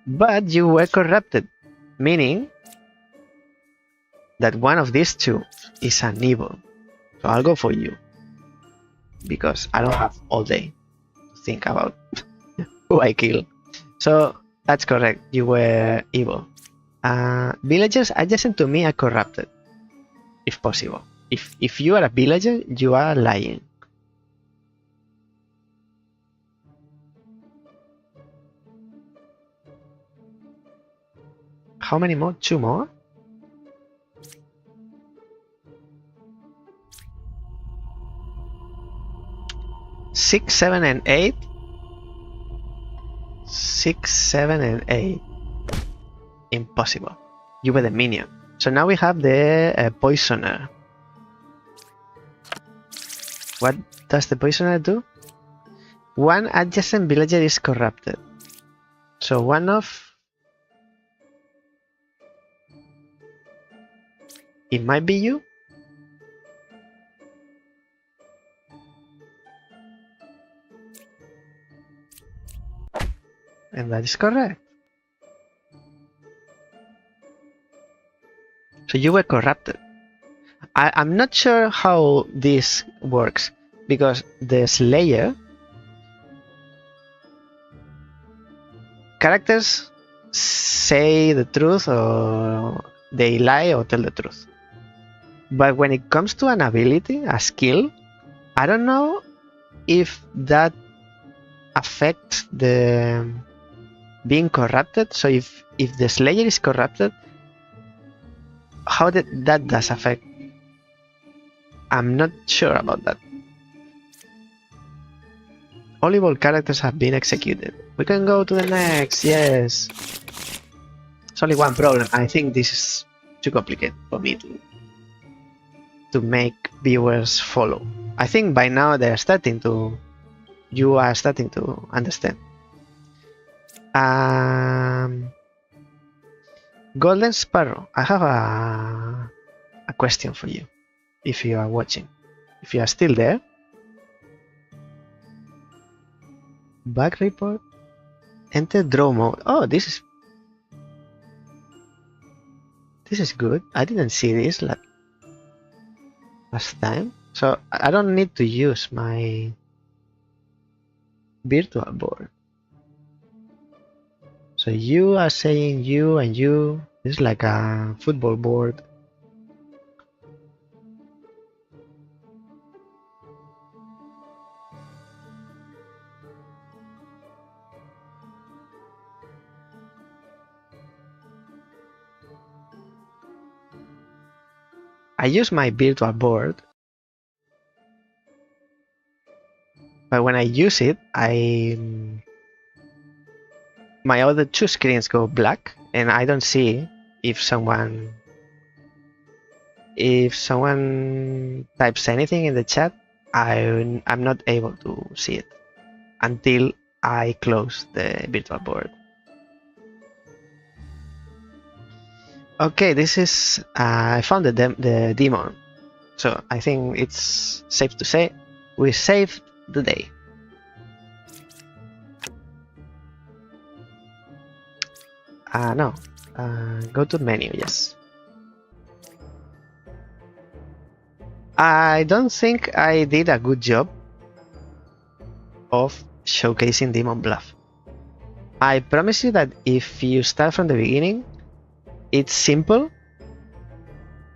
But you were corrupted, meaning that one of these two is an evil. So I'll go for you, because I don't have all day to think about who I kill. So that's correct, you were evil. Villagers adjacent to me are corrupted, if possible. If you are a villager, you are lying. How many more? 2 more? 6, 7, and 8. 6, 7, and 8. Impossible. You were the minion. So now we have the poisoner. What does the poisoner do? One adjacent villager is corrupted. So one of... It might be you? And that is correct. So you were corrupted. I'm not sure how this works, because the Slayer characters say the truth, or they lie or tell the truth. But when it comes to an ability, a skill, I don't know if that affects the being corrupted. So if the Slayer is corrupted, how that does affect? I'm not sure about that. All evil characters have been executed. We can go to the next, yes. It's only one problem. I think this is too complicated for me to make viewers follow. I think by now you are starting to understand. Golden Sparrow, I have a question for you, if you are watching. If you are still there. Bug report. Enter draw mode. Oh, this is good. I didn't see this last time. So I don't need to use my virtual board. So you are saying you and you. This is like a football board. I use my virtual board, but when I use it, my other two screens go black, and I don't see if someone types anything in the chat. I'm not able to see it until I close the virtual board. Okay, this is I found the demon, so I think it's safe to say we saved the day. No, go to menu, yes. I don't think I did a good job of showcasing Demon Bluff. I promise you that if you start from the beginning, it's simple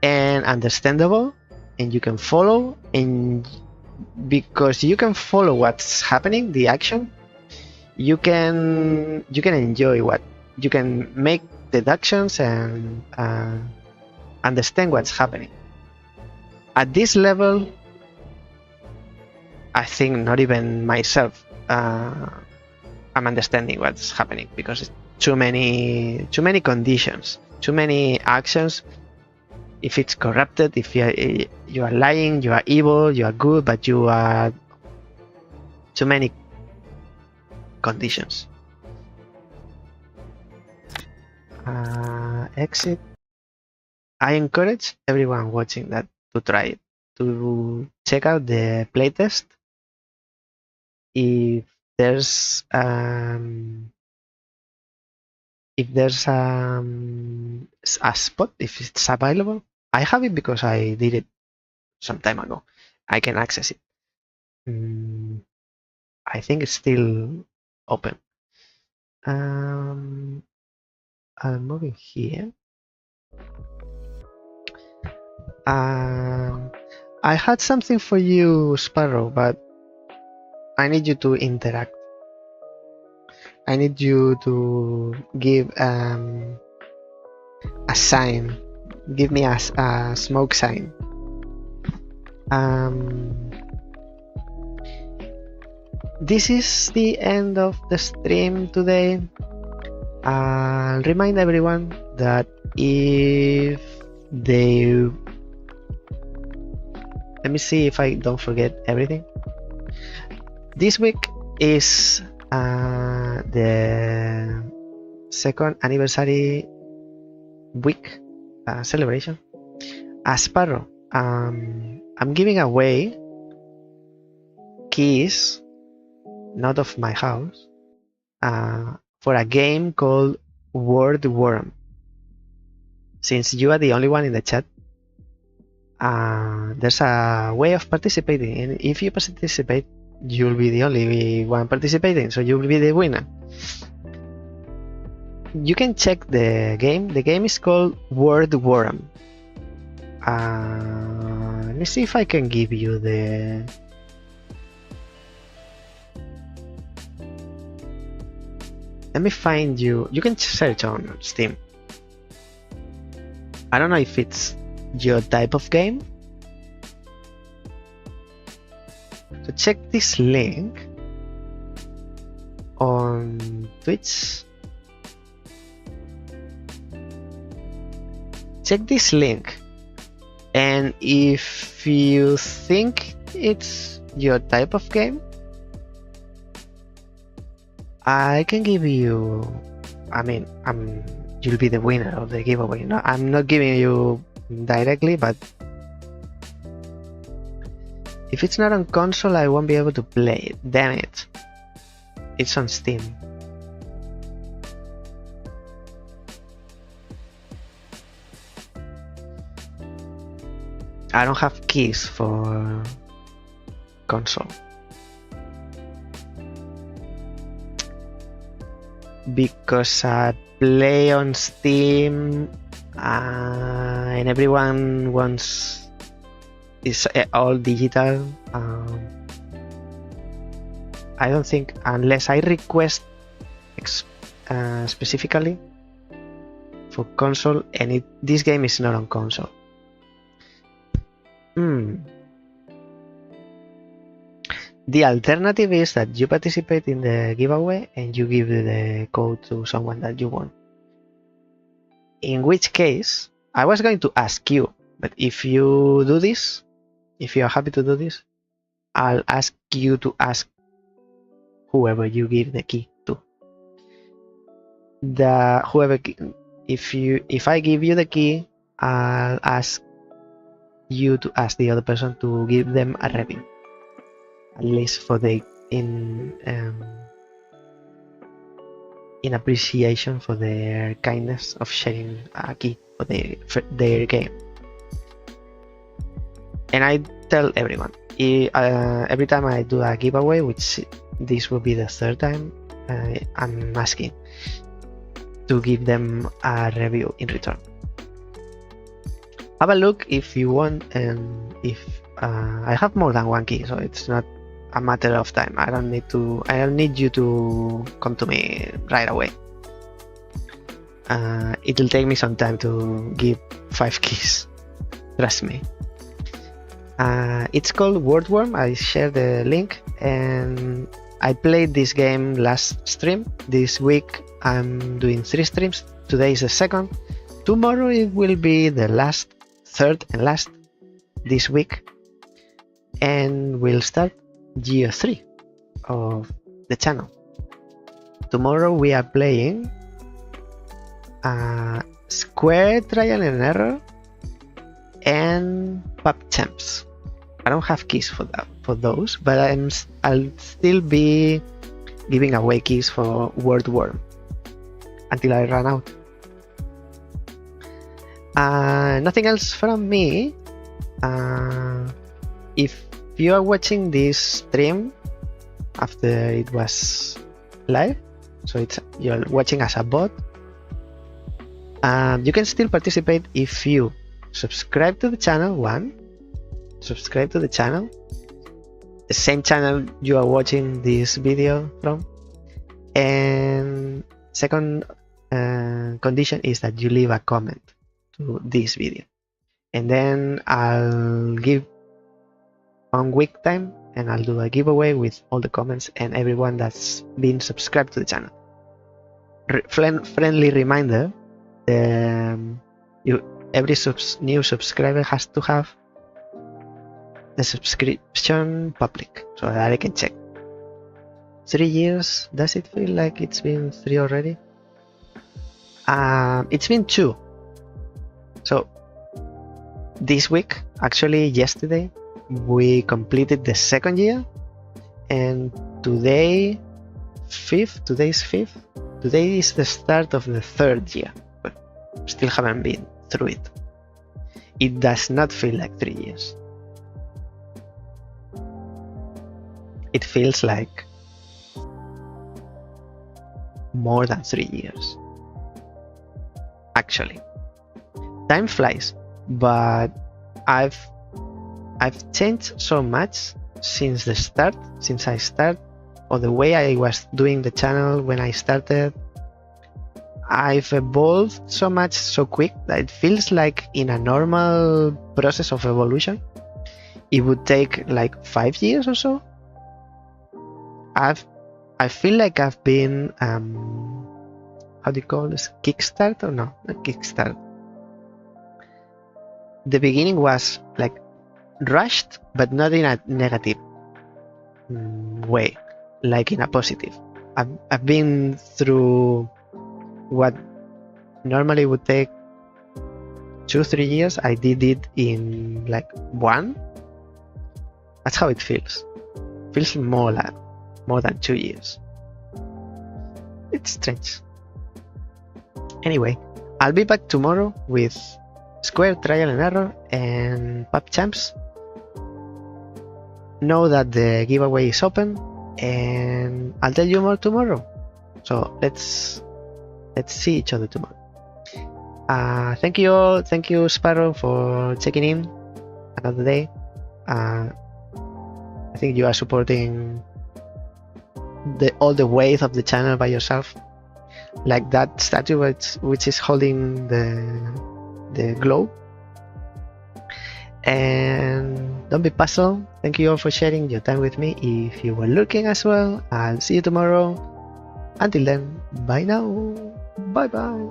and understandable, and you can follow, and because you can follow what's happening, the action, you can enjoy what you can make deductions and understand what's happening. At this level, I think not even myself I'm understanding what's happening, because it's too many conditions, too many actions. If it's corrupted, if you are lying, you are evil, you are good, but you are too many conditions. Exit. I encourage everyone watching that to try it, to check out the playtest. If there's a spot, if it's available. I have it because I did it some time ago. I can access it. I think it's still open. I'm moving here. I had something for you, Sparrow, but I need you to interact. I need you to give a sign. Give me a smoke sign. This is the end of the stream today. I'll remind everyone that if they... Let me see if I don't forget everything. This week is the second anniversary week celebration. Sparrow, I'm giving away keys, not of my house, for a game called Word Worm. Since you are the only one in the chat, there's a way of participating, and if you participate, you'll be the only one participating, so you'll be the winner. You can check the game. The game is called Word Worm. Let me see if I can give you the... Let me find you. You can search on Steam. I don't know if it's your type of game. So check this link on Twitch. Check this link, and if you think it's your type of game, I can give you... I mean, you'll be the winner of the giveaway. No, I'm not giving you directly, but if it's not on console, I won't be able to play it. Damn it. It's on Steam. I don't have keys for console. Because I play on Steam and everyone wants... It's all digital. I don't think, unless I request specifically for console, and this game is not on console. The alternative is that you participate in the giveaway and you give the code to someone that you want. In which case, I was going to ask you, but if you do this, if you are happy to do this, I'll ask you to ask whoever you give the key to. If I give you the key, I'll ask you to ask the other person to give them a review, at least for in appreciation for their kindness of sharing a key for their game. And I tell everyone, every time I do a giveaway, which this will be the third time, I'm asking to give them a review in return. Have a look if you want, and if I have more than one key, so it's not a matter of time. I don't need you to come to me right away. It'll take me some time to give 5 keys. Trust me. It's called Wordworm. I shared the link, and I played this game last stream. This week I'm doing 3 streams. Today is the second. Tomorrow it will be the third and last this week, and we'll start year 3 of the channel. Tomorrow we are playing Square, Trial and Error, and Pub Champs. I don't have keys for those, but I'll still be giving away keys for Wordworm until I run out. Nothing else from me. If you are watching this stream after it was live, so you're watching as a bot, you can still participate if you subscribe to the channel. Subscribe to the channel, the same channel you are watching this video from, and second condition is that you leave a comment to this video, and then I'll give 1 week time and I'll do a giveaway with all the comments and everyone that's been subscribed to the channel. Friendly reminder, every new subscriber has to have the subscription public so that I can check. 3 years, does it feel like it's been 3 already? It's been 2. So this week, actually yesterday, we completed the 2nd year, and today's 5th. Today is the start of the 3rd year, but still haven't been through it. It does not feel like 3 years. It feels like more than 3 years. Actually, time flies, but I've changed so much since I started, or the way I was doing the channel when I started. I've evolved so much so quick that it feels like in a normal process of evolution it would take like 5 years or so. I feel like I've been how do you call this, kickstart or no, not kickstart. The beginning was like rushed, but not in a negative way, like in a positive. I've been through what normally would take 2-3 years. I did it in like 1. That's how it feels. Feels more than 2 years. It's strange. Anyway, I'll be back tomorrow with Square, Trial and Error, and Pub Champs. Know that the giveaway is open, and I'll tell you more tomorrow. So let's see each other tomorrow. Thank you all. Thank you, Sparrow, for checking in another day. I think you are supporting all the weight of the channel by yourself, like that statue which is holding the globe. And don't be puzzled. Thank you all for sharing your time with me. If you were looking as well, I'll see you tomorrow. Until then, bye now. Bye bye.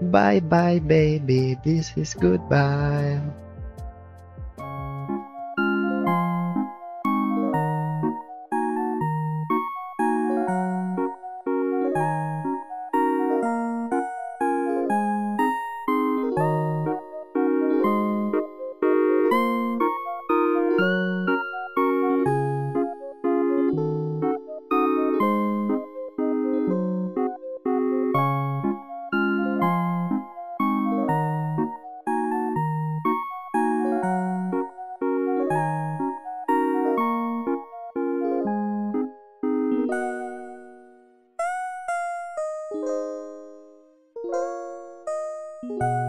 Bye bye, baby. This is goodbye. Bye.